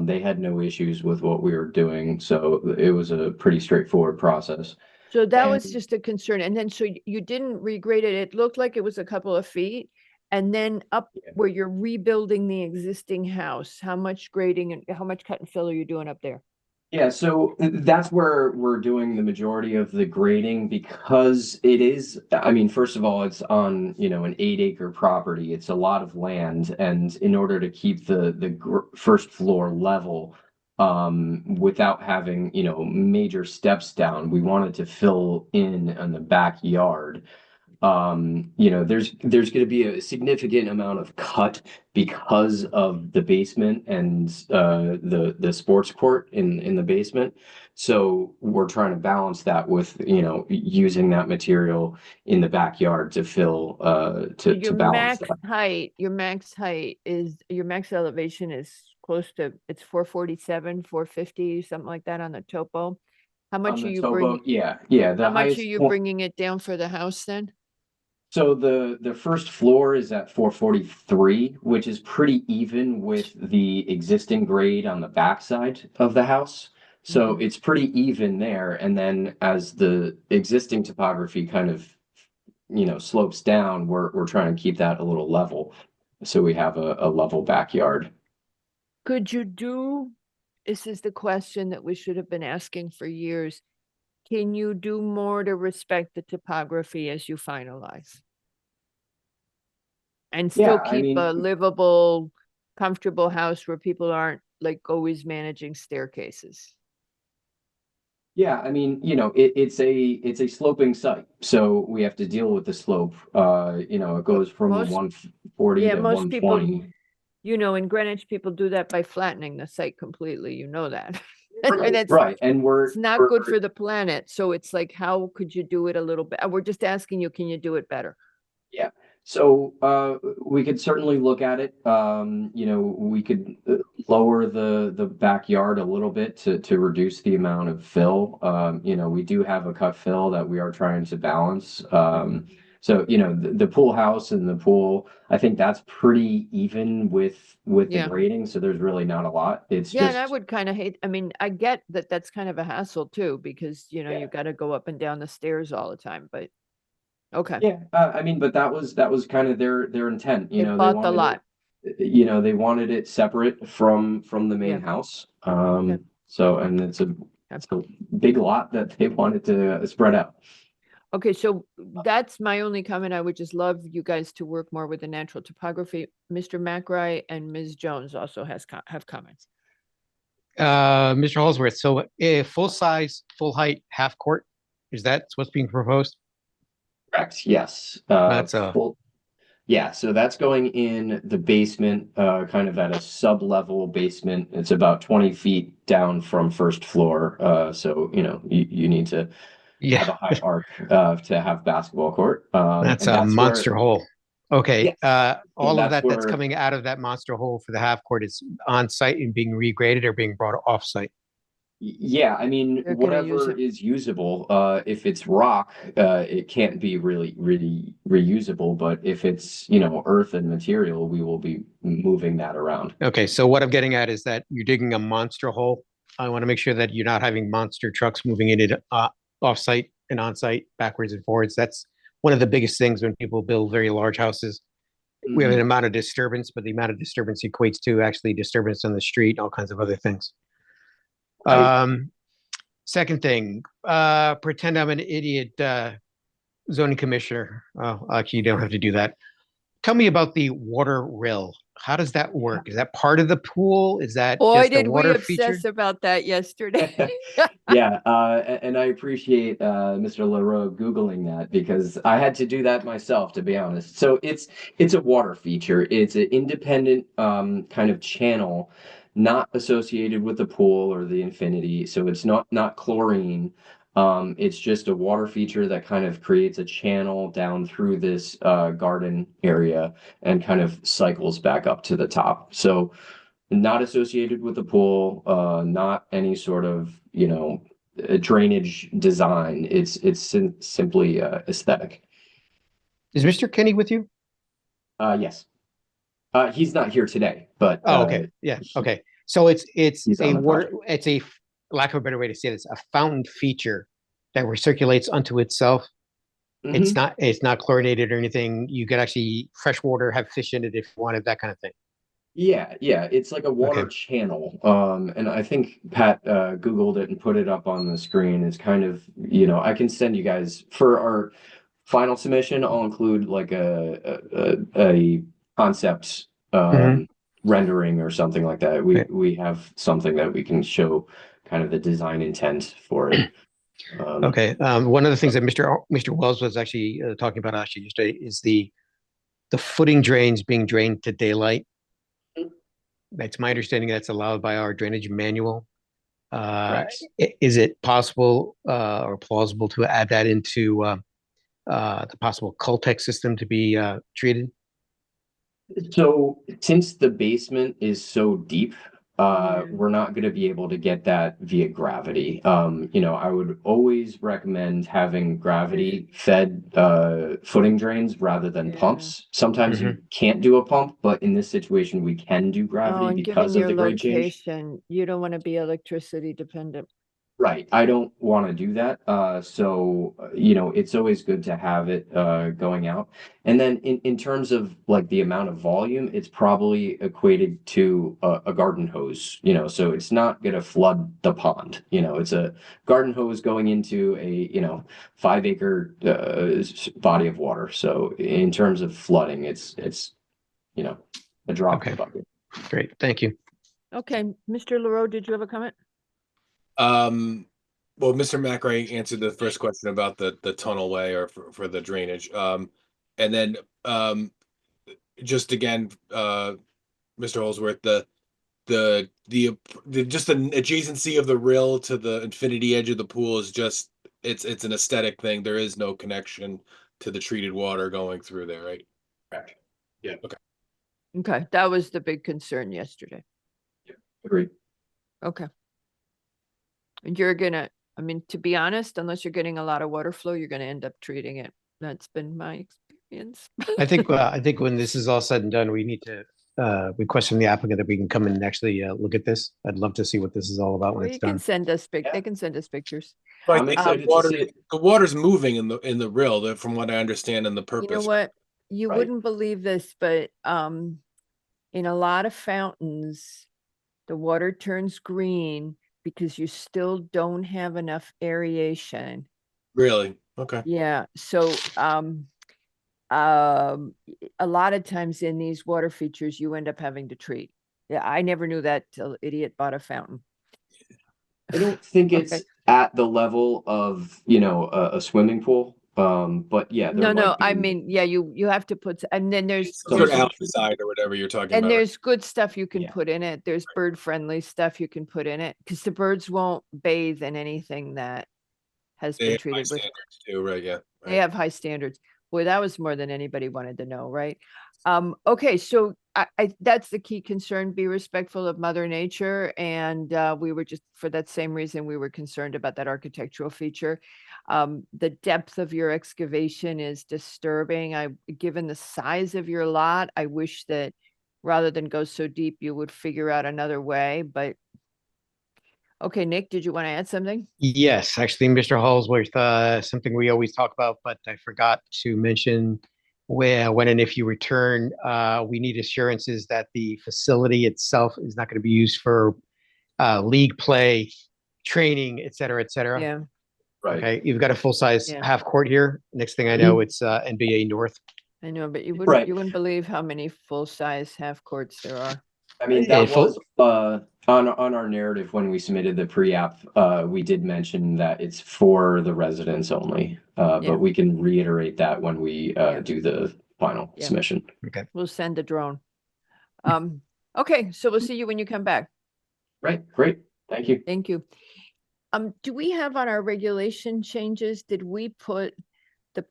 They had no issues with what we were doing, so it was a pretty straightforward process. So that was And- just a concern. And then, so you didn't regrade it. It looked like it was a couple of feet. And then up where you're rebuilding the existing house, how much grading and how much cut and fill are you doing up there? Yeah, so that's where we're doing the majority of the grading because it is, I mean, first of all, it's on, you know, an 8-acre property. It's a lot of land. And in order to keep the first floor level, without having, you know, major steps down, we wanted to fill in the backyard. You know, there's going to be a significant amount of cut because of the basement and the sports court in the basement. So we're trying to balance that with, you know, using that material in the backyard to fill to balance that. Your max elevation is close to, it's 447, 450, something like that on the topo. How much On are the you topo, bringing? yeah. The How much highest are you point- bringing it down for the house then? So the first floor is at 443, which is pretty even with the existing grade on the backside of the house. So it's pretty even there. And then as the existing topography kind of, you know, slopes down, we're trying to keep that a little level. So we have a level backyard. Could you do, this is the question that we should have been asking for years. Can you do more to respect the topography as you finalize? And still Yeah, I keep mean- a livable, comfortable house where people aren't like always managing staircases? Yeah, I mean, you know, it's a sloping site, so we have to deal with the slope. You know, it goes from Most- 140 Yeah, to most people, 120. you know, in Greenwich, people do that by flattening the site completely, you know that. And it's, Right, and it's not good for the planet, so it's like, how could you do it a little bit? We're just asking you, can you do it better? Yeah, so we could certainly look at it. You know, we could lower the backyard a little bit to reduce the amount of fill. You know, we do have a cut fill that we are trying to balance. So, you know, the pool house and the pool, I think that's pretty even with the Yeah. grading. So there's really not a lot. It's Yeah, and I just, would kind of hate, I mean, I get that that's kind of a hassle too, because, you know, Yeah. you got to go up and down the stairs all the time, but, okay. yeah, I mean, but that was kind of their intent. You They know, they bought the wanted lot. you know, they wanted it separate from the main Yeah. house. Okay. So, and it's a big lot that they wanted to spread out. Okay, so that's my only comment. I would just love you guys to work more with the natural topography. Mr. McRae and Ms. Jones also have comments. Mr. Holsworth, so a full size, full height, half court Is that what's being proposed? Correct, yes. That's a Well, yeah, so that's going in the basement, kind of at a sub-level basement. It's about 20 feet down from first floor. So, you need to have a yeah, high arc to have basketball court. that's And a that's where, monster hole. Okay, yes. So all of that's that's where, coming out of that monster hole for the half court is on site and being regraded or being brought off site. yeah, I mean, They're gonna use whatever it. is usable, if it's rock, it can't be really reusable, but if it's, earth and material, we will be moving that around. Okay, so what I'm getting at is that you're digging a monster hole. I want to make sure that you're not having monster trucks moving in it off-site and on-site, backwards and forwards. That's one of the biggest things when people build very large houses. We have an amount of disturbance, but the amount of disturbance equates to actually disturbance on the street, all kinds of other things. Second thing, pretend I'm an idiot zoning commissioner. Oh, actually, you don't have to do that. Tell me about the water rill. How does that work? Is that part of the pool? Is that Boy, just a did we water feature? obsess about that yesterday. Yeah, and I appreciate Mr. LaRoe Googling that because I had to do that myself, to be honest. So it's a water feature. It's an independent kind of channel, not associated with the pool or the infinity. So it's not chlorine. It's just a water feature that kind of creates a channel down through this garden area and kind of cycles back up to the top. So not associated with the pool, not any sort of, drainage design. It's simply aesthetic. Is Mr. Kenny with you? Yes. He's not here today, but Oh, okay. Yeah. Okay. So it's he's on a the water, project. it's a, lack of a better way to say this, a fountain feature that recirculates unto itself. It's not chlorinated or anything. You could actually fresh water, have fish in it if you wanted, that kind of thing. Yeah, it's like a water channel. And I think Pat Googled it and put it up on the screen. It's kind of, I can send you guys for our final submission. I'll include like a concept rendering or something like that. We have something that we can show kind of the design intent for it. Okay. One of the things that Mr. Wells was actually talking about yesterday is the footing drains being drained to daylight. That's my understanding. That's allowed by our drainage manual. Is it possible or plausible to add that into the possible Cultec system to be treated? So since the basement is so deep, we're not going to be able to get that via gravity. I would always recommend having gravity fed footing drains rather than pumps. Sometimes you can't do a pump, but in this situation we can do Oh, gravity and because given of your the grade change. location, you don't want to be electricity dependent. Right. I don't want to do that. So, it's always good to have it going out. And then in terms of like the amount of volume, it's probably equated to a garden hose, so it's not going to flood the pond. It's a garden hose going into a, 5-acre body of water. So in terms of flooding, it's a drop in the bucket. Great. Thank you. Okay, Mr. LaRoe, did you have a comment? Well, Mr. McRae answered the first question about the tunnelway or for the drainage. And then just again, Mr. Holsworth, the just the adjacency of the rill to the infinity edge of the pool is just it's an aesthetic thing. There is no connection to the treated water going through there, right? Correct. Yeah. Okay. Okay, that was the big concern yesterday. Agreed. Okay. And you're gonna, I mean, to be honest, unless you're getting a lot of water flow, you're gonna end up treating it. That's been my experience. I think when this is all said and done, we need to request from the applicant that we can come in and actually look at this. I'd love to see what this is all about when Well, it's you can done. send us they can send us pictures. But I'm I think excited the water's moving in the rill, from what I understand, and the purpose. You know what? You Right. wouldn't believe this, but in a lot of fountains, the water turns green because you still don't have enough aeration. Really? Okay. Yeah. So a lot of times in these water features, you end up having to treat. Yeah, I never knew that till idiot bought a fountain. I don't think Okay. it's at the level of, you know, a swimming pool. But yeah, there No, no, might I be mean, yeah, you have to put, and then there's, some Sort there's, of sort of- outside or whatever you're talking and about. there's good stuff you can Yeah. put in it. There's bird friendly stuff you can put in it, because the birds won't bathe in anything that has They been have high treated with. standards too, right? Yeah. They right. have high standards. Boy, that was more than anybody wanted to know, right? Okay, so I that's the key concern, be respectful of Mother Nature. And we were just, for that same reason, we were concerned about that architectural feature. The depth of your excavation is disturbing. Given the size of your lot, I wish that rather than go so deep, you would figure out another way, but okay, Nick, did you want to add something? Yes, actually, Mr. Hallsworth, something we always talk about, but I forgot to mention where, when and if you return, we need assurances that the facility itself is not going to be used for league play, training, et cetera, et cetera. Yeah, right. Okay, you've got a full-size Yeah. half court here. Next thing I know, it's NBA North. I know, but you Right. wouldn't believe how many full-size half courts there are. I mean, Yeah, that was on our narrative when we submitted the pre-app. We did mention that it's for the residents only. Yeah. But we can reiterate that when we do the final Yeah. submission. Okay. We'll send a drone. Okay, so we'll see you when you come back. Right. Great. Thank you. Thank you. Do we have on our regulation changes, did we put the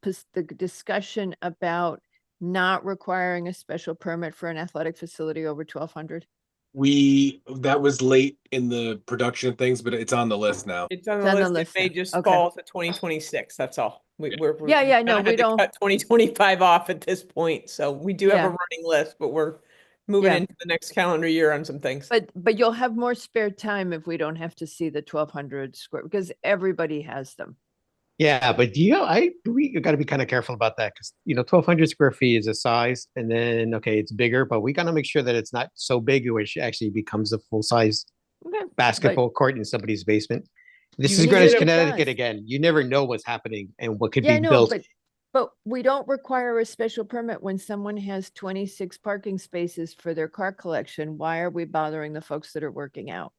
discussion about not requiring a special permit for an athletic facility over 1,200? That was late in the production of things, but it's on the list now. It's on It's the on the list. It list may now. just Okay. fall to 2026. That's all. We're Yeah, yeah, kinda no, had we to don't- cut 2025 off at this point. So we do have Yeah. a running list, but we're moving Yeah. into the next calendar year on some things. But you'll have more spare time if we don't have to see the 1,200 square, because everybody has them. Yeah, but we got to be kind of careful about that because 1,200 square feet is a size, and then okay, it's bigger, but we got to make sure that it's not so big which actually becomes a full size Okay. basketball court in somebody's basement. This You is Greenwich, need it Connecticut done. again. You never know what's happening and what could Yeah, be no, built. but we don't require a special permit when someone has 26 parking spaces for their car collection. Why are we bothering the folks that are working out?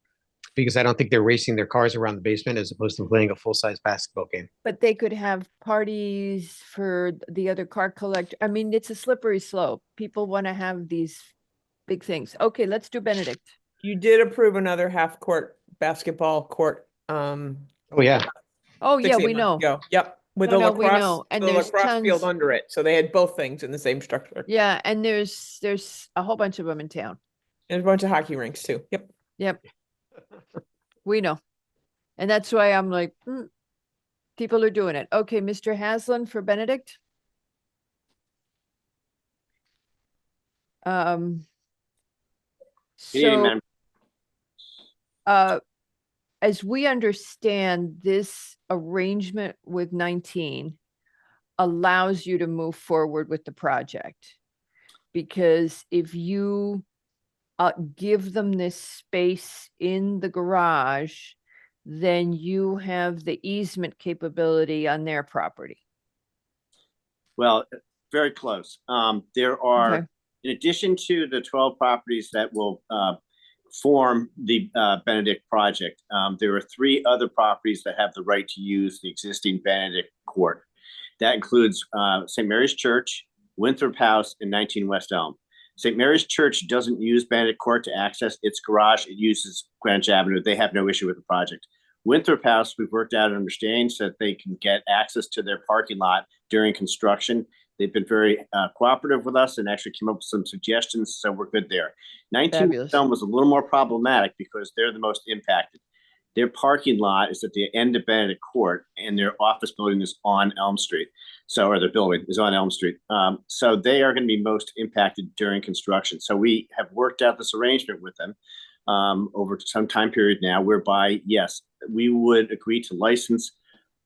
Because I don't think they're racing their cars around the basement as opposed to playing a full size basketball game. But they could have parties for the other car collector. I mean, it's a slippery slope. People want to have these big things. Okay, let's do Benedict. You did approve another half court basketball court. Oh yeah, Oh, yeah, 6-8 we months know. ago. Yep. With No, the no, we lacrosse, know. And the there's lacrosse field tons. under it. So they had both things in the same structure. Yeah, and there's a whole bunch of them in town. And a bunch of hockey rinks too. Yep. Yep. We know. And that's why I'm like, people are doing it. Okay, Mr. Haslam for Benedict. Good evening, So, Madam. as we understand, this arrangement with 19 allows you to move forward with the project. Because if you give them this space in the garage, then you have the easement capability on their property. Well, very close. There are, Okay. in addition to the 12 properties that will form the Benedict project, there are 3 other properties that have the right to use the existing Benedict court. That includes St. Mary's Church, Winthrop House, and 19 West Elm. St. Mary's Church doesn't use Benedict Court to access its garage. It uses Greenwich Avenue. They have no issue with the project. Winthrop House, we've worked out an understanding so that they can get access to their parking lot during construction. They've been very cooperative with us and actually came up with some suggestions, so we're good there. 19 Fabulous. West Elm was a little more problematic because they're the most impacted. Their parking lot is at the end of Benedict Court, and their office building is on Elm Street. So, or their building is on Elm Street. So they are going to be most impacted during construction. So we have worked out this arrangement with them over some time period now, whereby, yes, we would agree to license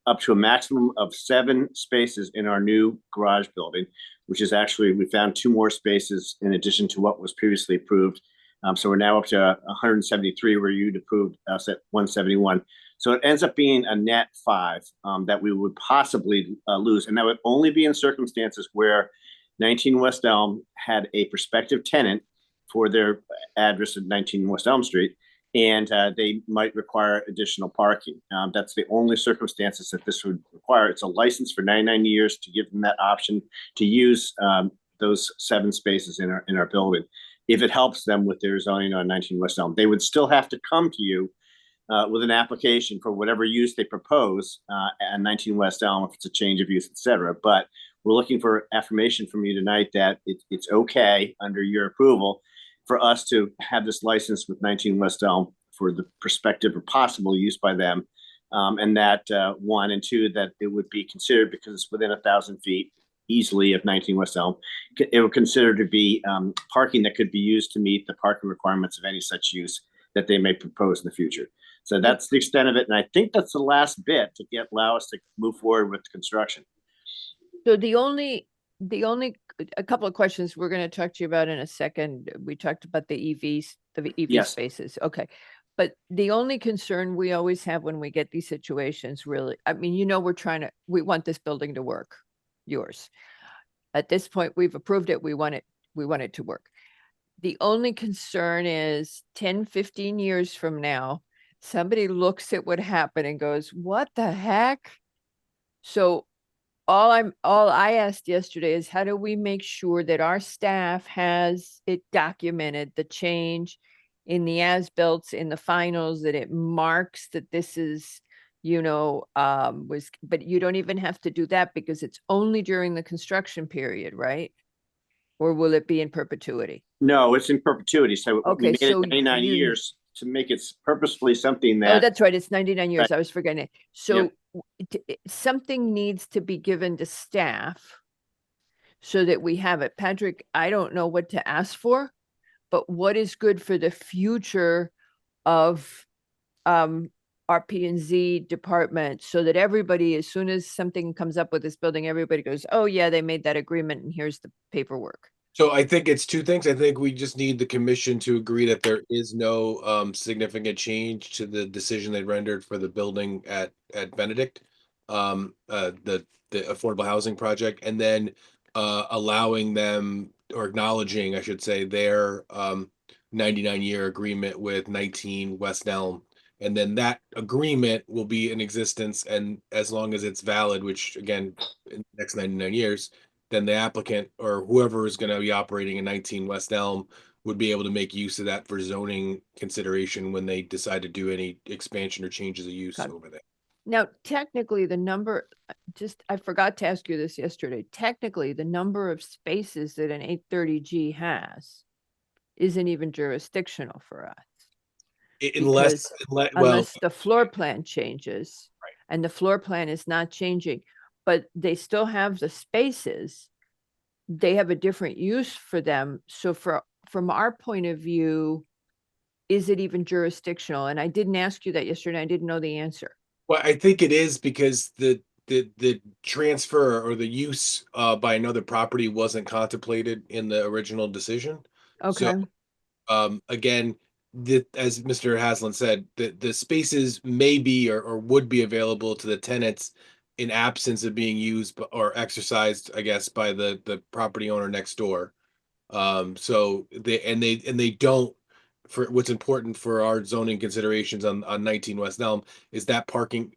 up to a maximum of 7 spaces in our new garage building, which is actually, we found 2 more spaces in addition to what was previously approved. So we're now up to 173 where you'd approved us at 171. So it ends up being a net 5 that we would possibly lose. And that would only be in circumstances where 19 West Elm had a prospective tenant for their address at 19 West Elm Street. and they might require additional parking. That's the only circumstances that this would require. It's a license for 99 years to give them that option to use those 7 spaces in our building. If it helps them with their zoning on 19 West Elm, they would still have to come to you with an application for whatever use they propose at 19 West Elm, if it's a change of use, et cetera. But we're looking for affirmation from you tonight that it's okay under your approval for us to have this license with 19 West Elm for the prospective or possible use by them. And that 1 and 2, that it would be considered, because it's within 1,000 feet easily of 19 West Elm, it would consider to be parking that could be used to meet the parking requirements of any such use that they may propose in the future. So that's the extent of it. And I think that's the last bit to allow us to move forward with construction. So the only, a couple of questions we're going to talk to you about in a second. We talked about the EVs, the EV Yes. spaces. Okay. But the only concern we always have when we get these situations, really, I mean, we want this building to work, yours. At this point, we've approved it. We want it to work. The only concern is 10, 15 years from now, somebody looks at what happened and goes, what the heck? So all I asked yesterday is, how do we make sure that our staff has it documented, the change in the as-built, in the finals, that it marks that this is, but you don't even have to do that because it's only during the construction period, right? Or will it be in perpetuity? No, it's in perpetuity. So Okay, we made so it 99 you- years to make it purposefully something Oh, that. that's right. It's 99 years. Right. I was forgetting it. So something needs to be given to staff so that we have it. Patrick, I don't know what to ask for, but what is good for the future of our P&Z department, so that everybody, as soon as something comes up with this building, everybody goes, oh yeah, they made that agreement and here's the paperwork. So I think it's 2 things. I think we just need the commission to agree that there is no significant change to the decision they rendered for the building at Benedict, the affordable housing project, and then allowing them, or acknowledging, I should say, their 99-year agreement with 19 West Elm. And then that agreement will be in existence, and as long as it's valid, which again, in the next 99 years, then the applicant or whoever is going to be operating in 19 West Elm would be able to make use of that for zoning consideration when they decide to do any expansion or changes of use over there. Now, technically, the number, I forgot to ask you this yesterday. Technically, the number of spaces that an 830G has isn't even jurisdictional for us. Unless The floor plan changes, right, and the floor plan is not changing, but they still have the spaces. They have a different use for them. So from our point of view, is it even jurisdictional? And I didn't ask you that yesterday. I didn't know the answer. Well, I think it is, because the transfer or the use by another property wasn't contemplated in the original decision. Okay. So again, as Mr. Haslam said, the spaces may be or would be available to the tenants in absence of being used or exercised, I guess, by the property owner next door. So they don't. For what's important for our zoning considerations on 19 West Elm is that parking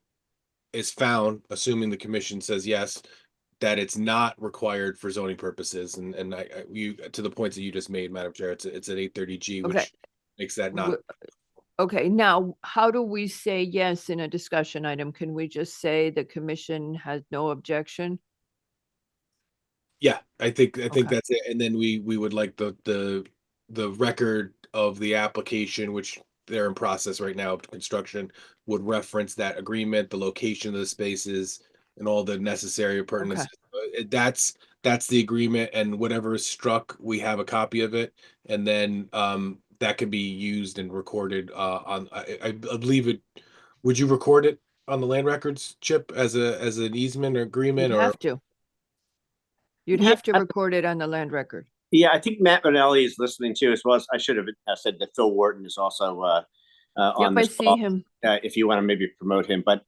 is found, assuming the commission says yes, that it's not required for zoning purposes. And you, to the points that you just made, Madam Chair, it's an 830G, Okay. which makes that not. Okay, now, how do we say yes in a discussion item? Can we just say the commission has no objection? Yeah, I think Okay. that's it. And then we would like the record of the application, which they're in process right now of construction, would reference that agreement, the location of the spaces, and all the necessary appurtenances. That's the agreement, and whatever is struck, we have a copy of it, and then that can be used and recorded on. I believe it. Would you record it on the land records, Chip, as an easement or agreement? You'd or have to. You'd have to record it on the land record. Yeah, I think Matt Rinelli is listening too, as well as I should have said that Phil Wharton is also on Yep, this I see call, him. if you want to maybe promote him. But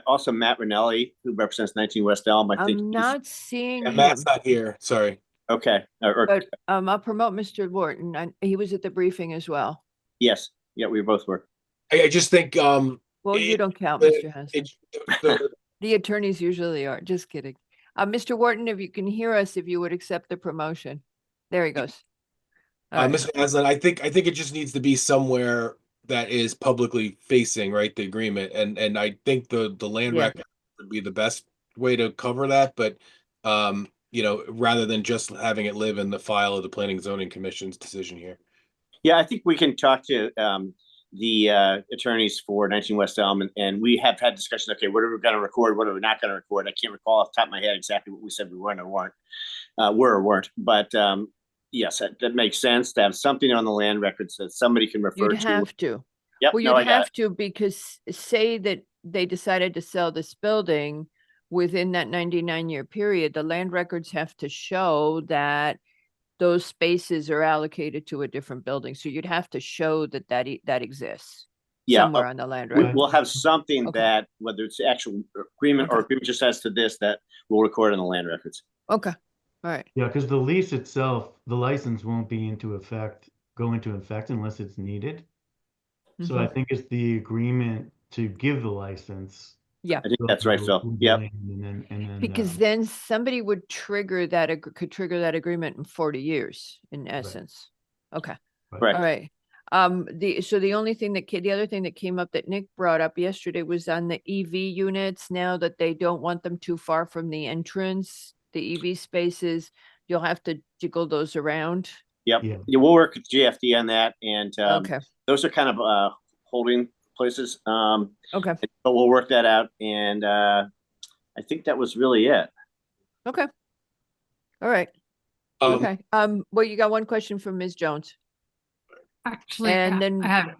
also Matt Rinelli, who represents 19 West Elm. I think I'm not seeing him, Matt's not here. Sorry. Okay. but I'll promote Mr. Wharton. He was at the briefing as well. Yes. Yeah, we both were. I just think, Well, you it- don't count, the- Mr. Hanson. the- The attorneys usually are, just kidding. Mr. Wharton, if you can hear us, if you would accept the promotion. There he goes. All right. Mr. Aslan, I think it just needs to be somewhere that is publicly facing, right, the agreement, and I think the land Yeah. record would be the best way to cover that, but you know, rather than just having it live in the file of the Planning and Zoning Commission's decision here. Yeah, I think we can talk to the attorneys for 19 West Elm, and we have had discussions. Okay, what are we going to record? What are we not going to record? I can't recall off the top of my head exactly what we said we weren't or weren't, were or weren't. But yes, that makes sense to have something on the land records that somebody can refer You'd to. have to. Yep, Well, no, you'd I got have to, because say that they decided to sell this building within that 99-year period, the land records have to show that those spaces are allocated to a different building. So you'd have to show that that exists Yeah, somewhere on the land We, record. we'll have something Okay. that, whether it's actual agreement or agreement just as to this, that we'll record on the land records. Okay, all right. Yeah, because the lease itself, the license won't go into effect unless it's needed. So I Mhm. think it's the agreement to give the license. Yeah. I think that's right, Phil. with the Yep. land, And then Because then somebody would trigger that, could trigger that agreement in 40 years, in essence. Okay. Right. All right. So the only thing the other thing that came up that Nick brought up yesterday was on the EV units. Now that they don't want them too far from the entrance, the EV spaces, you'll have to jiggle those around. Yep. Yeah, we'll work with GFD on that, and Okay. those are kind of holding places. Okay. But we'll work that out, and I think that was really it. Okay. All right. Okay. Well, you got one question from Ms. Jones. Actually, And then I have,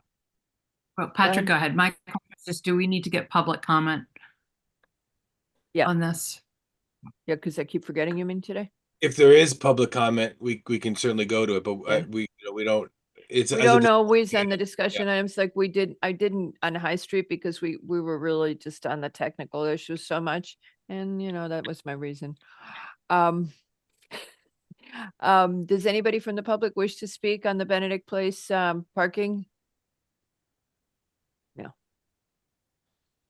well, Patrick, ahead. go ahead. My question is just, do we need to get public comment? Yeah. On this? Yeah, because I keep forgetting you mean today. If there is public comment, we can certainly go to it, but Yeah. we, you know, we don't. It's We as a don't dis- always on the discussion items like I didn't on High Street because we were really just on the technical issues so much. And you know, that was my reason. Does anybody from the public wish to speak on the Benedict Place parking? No.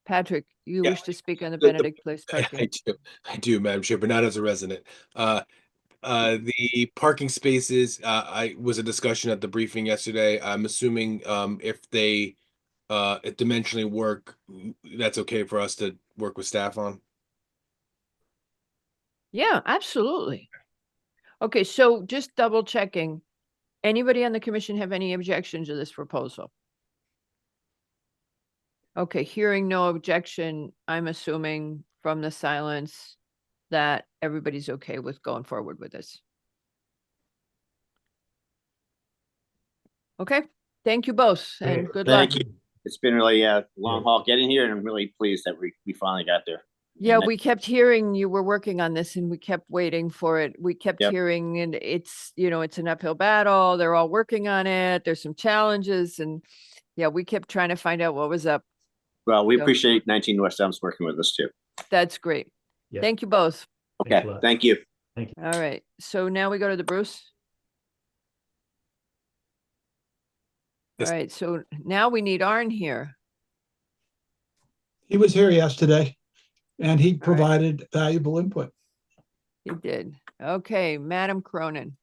Patrick, you Yeah. wish to speak on the The- Benedict Place parking? I do, Madam Chair, but not as a resident. The parking spaces, I was a discussion at the briefing yesterday. I'm assuming if they dimensionally work, that's okay for us to work with staff on. Yeah, absolutely. Okay, so just double checking. Anybody on the commission have any objections to this proposal? Okay, hearing no objection, I'm assuming from the silence that everybody's okay with going forward with this. Okay, thank you both and good luck. Thank you. It's been really a long haul getting here, and I'm really pleased that we finally got there. Yeah, And we kept hearing you were working on this and we kept waiting for it. We kept Yep. hearing and it's, you know, it's an uphill battle. They're all working on it. There's some challenges and yeah, we kept trying to find out what was up. Well, we So- appreciate 19 West Elm's working with us too. That's great. Yeah. Thank you both. Okay, thank you. All right, so now we go to the Bruce. All Yes. right, so now we need Arn here. He was here yesterday and he provided valuable input. He did. Okay, Madam Cronin.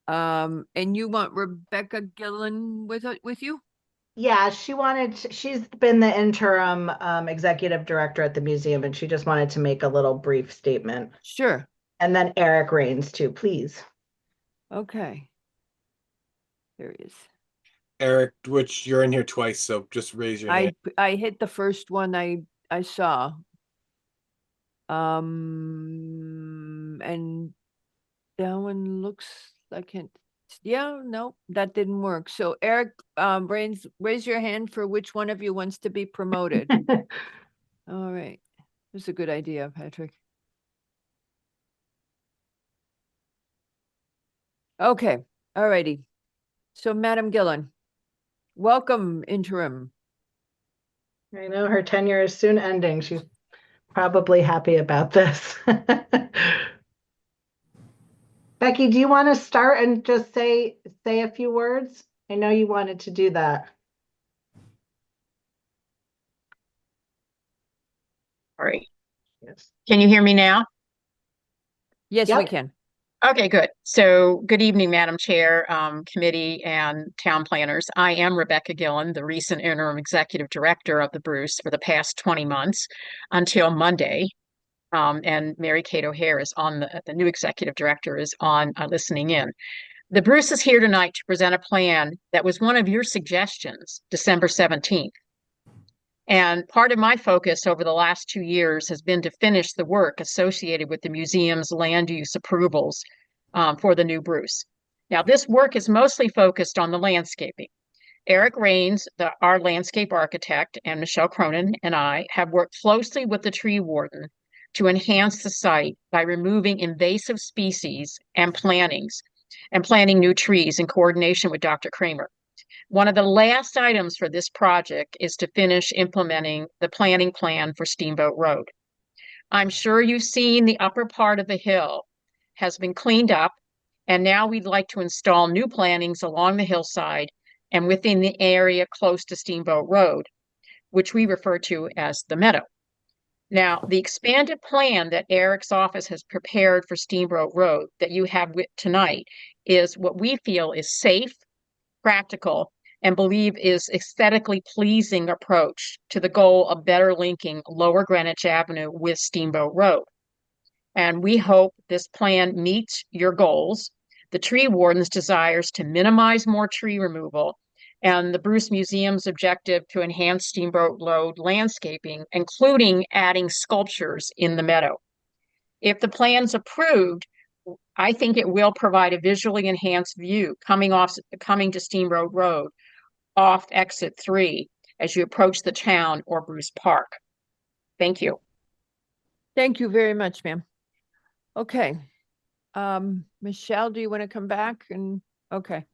And you want Rebecca Gillen with you? Yeah, she's been the interim executive director at the museum, and she just wanted to make a little brief statement. Sure. And then Eric Rains too, please. Okay. There he is. Eric, which you're in here twice, so just raise your hand. I hit the first one I saw. And that one looks like it. Yeah, no, that didn't work. So Eric, raise your hand for which one of you wants to be promoted. All right. That's a good idea, Patrick. Okay, all righty. So Madam Gillen, welcome interim. I know her tenure is soon ending. She's probably happy about this. Becky, do you want to start and just say a few words? I know you wanted to do that. All right. Yes. Can you hear me now? Yes, we can. Okay, good. So good evening, Madam Chair, committee, and town planners. I am Rebecca Gillen, the recent interim executive director of the Bruce for the past 20 months until Monday. And Mary Kate O'Hare is on the new executive director is on listening in. The Bruce is here tonight to present a plan that was one of your suggestions, December 17th. And part of my focus over the last 2 years has been to finish the work associated with the museum's land use approvals for the new Bruce. Now, this work is mostly focused on the landscaping. Eric Rains, our landscape architect, and Michelle Cronin and I have worked closely with the tree warden to enhance the site by removing invasive species and planting new trees in coordination with Dr. Kramer. One of the last items for this project is to finish implementing the planning plan for Steamboat Road. I'm sure you've seen the upper part of the hill has been cleaned up, and now we'd like to install new plantings along the hillside and within the area close to Steamboat Road, which we refer to as the meadow. Now, the expanded plan that Eric's office has prepared for Steamboat Road that you have tonight is what we feel is safe, practical, and believe is aesthetically pleasing approach to the goal of better linking Lower Greenwich Avenue with Steamboat Road. And we hope this plan meets your goals, the tree warden's desires to minimize more tree removal, and the Bruce Museum's objective to enhance Steamboat Road landscaping, including adding sculptures in the meadow. If the plan's approved, I think it will provide a visually enhanced view coming to Steamboat Road off exit 3 as you approach the town or Bruce Park. Thank you. Thank you very much, ma'am. Okay. Michelle, do you want to come back? Okay.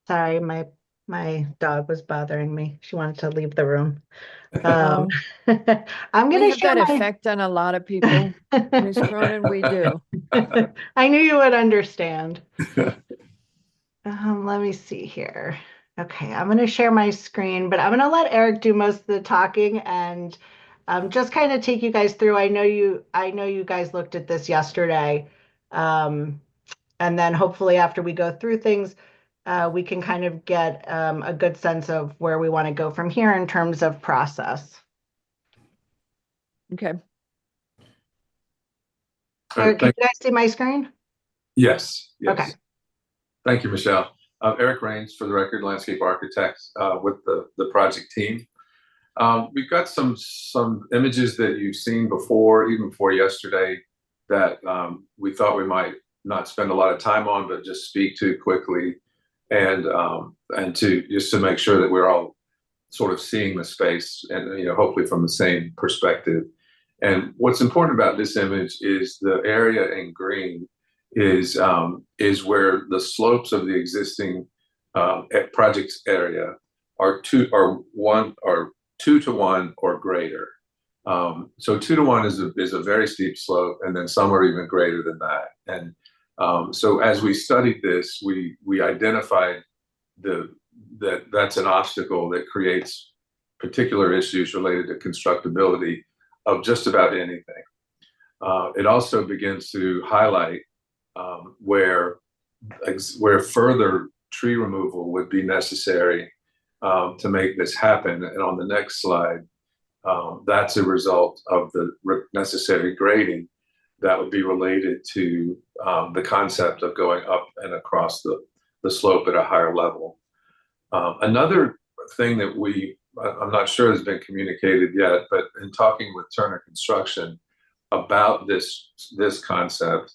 Sorry, my dog was bothering me. She wanted to leave the room. Oh. I'm We going to have share that my effect on a lot of people. Ms. Cronin, we do. I knew you would understand. Let me see here. Okay, I'm going to share my screen, but I'm going to let Eric do most of the talking and just kind of take you guys through. I know you guys looked at this yesterday, and then hopefully after we go through things, we can kind of get a good sense of where we want to go from here in terms of process. Okay. Eric, can you guys see my screen? Yes. Okay. Thank you, Michelle. Eric Rains, for the record, landscape architect with the project team. We've got some images that you've seen before, even before yesterday, that we thought we might not spend a lot of time on, but just speak to quickly, and to just to make sure that we're all sort of seeing the space and hopefully from the same perspective. And what's important about this image is the area in green is where the slopes of the existing projects area are 2 to 1 or greater. So 2 to 1 is a very steep slope, and then some are even greater than that. And so as we studied this, we identified that's an obstacle that creates particular issues related to constructability of just about anything. It also begins to highlight where further tree removal would be necessary to make this happen. And on the next slide, that's a result of the necessary grading that would be related to the concept of going up and across the slope at a higher level. Another thing that I'm not sure has been communicated yet, but in talking with Turner Construction about this concept,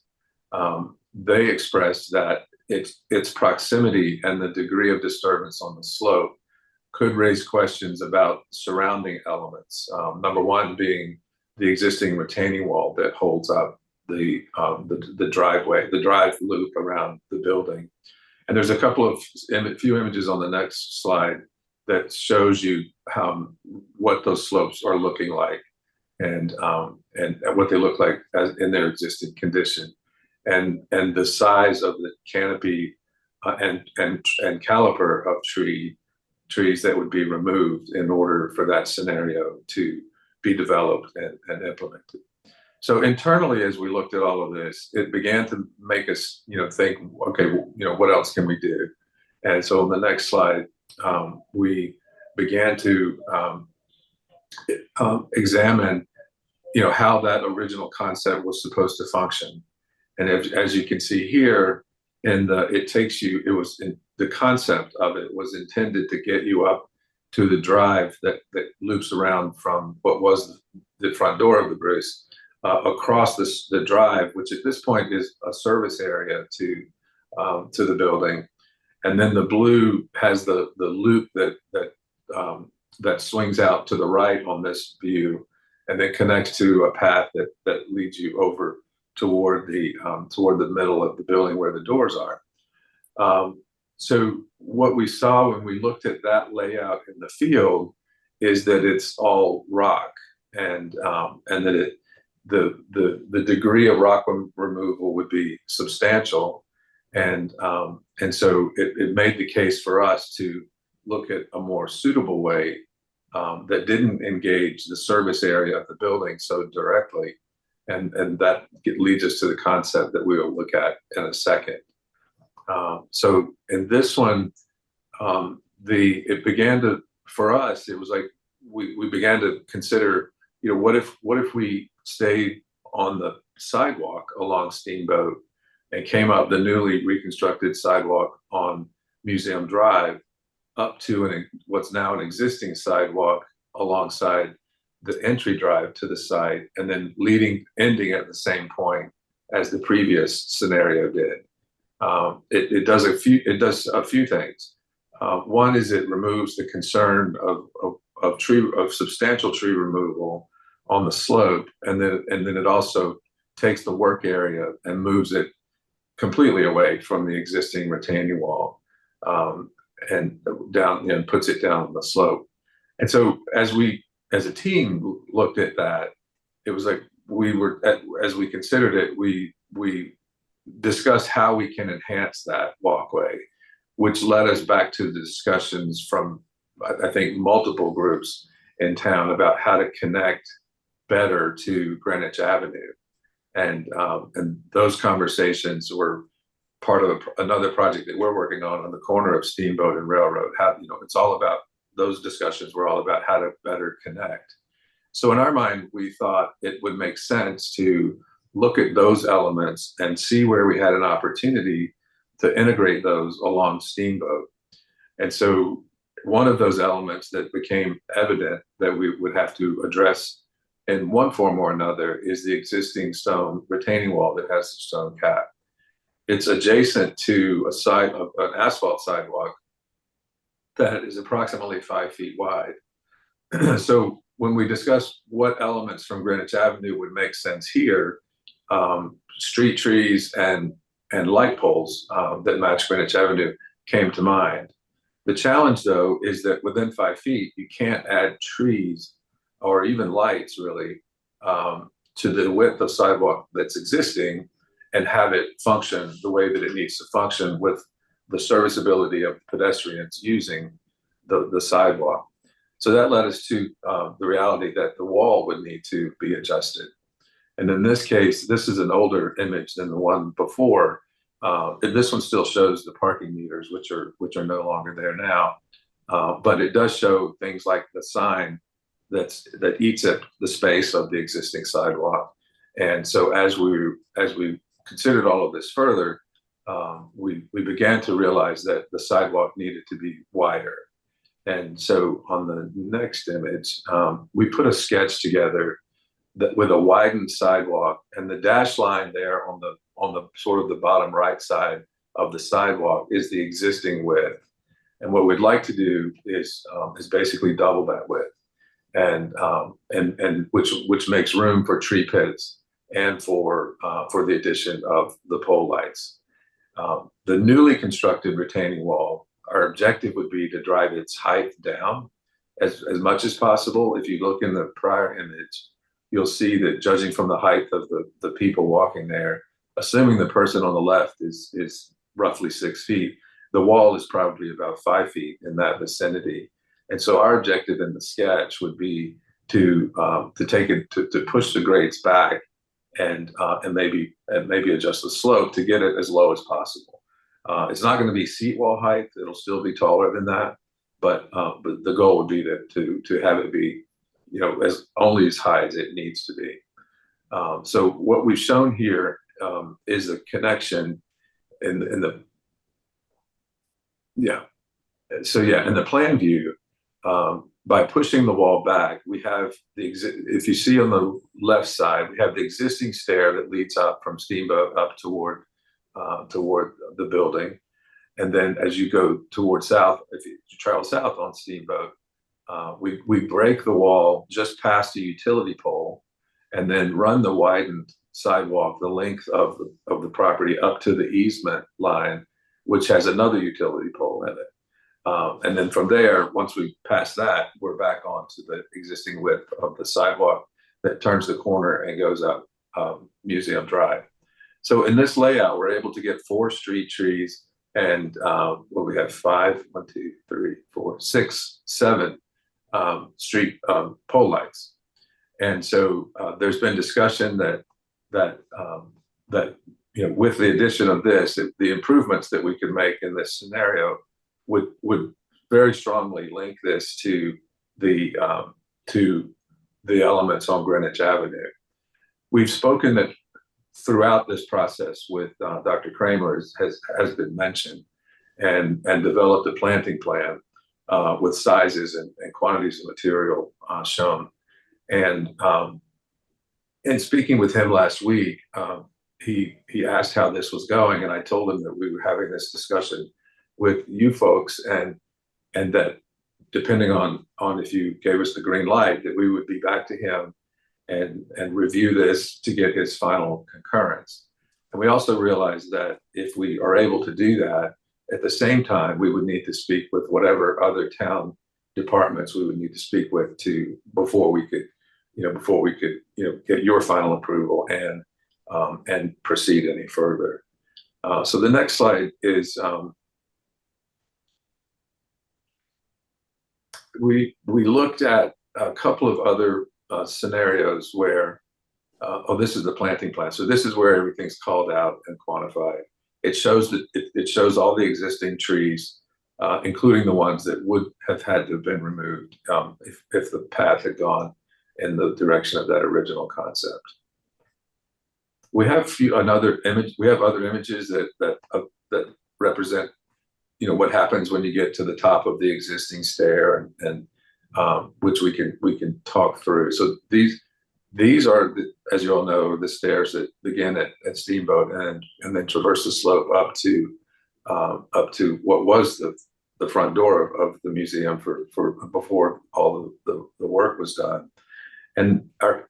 they expressed that its proximity and the degree of disturbance on the slope could raise questions about surrounding elements. Number one being the existing retaining wall that holds up the driveway, the drive loop around the building. And there's a few images on the next slide that shows you what those slopes are looking like, and what they look like as in their existing condition, and the size of the canopy and caliper of trees that would be removed in order for that scenario to be developed and implemented. So internally, as we looked at all of this, it began to make us, think, okay, what else can we do? And so on the next slide, we began to examine, how that original concept was supposed to function. And as you can see here, the concept of it was intended to get you up to the drive that loops around from what was the front door of the Bruce, across the drive, which at this point is a service area to the building. And then the blue has the loop that swings out to the right on this view, and then connects to a path that leads you over toward the middle of the building where the doors are. So what we saw when we looked at that layout in the field is that it's all rock, and that the degree of rock removal would be substantial, and so it made the case for us to look at a more suitable way that didn't engage the service area of the building so directly, and that leads us to the concept that we will look at in a second. So in this one, it began to, for us, it was like we began to consider, what if we stayed on the sidewalk along Steamboat and came up the newly reconstructed sidewalk on Museum Drive up to what's now an existing sidewalk alongside the entry drive to the site, and then ending at the same point as the previous scenario did. It does a few things. One is it removes the concern of substantial tree removal on the slope, and then it also takes the work area and moves it completely away from the existing retaining wall, and down, and puts it down the slope. And so as a team looked at that, it was like as we considered it, we discussed how we can enhance that walkway, which led us back to the discussions from, I think, multiple groups in town about how to connect better to Greenwich Avenue. And those conversations were part of another project that we're working on the corner of Steamboat and Railroad. It's all about, those discussions were all about how to better connect. So in our mind, we thought it would make sense to look at those elements and see where we had an opportunity to integrate those along Steamboat. And so one of those elements that became evident that we would have to address in one form or another is the existing stone retaining wall that has the stone cap. It's adjacent to an asphalt sidewalk that is approximately 5 feet wide. So when we discussed what elements from Greenwich Avenue would make sense here, street trees and light poles that match Greenwich Avenue came to mind. The challenge, though, is that within 5 feet, you can't add trees or even lights, really, to the width of sidewalk that's existing and have it function the way that it needs to function with the serviceability of pedestrians using the sidewalk. So that led us to the reality that the wall would need to be adjusted. And in this case, this is an older image than the one before. And this one still shows the parking meters, which are no longer there now. But it does show things like the sign that eats at the space of the existing sidewalk. And so as we considered all of this further, we began to realize that the sidewalk needed to be wider. And so on the next image, we put a sketch together with a widened sidewalk, and the dash line there on the sort of the bottom right side of the sidewalk is the existing width. And what we'd like to do is basically double that width, and which makes room for tree pits and for the addition of the pole lights. The newly constructed retaining wall, our objective would be to drive its height down as much as possible. If you look in the prior image, you'll see that judging from the height of the people walking there, assuming the person on the left is roughly 6 feet, the wall is probably about 5 feet in that vicinity. And so our objective in the sketch would be to take it to push the grades back and maybe adjust the slope to get it as low as possible. It's not going to be seat wall height; it'll still be taller than that. But the goal would be to have it be, as only as high as it needs to be. So what we've shown here is a connection in the in the plan view. By pushing the wall back, we have if you see on the left side, we have the existing stair that leads up from Steamboat up toward the building. And then as you go toward south, if you travel south on Steamboat, we break the wall just past the utility pole and then run the widened sidewalk the length of the property up to the easement line, which has another utility pole in it. And then from there, once we pass that, we're back onto the existing width of the sidewalk that turns the corner and goes up Museum Drive. So in this layout, we're able to get 4 street trees and we have 5, 1, 2, 3, 4, 6, 7 street pole lights. And so there's been discussion that with the addition of this, the improvements that we could make in this scenario would very strongly link this to the elements on Greenwich Avenue. We've spoken that throughout this process with Dr. Kramer has been mentioned, and developed a planting plan with sizes and quantities of material shown. And in speaking with him last week, he asked how this was going, and I told him that we were having this discussion with you folks, and that depending on if you gave us the green light, that we would be back to him and review this to get his final concurrence. And we also realized that if we are able to do that, at the same time, we would need to speak with whatever other town departments we would need to speak with before we could get your final approval and proceed any further. So the next slide is we looked at a couple of other scenarios where this is the planting plan. So this is where everything's called out and quantified. It shows that it shows all the existing trees, including the ones that would have had to have been removed if the path had gone in the direction of that original concept. We have other images that represent what happens when you get to the top of the existing stair, and which we can talk through. So these are, as you all know, the stairs that begin at Steamboat and then traverse the slope up to what was the front door of the museum for before all the work was done. And our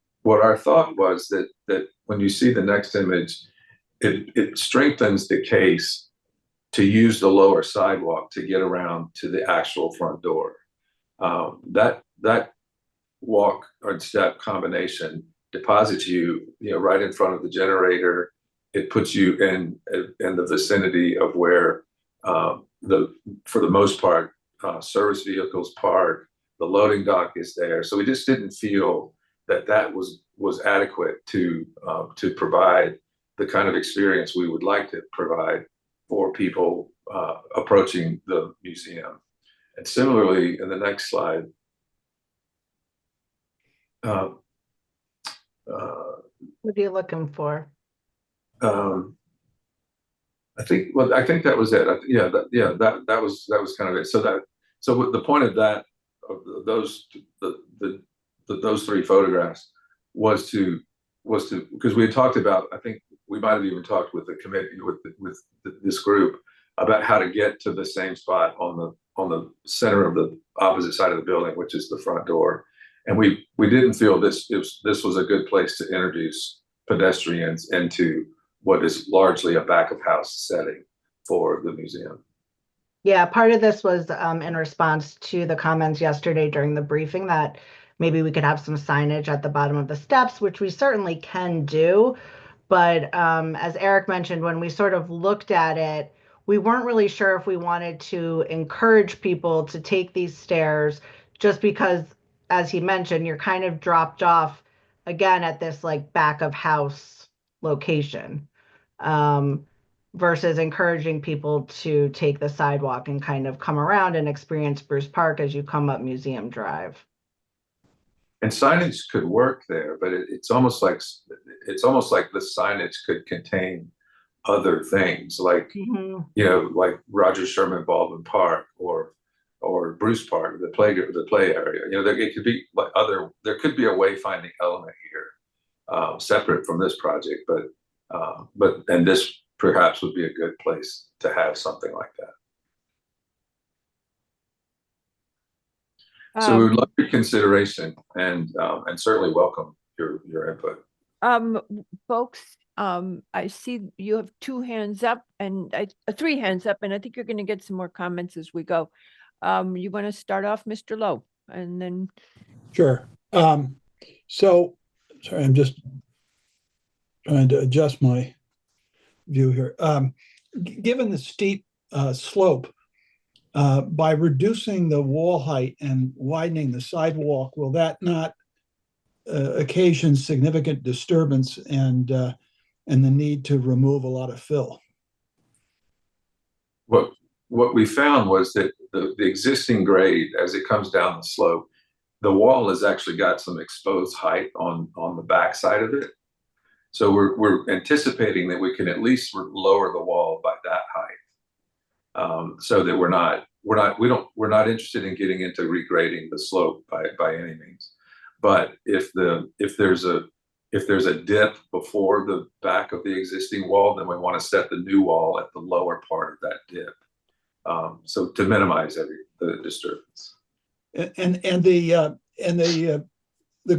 thought was that when you see the next image, it strengthens the case to use the lower sidewalk to get around to the actual front door. That walk or step combination deposits you right in front of the generator. It puts you in the vicinity of where for the most part service vehicles park. The loading dock is there, so we just didn't feel that was adequate to provide the kind of experience we would like to provide for people approaching the museum. And similarly, in the next slide, what are you looking for? I think that was it. That was kind of it. So the point of that, of those 3 photographs was to because we had talked about, I think we might have even talked with the committee with this group about how to get to the same spot on the center of the opposite side of the building, which is the front door. And we didn't feel this was a good place to introduce pedestrians into what is largely a back of house setting for the museum. Yeah, part of this was in response to the comments yesterday during the briefing that maybe we could have some signage at the bottom of the steps, which we certainly can do. But as Eric mentioned, when we sort of looked at it, we weren't really sure if we wanted to encourage people to take these stairs just because, as he mentioned, you're kind of dropped off again at this like back of house location. Versus encouraging people to take the sidewalk and kind of come around and experience Bruce Park as you come up Museum Drive. And signage could work there, but it's almost like the signage could contain other things, like you know, like Roger Sherman Baldwin Park or Bruce Park, the play area. You know, it could be like there could be a wayfinding element here, separate from this project, and this perhaps would be a good place to have something like that. So we would love your consideration and certainly welcome your input. Folks, I see you have 2 hands up and 3 hands up, and I think you're going to get some more comments as we go. You want to start off, Mr. Lowe, and then. Sure. So, sorry, I'm just trying to adjust my view here. Given the steep slope, by reducing the wall height and widening the sidewalk, will that not occasion significant disturbance and the need to remove a lot of fill? What we found was that the existing grade, as it comes down the slope, the wall has actually got some exposed height on the back side of it. So we're anticipating that we can at least lower the wall by that height, so that we're not interested in getting into regrading the slope by any means. But if there's a dip before the back of the existing wall, then we want to set the new wall at the lower part of that dip, so to minimize the disturbance. And the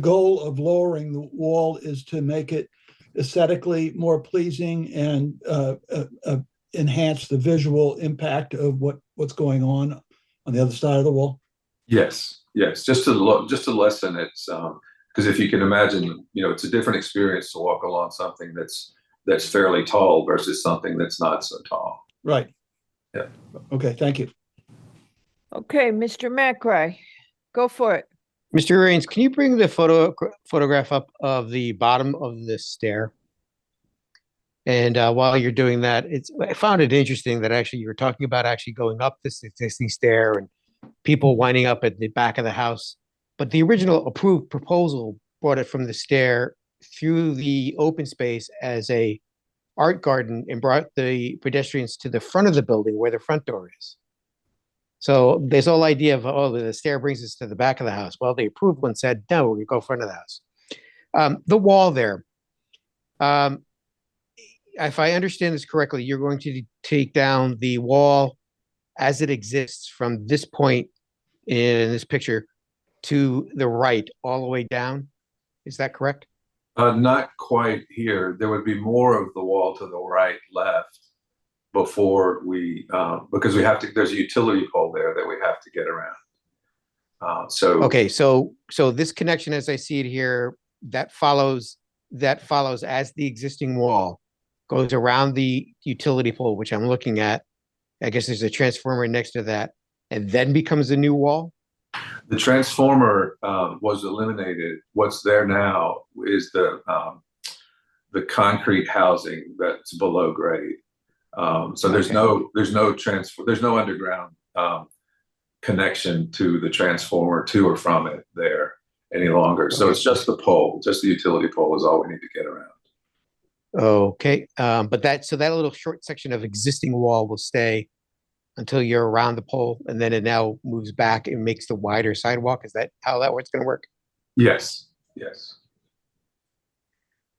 goal of lowering the wall is to make it aesthetically more pleasing and enhance the visual impact of what's going on the other side of the wall. Yes, just to lessen it, because if you can imagine, you know, it's a different experience to walk along something that's fairly tall versus something that's not so tall. Right. Yeah. Okay. Thank you. Okay, Mr. McRae, go for it. Mr. Rains, can you bring the photograph up of the bottom of the stair? And while you're doing that, I found it interesting that actually you were talking about actually going up this existing stair and people winding up at the back of the house. But the original approved proposal brought it from the stair through the open space as a art garden and brought the pedestrians to the front of the building where the front door is. So this whole idea of, oh, the stair brings us to the back of the house. Well, the approved one said, no, we go front of the house. The wall there, if I understand this correctly, you're going to take down the wall as it exists from this point in this picture to the right, all the way down. Is that correct? Not quite here. There would be more of the wall to the right, left, before we, because there's a utility pole there that we have to get around. Okay, so this connection, as I see it here, that follows as the existing wall goes around the utility pole, which I'm looking at. I guess there's a transformer next to that, and then becomes a new wall. The transformer was eliminated. What's there now is the concrete housing that's below grade. So there's no underground connection to the transformer to or from it there any longer. So it's just the pole, just the utility pole is all we need to get around. Okay, but that little short section of existing wall will stay until you're around the pole, and then it now moves back and makes the wider sidewalk. Is that how that going to work? Yes.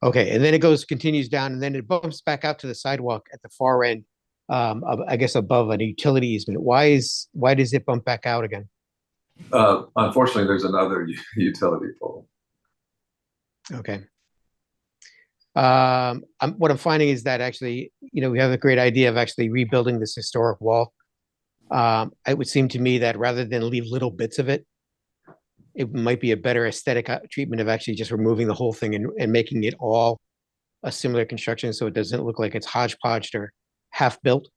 Okay, and then it continues down, and then it bumps back out to the sidewalk at the far end, I guess above an utility easement. Why does it bump back out again? Unfortunately, there's another utility pole. Okay. What I'm finding is that actually, we have a great idea of actually rebuilding this historic wall. It would seem to me that rather than leave little bits of it, it might be a better aesthetic treatment of actually just removing the whole thing and making it all a similar construction, so it doesn't look like it's hodgepodged or half built.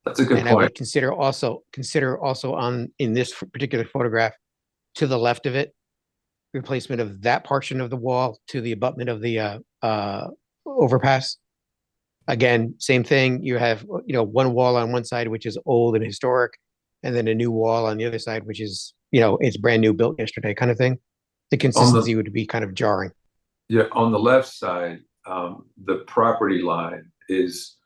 That's a good And I would point. consider also on in this particular photograph, to the left of it, replacement of that portion of the wall to the abutment of the overpass. Again, same thing. You have, one wall on one side which is old and historic, and then a new wall on the other side which is, it's brand new, built yesterday, kind of thing. The consistency would be kind of jarring. Yeah, on the left side, the property line is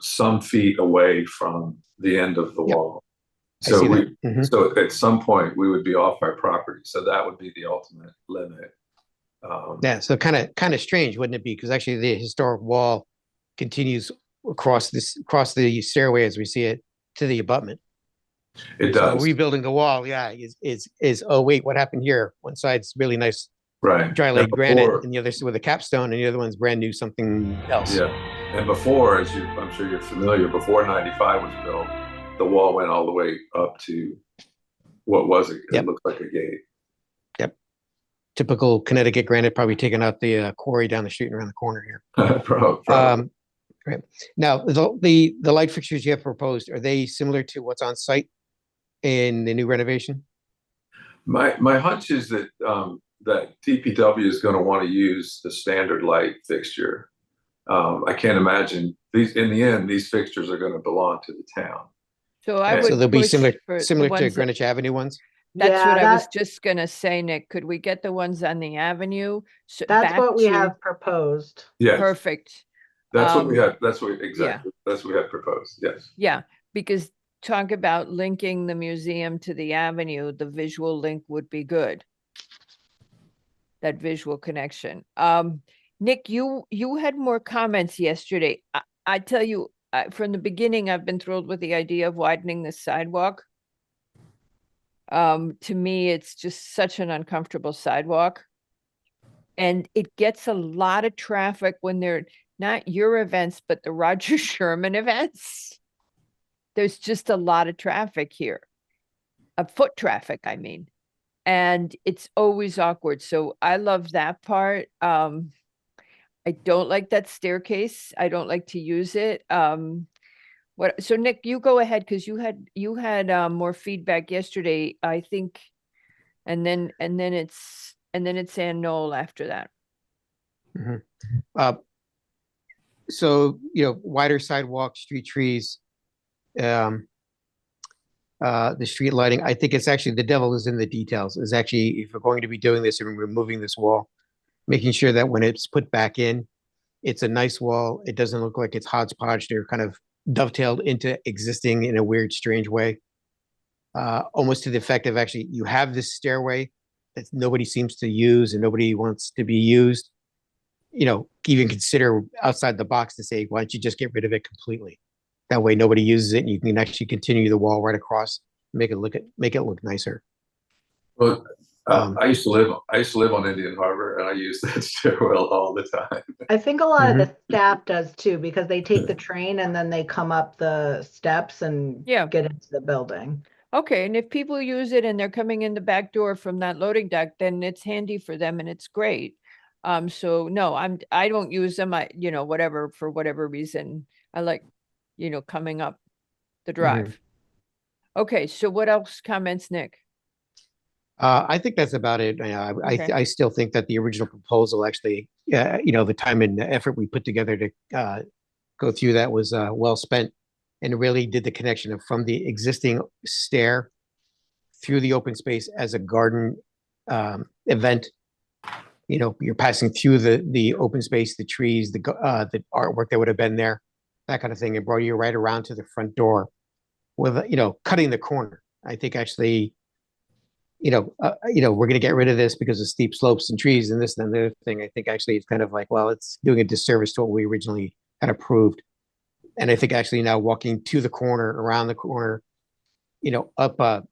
some feet away from the end of the wall. I So see we, that. Mhm. so at some point we would be off our property. So that would be the ultimate limit. Yeah, so kind of strange, wouldn't it be? Because actually the historic wall continues across the stairway as we see it to the abutment. It So does. rebuilding the wall, yeah, is oh wait, what happened here? One side's really nice Right. dry And laid granite, before- and the other with a capstone, and the other one's brand new, something else. Yeah, and before, I'm sure you're familiar, before 95 was built, the wall went all the way up to what was it? It looked like a gate. Yep. Typical Connecticut granite, probably taking out the quarry down the street and around the corner here. Probably. Right. Now, the light fixtures you have proposed, are they similar to what's on site in the new renovation? My hunch is that that DPW is going to want to use the standard light fixture. I can't imagine in the end, these fixtures are going to belong to the town. So I would So they'll be push similar for the to ones that- Greenwich Avenue ones? That's Yeah, what I was that- just gonna say, Nick. Could we get the ones on the avenue? That's back what we to- have proposed. Yes. Perfect. That's what we Um, had. That's what exactly. That's what we had proposed. Yes. Yeah, because talk about linking the museum to the avenue, the visual link would be good. That visual connection. Nick, you had more comments yesterday. I tell you, from the beginning, I've been thrilled with the idea of widening the sidewalk. To me, it's just such an uncomfortable sidewalk. And it gets a lot of traffic when they're not your events, but the Roger Sherman events. There's just a lot of traffic here. Foot traffic, I mean. And it's always awkward. So I love that part. I don't like that staircase. I don't like to use it. So Nick, you go ahead because you had more feedback yesterday, I think, and then it's Ann Knoll after that. Mhm. So, wider sidewalk, street trees, the street lighting, I think it's actually, the devil is in the details. Is actually, if we're going to be doing this and removing this wall, making sure that when it's put back in, it's a nice wall. It doesn't look like it's hodgepodged or kind of dovetailed into existing in a weird, strange way. Almost to the effect of actually, you have this stairway that nobody seems to use and nobody wants to be used. Even consider outside the box to say, why don't you just get rid of it completely? That way nobody uses it and you can actually continue the wall right across, make it look nicer. Well, I used to live on Indian Harbor, and I use that stairwell all the time. I think a lot of the staff does too, because they take the train and then they come up the steps and get into the building. Okay, and if people use it and they're coming in the back door from that loading dock, then it's handy for them and it's great. So no, I don't use them. Whatever, for whatever reason, I like, coming up the drive. Okay, so what else comments, Nick? I think that's about it. Okay. I still think that the original proposal actually, the time and effort we put together to go through that was well spent, and really did the connection from the existing stair through the open space as a garden event. You're passing through the open space, the trees, the artwork that would have been there, that kind of thing, and brought you right around to the front door with, cutting the corner. I think actually, we're going to get rid of this because of steep slopes and trees and this and the other thing. I think actually it's kind of like, well, it's doing a disservice to what we originally had approved. And I think actually now walking to the corner, around the corner, up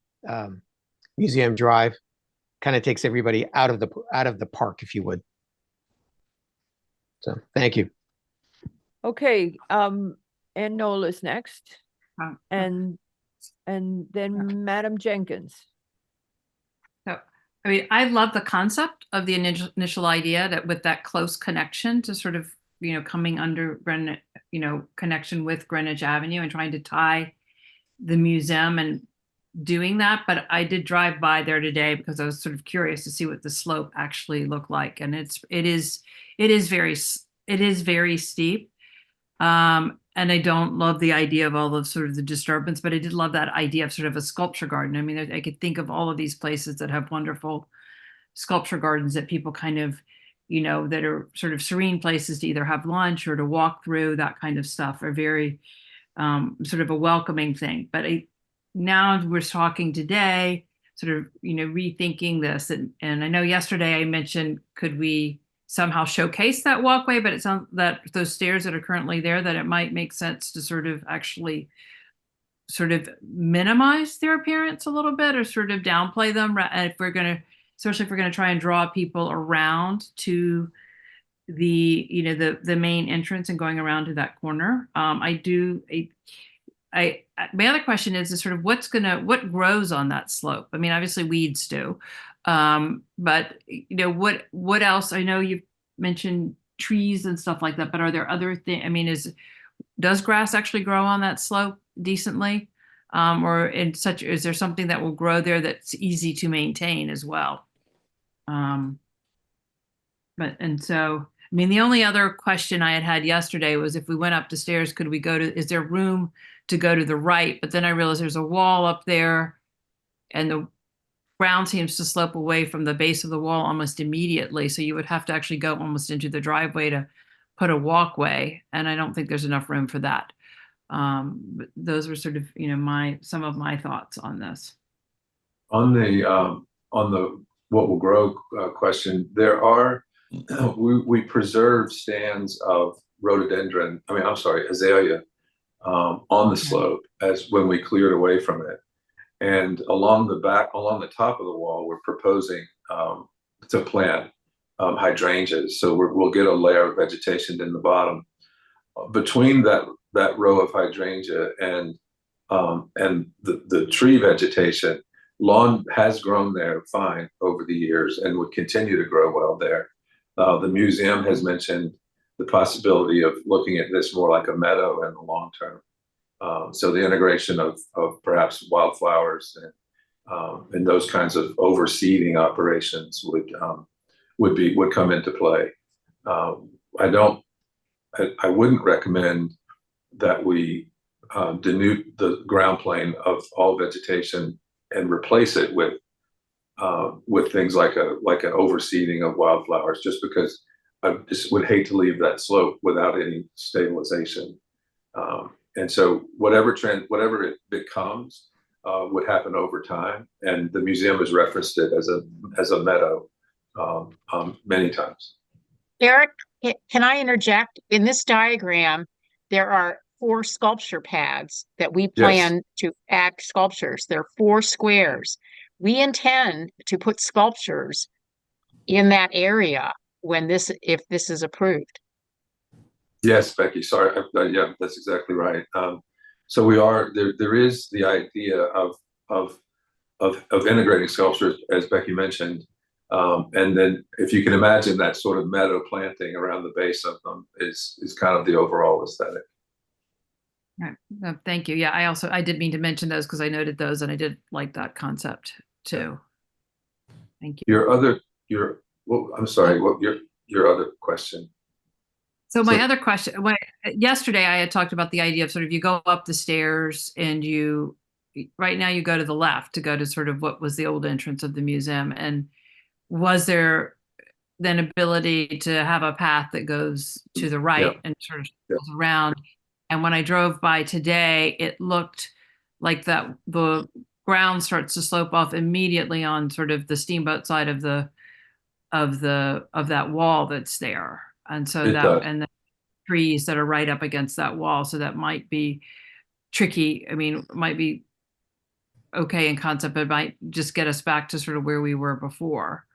Museum Drive, kind of takes everybody out of the park, if you would. So thank you. Okay, Ann Knoll is next. And And then Madam Jenkins. So, I mean, I love the concept of the initial idea that with that close connection to sort of, coming under Greenwich, connection with Greenwich Avenue and trying to tie the museum and doing that. But I did drive by there today because I was sort of curious to see what the slope actually looked like. And it is very steep. And I don't love the idea of all of sort of the disturbance, but I did love that idea of sort of a sculpture garden. I mean, I could think of all of these places that have wonderful sculpture gardens that people kind of, that are sort of serene places to either have lunch or to walk through, that kind of stuff are very sort of a welcoming thing. But now we're talking today, sort of, rethinking this. And I know yesterday I mentioned, could we somehow showcase that walkway, but it sounds that those stairs that are currently there, that it might make sense to sort of actually sort of minimize their appearance a little bit or sort of downplay them if we're going to, especially if we're going to try and draw people around to the, the main entrance and going around to that corner. My other question is sort of what grows on that slope? I mean, obviously weeds do. But what else? I know you've mentioned trees and stuff like that, but are there other things? I mean, does grass actually grow on that slope decently? Is there something that will grow there that's easy to maintain as well? The only other question I had yesterday was if we went up the stairs, could we is there room to go to the right? But then I realized there's a wall up there and the ground seems to slope away from the base of the wall almost immediately. So you would have to actually go almost into the driveway to put a walkway. And I don't think there's enough room for that. But those were sort of, some of my thoughts on this. On the what will grow question, there are, we preserve stands of azalea on the slope as when we cleared away from it. And along the top of the wall, we're proposing to plant hydrangeas. So we'll get a layer of vegetation in the bottom. Between that row of hydrangea and the tree vegetation, lawn has grown there fine over the years and would continue to grow well there. The museum has mentioned the possibility of looking at this more like a meadow in the long term. So the integration of perhaps wildflowers and those kinds of overseeding operations would come into play. I wouldn't recommend that we denude the ground plane of all vegetation and replace it with things like an overseeding of wildflowers, just because I just would hate to leave that slope without any stabilization. And so whatever it becomes would happen over time. And the museum has referenced it as a meadow many times. Eric, can I interject? In this diagram, there are 4 sculpture pads that we plan to add sculptures. There are 4 squares. We intend to put sculptures in that area if this is approved. Yes, Becky, sorry. Yeah, that's exactly right. So we are, there is the idea of integrating sculptures, as Becky mentioned. And then if you can imagine that sort of meadow planting around the base of them is kind of the overall aesthetic. Right. Thank you. Yeah, I did mean to mention those because I noted those and I did like that concept too. Thank you. I'm sorry, what your other question? So my other question, yesterday I had talked about the idea of sort of you go up the stairs and right now you go to the left to go to sort of what was the old entrance of the museum. And was there then ability to have a path that goes to the right and sort of goes around? And when I drove by today, it looked like the ground starts to slope off immediately on sort of the Steamboat side of that wall that's there. And so and the trees that are right up against that wall. So that might be tricky. I mean, might be okay in concept, but might just get us back to sort of where we were before.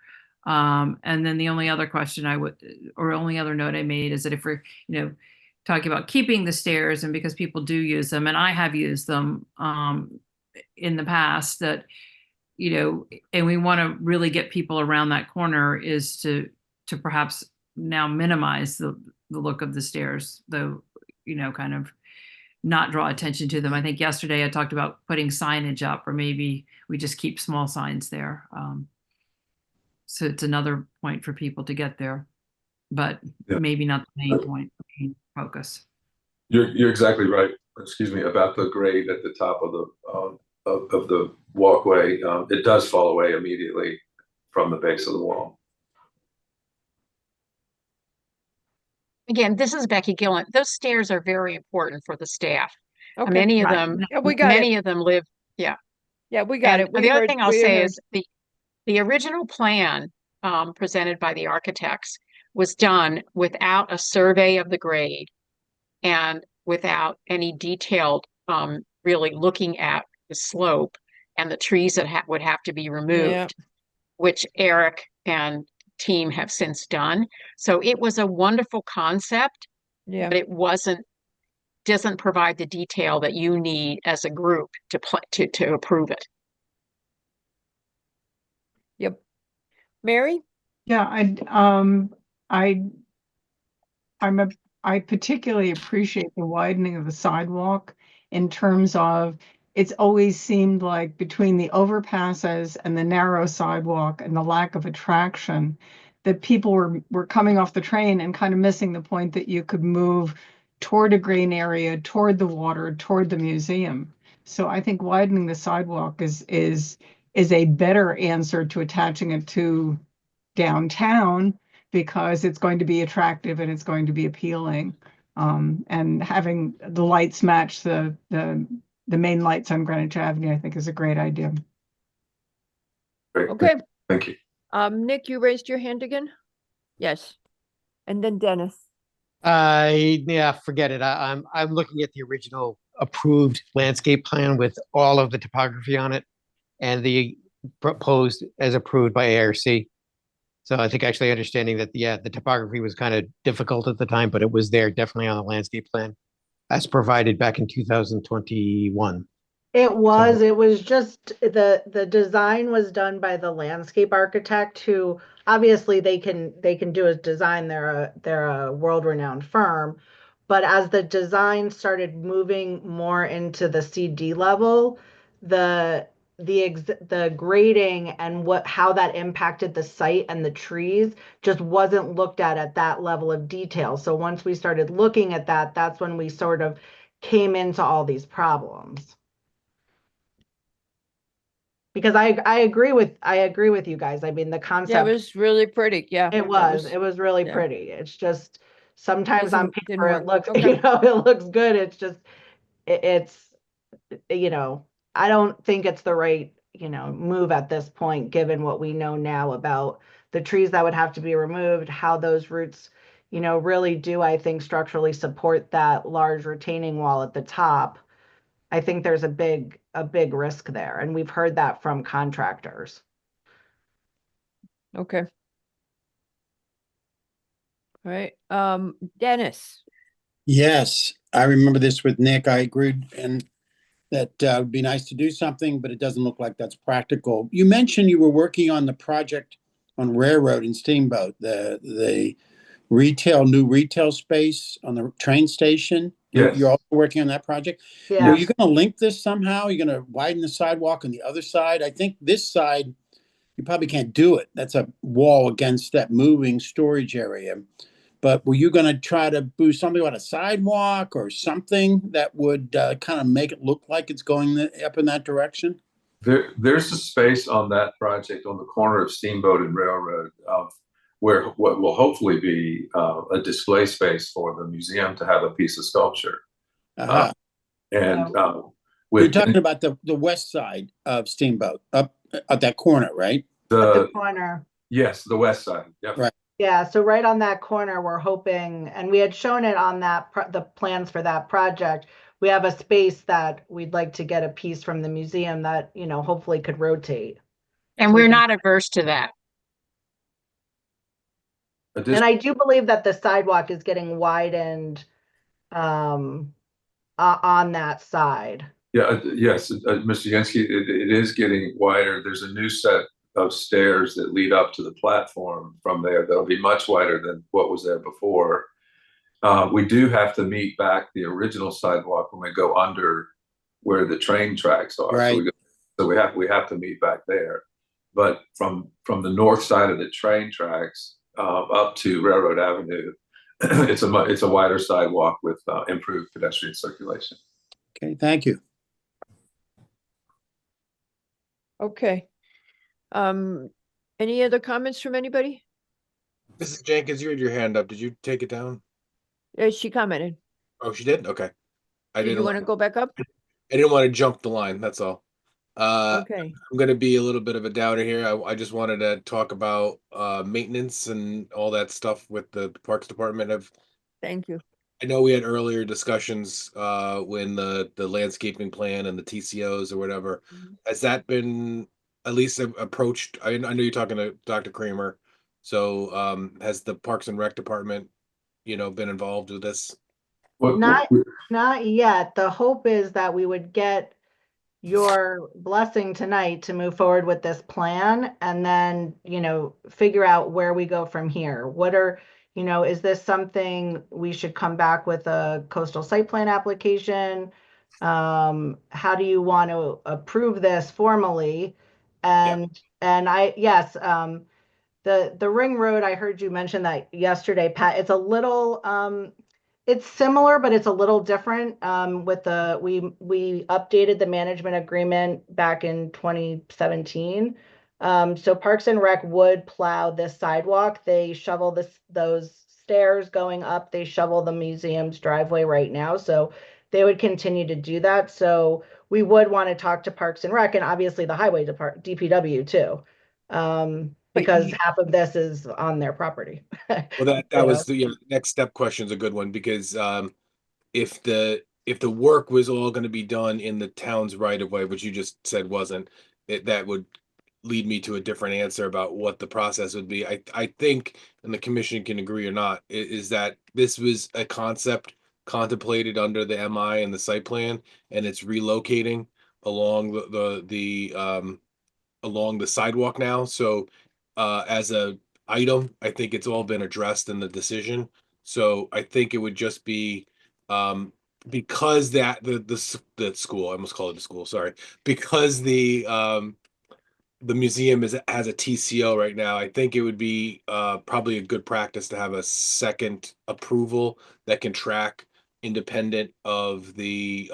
And then the only other question only other note I made is that if we're, talking about keeping the stairs, and because people do use them, and I have used them, in the past that, and we want to really get people around that corner is to perhaps now minimize the look of the stairs, though, kind of not draw attention to them. I think yesterday I talked about putting signage up, or maybe we just keep small signs there. So it's another point for people to get there, but maybe not the main point, main focus. You're exactly right. Excuse me, about the grade at the top of the walkway. It does fall away immediately from the base of the wall. Again, this is Becky Gillen. Those stairs are very important for the staff. Okay. Many of Right. them, Yeah, we got many it. of them live, yeah. Yeah, we got And it. We the other heard- thing I'll we say heard. is the original plan presented by the architects was done without a survey of the grade and without any detailed really looking at the slope and the trees that would have to be removed, which Eric and team have since done. So it was a wonderful concept, but it doesn't provide the detail that you need as a group to approve it. Yep. Mary? Yeah, I particularly appreciate the widening of the sidewalk in terms of it's always seemed like between the overpasses and the narrow sidewalk and the lack of attraction, that people were coming off the train and kind of missing the point that you could move toward a green area, toward the water, toward the museum. So I think widening the sidewalk is a better answer to attaching it to downtown, because it's going to be attractive and it's going to be appealing. And having the lights match the main lights on Greenwich Avenue, I think is a great idea. Great. Okay. Thank you. Nick, you raised your hand again? Yes. And then Dennis. Yeah, forget it. I'm looking at the original approved landscape plan with all of the topography on it, and the proposed as approved by ARC. So I think actually understanding that, the topography was kind of difficult at the time, but it was there definitely on the landscape plan as provided back in 2021. It was just the design was done by the landscape architect, who obviously they can do a design. They're a world-renowned firm, but as the design started moving more into the CD level, the grading and how that impacted the site and the trees just wasn't looked at that level of detail. So once we started looking at that, that's when we sort of came into all these problems. Because I agree with you guys. I mean, the concept. Yeah, it was really pretty. Yeah. It was really pretty. It's just sometimes on Didn't paper it work. looks, Okay. it looks good. It's just, it's, I don't think it's the right, move at this point, given what we know now about the trees that would have to be removed, how those roots, really do, I think, structurally support that large retaining wall at the top. I think there's a big risk there, and we've heard that from contractors. Okay. All right. Dennis. Yes, I remember this with Nick. I agreed, and that would be nice to do something, but it doesn't look like that's practical. You mentioned you were working on the project on Railroad and Steamboat, the new retail space on the train station. Yes. You're also working on that project. Yeah. Are you going to link this somehow? You're going to widen the sidewalk on the other side? I think this side, you probably can't do it. That's a wall against that moving storage area. But were you going to try to do something about a sidewalk or something that would kind of make it look like it's going up in that direction? There's a space on that project on the corner of Steamboat and Railroad, where what will hopefully be a display space for the museum to have a piece of sculpture. Uh-huh. You're talking about the west side of Steamboat, up at that corner, right? The corner. Yes, the west side. Yep. Right. Yeah, so right on that corner, we're hoping, and we had shown it on the plans for that project. We have a space that we'd like to get a piece from the museum that, hopefully could rotate. And we're not averse to that. And I do believe that the sidewalk is getting widened on that side. Yeah, yes, Mr. Yansky, it is getting wider. There's a new set of stairs that lead up to the platform from there that'll be much wider than what was there before. We do have to meet back the original sidewalk when we go under where the train tracks are. Right. So we have to meet back there. But from the north side of the train tracks up to Railroad Avenue, it's a wider sidewalk with improved pedestrian circulation. Okay, thank you. Okay. Any other comments from anybody? Mrs. Jenkins, you had your hand up. Did you take it down? She commented. Oh, she did? Okay. I Did you didn't want to go back up? I didn't want to jump the line, that's all. Okay. I'm gonna be a little bit of a doubter here. I just wanted to talk about maintenance and all that stuff with the Parks Department. Thank you. I know we had earlier discussions when the landscaping plan and the TCOs or whatever. Has that been at least approached? I know you're talking to Dr. Kramer. So has the Parks and Rec Department, been involved with this? Not yet. The hope is that we would get your blessing tonight to move forward with this plan and then, figure out where we go from here. Is this something we should come back with a coastal site plan application? How do you want to approve this formally? The ring road, I heard you mention that yesterday, Pat. It's a little it's similar, but it's a little different. We updated the management agreement back in 2017. So Parks and Rec would plow this sidewalk. They shovel those stairs going up. They shovel the museum's driveway right now. So they would continue to do that. So we would want to talk to Parks and Rec and obviously the highway department, DPW too. Because half of this is on their property. Well, that was the next step question is a good one because if the work was all going to be done in the town's right of way, which you just said wasn't, that would lead me to a different answer about what the process would be. I think, and the commission can agree or not, is that this was a concept contemplated under the MI and the site plan, and it's relocating along along the sidewalk now. So as a item, I think it's all been addressed in the decision. So I think it would just be because that the school, I almost called it a school, sorry, because the museum has a TCO right now. I think it would be probably a good practice to have a second approval that can track independent of the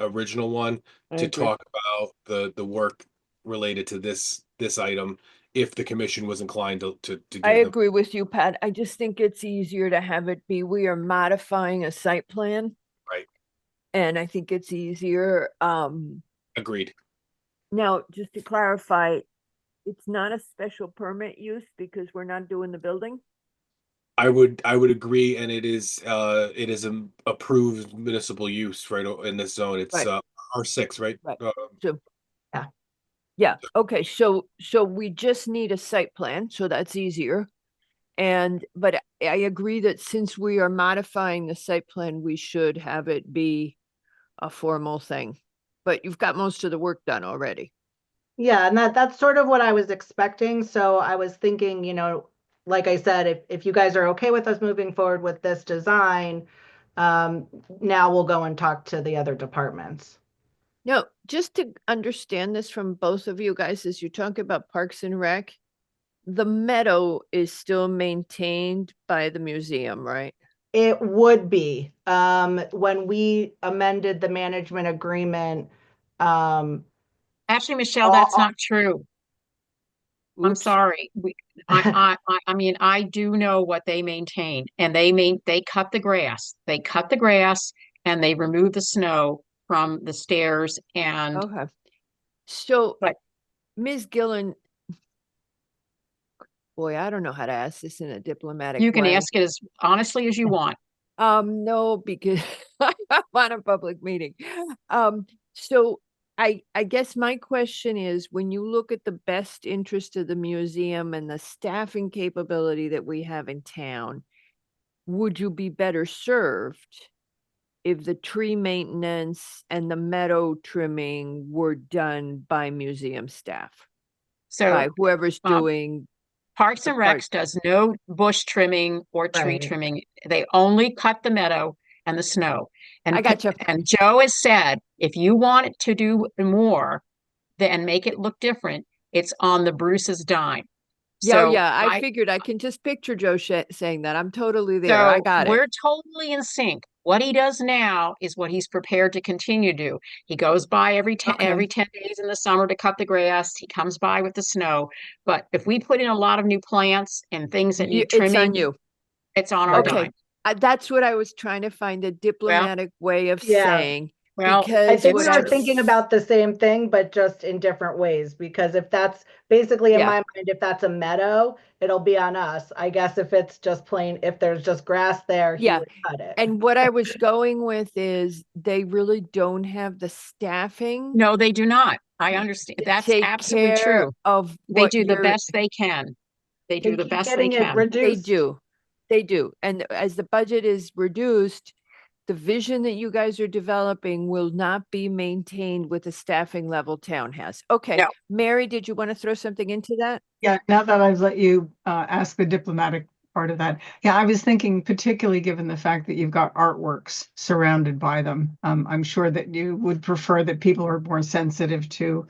original one to agree. talk about the work related to this item if the commission was inclined to give I them. agree with you, Pat. I just think it's easier to have it be, we are modifying a site plan. Right. And I think it's easier. Agreed. Now, just to clarify, it's not a special permit use because we're not doing the building? I would agree, and it is an approved municipal use right in this zone. It's Right. R6, right? Right. So, yeah. Okay. So we just need a site plan, so that's easier. But I agree that since we are modifying the site plan, we should have it be a formal thing. But you've got most of the work done already. Yeah, and that's sort of what I was expecting. So I was thinking, like I said, if you guys are okay with us moving forward with this design, now we'll go and talk to the other departments. No, just to understand this from both of you guys, as you talk about Parks and Rec, the meadow is still maintained by the museum, right? It would be. When we amended the management agreement, Actually, Michelle, that's not true. I'm sorry. I mean, I do know what they maintain, and they cut the grass. They cut the grass and they remove the snow from the stairs and. Okay. So, Ms. Gillen, boy, I don't know how to ask this in a diplomatic way. You can ask it as honestly as you want. No, because I'm on a public meeting. So I guess my question is, when you look at the best interest of the museum and the staffing capability that we have in town, would you be better served if the tree maintenance and the meadow trimming were done by museum staff, by So whoever's um, doing Parks the and park. Recs does no bush trimming or tree Right. trimming. They only cut the meadow and the snow. And I gotcha. And Joe has said, if you want it to do more, then make it look different, it's on the Bruce's dime. Yeah, So yeah, I figured I can just picture Joe saying that. I'm totally there. I So got it. we're totally in sync. What he does now is what he's prepared to continue to do. He goes by every 10 days in the summer to cut the grass. He comes by with the snow. But if we put in a lot of new plants and things that need It's on trimming, you. it's on our Okay, dime. that's what I was trying to find a diplomatic way of Yeah. saying. Well, because I think what we I were thinking about the same thing, but just in different ways. Because if that's basically in Yeah. my mind, if that's a meadow, it'll be on us. I guess if it's just plain, if there's just grass there, he Yeah. would cut it. And what I was going with is they really don't have the staffing. No, they do not. I understand. That's take absolutely care true. of They what do the you're- best they can. They do the keep best they getting it can. They reduced. do. They do. And as the budget is reduced, the vision that you guys are developing will not be maintained with the staffing level town has. Okay. No. Mary, did you want to throw something into that? Yeah, now that I've let you ask the diplomatic part of that. Yeah, I was thinking particularly given the fact that you've got artworks surrounded by them. I'm sure that you would prefer that people are more sensitive to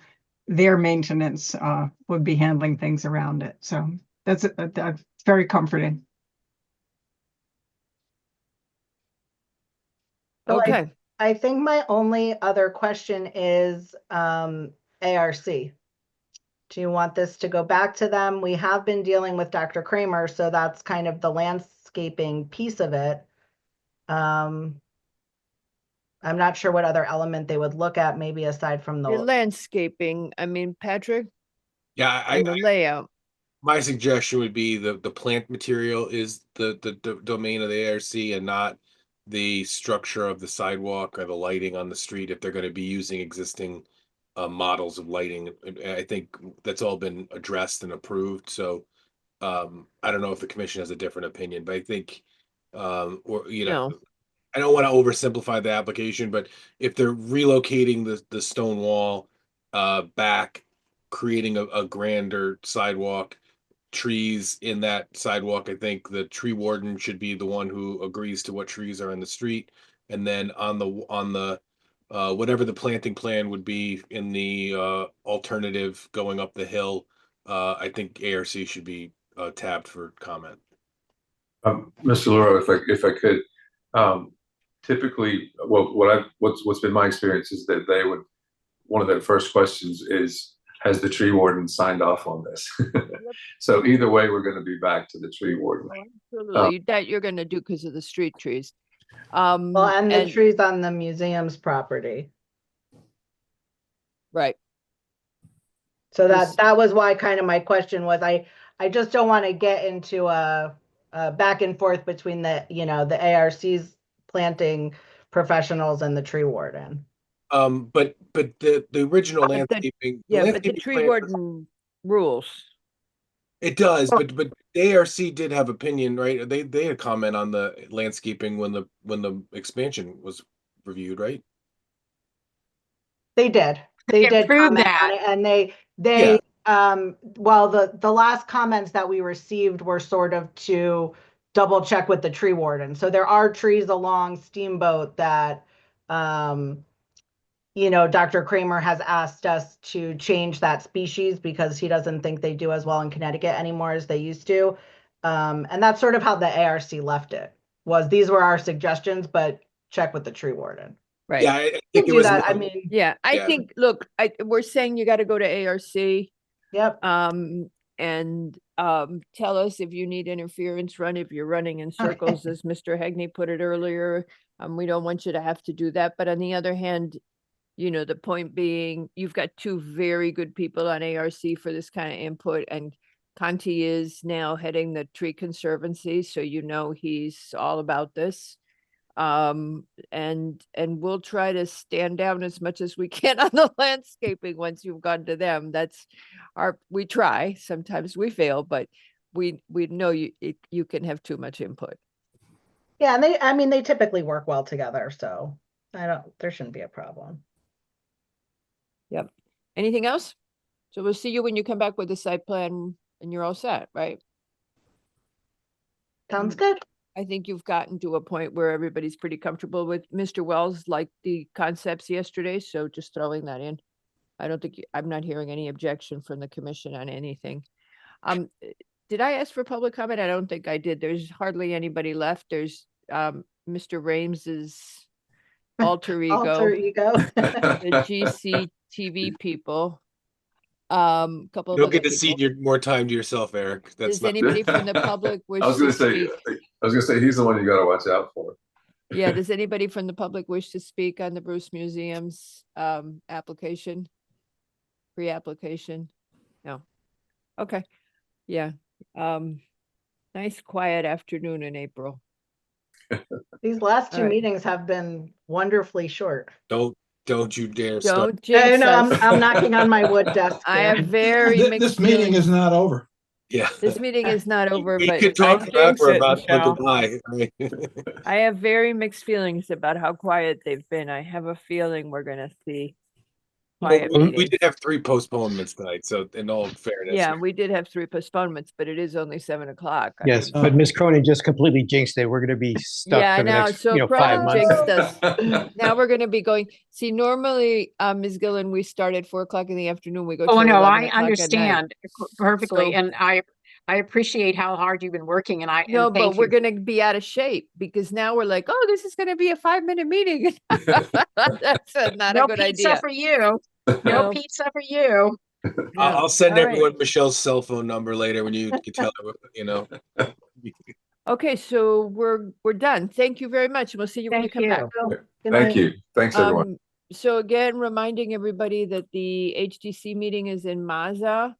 their maintenance, would be handling things around it. So that's very comforting. So Okay. I think my only other question is ARC. Do you want this to go back to them? We have been dealing with Dr. Kramer, so that's kind of the landscaping piece of it. I'm not sure what other element they would look at, maybe aside from The the landscaping, I mean, Patrick, Yeah, and the layout. my suggestion would be the plant material is the domain of the ARC and not the structure of the sidewalk or the lighting on the street if they're going to be using existing models of lighting. And I think that's all been addressed and approved. So I don't know if the commission has a different opinion, but I think or No. I don't want to oversimplify the application, but if they're relocating the stone wall back, creating a grander sidewalk, trees in that sidewalk, I think the tree warden should be the one who agrees to what trees are in the street. And then on the whatever the planting plan would be in the alternative going up the hill, I think ARC should be tabbed for comment. Mr. Luro, if I could, typically, well, what's been my experience is that they would, one of their first questions is, has the tree warden signed off on this? So either way, we're going to be back to the tree warden. Absolutely. That you're going to do because of the street trees. well, and the trees on the museum's property. Right. So that was why kind of my question was I just don't want to get into a back and forth between the the ARC's planting professionals and the tree warden. But the original landscaping, Yeah, but the landscaping tree plan- warden rules. It does, but ARC did have opinion, right? They had comment on the landscaping when the expansion was reviewed, right? They did. They did approved comment that. on it, and they well, the last comments that we received were sort of to double check with the tree warden. So there are trees along Steamboat that Dr. Kramer has asked us to change that species because he doesn't think they do as well in Connecticut anymore as they used to. And that's sort of how the ARC left it, was these were our suggestions, but check with the tree warden. Right. Yeah, I think do it was. that. I mean, I think, look, we're saying you got to go to ARC. Yep. And tell us if you need interference run, if you're running in circles, as Mr. Hegney put it earlier. We don't want you to have to do that. But on the other hand, the point being, you've got two very good people on ARC for this kind of input, and Conti is now heading the tree conservancy, so he's all about this. And we'll try to stand down as much as we can on the landscaping once you've gone to them. We try. Sometimes we fail, but we know you can have too much input. Yeah, and I mean, they typically work well together, so there shouldn't be a problem. Yep. Anything else? So we'll see you when you come back with the site plan and you're all set, right? Sounds good. I think you've gotten to a point where everybody's pretty comfortable with Mr. Wells, liked the concepts yesterday, so just throwing that in. I don't think, I'm not hearing any objection from the commission on anything. Did I ask for public comment? I don't think I did. There's hardly anybody left. There's Mr. Rames's alter ego. Alter ego. The GCTV people. Couple of You'll other get to people. see more time to yourself, Eric. Does anybody from the public wish I was to gonna say, speak? he's the one you gotta watch out for. Yeah, does anybody from the public wish to speak on the Bruce Museum's application? Pre-application? No. Okay. Yeah. Nice quiet afternoon in April. These last All two right. meetings have been wonderfully short. Don't you dare start. Don't jinx No, us. I'm knocking on my wood desk. I here. have very mixed This meeting feelings. is not over. Yeah. This meeting is not over, We but could talk jinx forever it, about Michelle. goodbye. I have very mixed feelings about how quiet they've been. I have a feeling we're gonna see quiet we meetings. did have 3 postponements tonight, so in all fairness. Yeah, we did have 3 postponements, but it is only 7 o'clock. I Yes, mean, but Ms. Cronin just completely jinxed it. We're going to be stuck yeah, for the now next, so 5 Cronin months. jinxed us. Now we're gonna be going, see, normally, Ms. Gillen, we start at 4 o'clock in the afternoon, we go Oh, till no, 11 I o'clock at night. understand perfectly. So- And I appreciate how hard you've been working and No, and but thank we're you. gonna be out of shape because now we're like, oh, this is gonna be a 5-minute meeting. That's not a No good pizza idea. for you. No. No pizza for you. I'll send All right. everyone Michelle's cell phone number later when you can tell her, Okay, so we're done. Thank you very much. We'll see you when you Thank come you. back. Good Thank night. you. Thanks, everyone. So again, reminding everybody that the HDC meeting is in Mazza.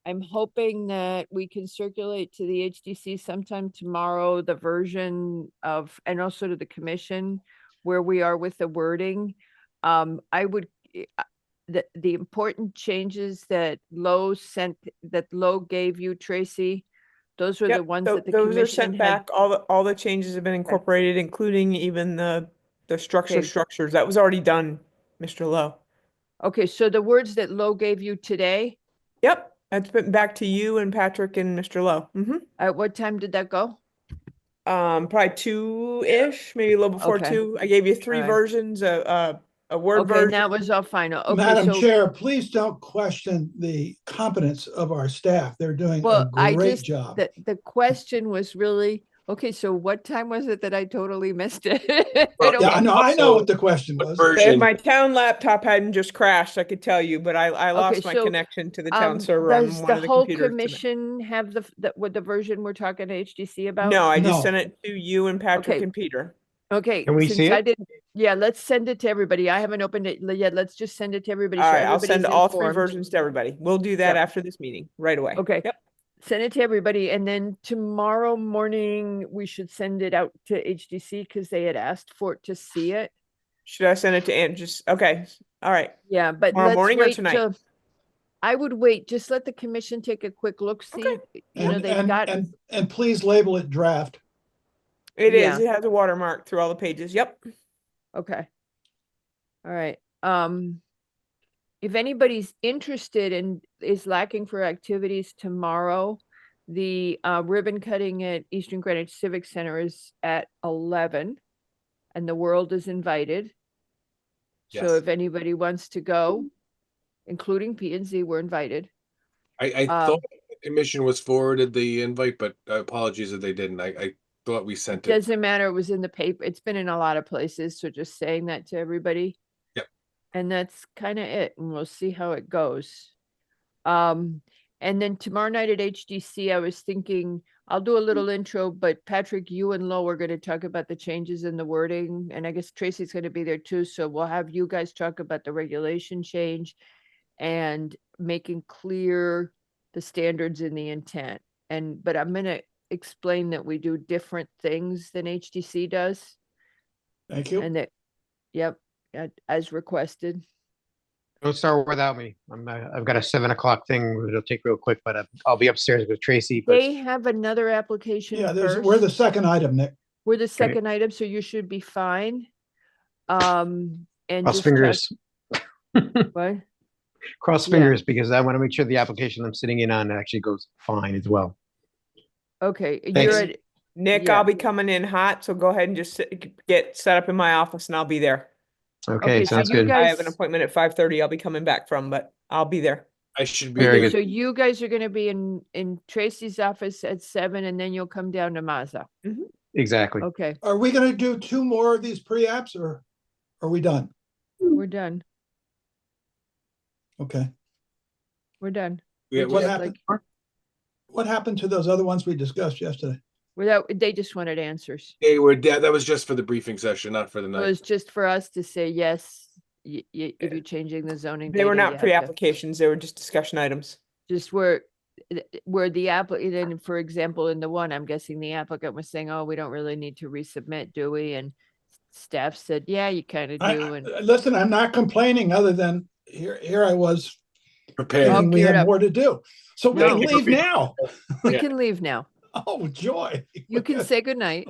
I'm hoping that we can circulate to the HDC sometime tomorrow, the version of, and also to the commission, where we are with the wording. I would, the important changes that Lowe gave you, Tracy, those were the Yep, ones that the those are commission sent had. back. All the changes have been incorporated, including even the Okay. structures. That was already done, Mr. Lowe. Okay, so the words that Lowe gave you today, Yep, that's been back to you and Patrick and Mr. Lowe. at what time did that go? Probably 2-ish, maybe a little before Okay. 2. I gave you 3 All right. versions, a Word Okay, version. and that was all final. Okay, Madam so, Chair, please don't question the competence of our staff. They're doing a well, I great just, job. the question was really, okay, so what time was it that I totally missed it? Well, Yeah, I know what the question was. If my town laptop hadn't just crashed, I could tell you, but I lost my so, connection to the town server Does on one the of the whole computers. commission have what the version we're talking to HDC about? No, I just No. sent it to you and Patrick Okay. and Peter. Okay, Can we since see I it? didn't, yeah, let's send it to everybody. I haven't opened it yet. Let's just send it to everybody. All so right, I'll send everybody's all 3 informed. versions to everybody. We'll do that Yep. after this meeting, right away. Okay. Yep. Send it to everybody, and then tomorrow morning, we should send it out to HDC because they had asked for it to see it. Should I send it to Ann? Okay. All right. Yeah, but Tomorrow let's morning or wait tonight? till, I would wait, just let the commission take a quick look, see, you know, they've got, And please label it draft. It is. Yeah. It has a watermark through all the pages. Yep. okay. All right, if anybody's interested and is lacking for activities tomorrow, the ribbon cutting at Eastern Greenwich Civic Center is at 11, and the world is invited. Yes. So if anybody wants to go, including P and Z, we're invited. I thought the commission was forwarded the invite, but apologies if they didn't. I thought we sent it. Doesn't matter, it was in the paper, it's been in a lot of places, so just saying that to everybody. Yep. And that's kind of it, and we'll see how it goes. And then tomorrow night at HDC, I was thinking, I'll do a little intro, but Patrick, you and Lo are going to talk about the changes in the wording, and I guess Tracy's going to be there too, so we'll have you guys talk about the regulation change and making clear the standards and the intent. But I'm going to explain that we do different things than HDC does. Thank you. And that, yep, as requested. Don't start without me. I've got a 7 o'clock thing. It'll take real quick, but I'll be upstairs with Tracy. But They have another application Yeah, first. we're the second item, Nick. We're the second item, so you should be fine. And Cross just fingers. what? Cross Yeah. fingers, because I want to make sure the application I'm sitting in on actually goes fine as well. Okay, Thanks. you're at, Nick, Yeah. I'll be coming in hot, so go ahead and just get set up in my office and I'll be there. Okay, so sounds you good. I have an guys, appointment at 5:30 I'll be coming back from, but I'll be there. I should be Very there. good. so you guys are gonna be in Tracy's office at 7, and then you'll come down to Mazza. Exactly. Okay, Are we gonna do 2 more of these pre-apps or are we done? we're done. Okay. We're done. Yeah, What just happened? What happened to those other ones we discussed yesterday? Without, they just wanted answers. They were, that was just for the briefing session, not for the It night. was just for us to say, yes, if you're changing the zoning. They were data, you not have to- pre-applications, they were just discussion items. Just where the applicant, and for example, in the one, I'm guessing the applicant was saying, oh, we don't really need to resubmit, do we? And staff said, yeah, you kind of do. And Listen, I'm not complaining other than here I was Prepared. All thinking we geared had up. more to do. So we No. can leave now. we Yeah. can leave now. Oh, joy. You can say goodnight.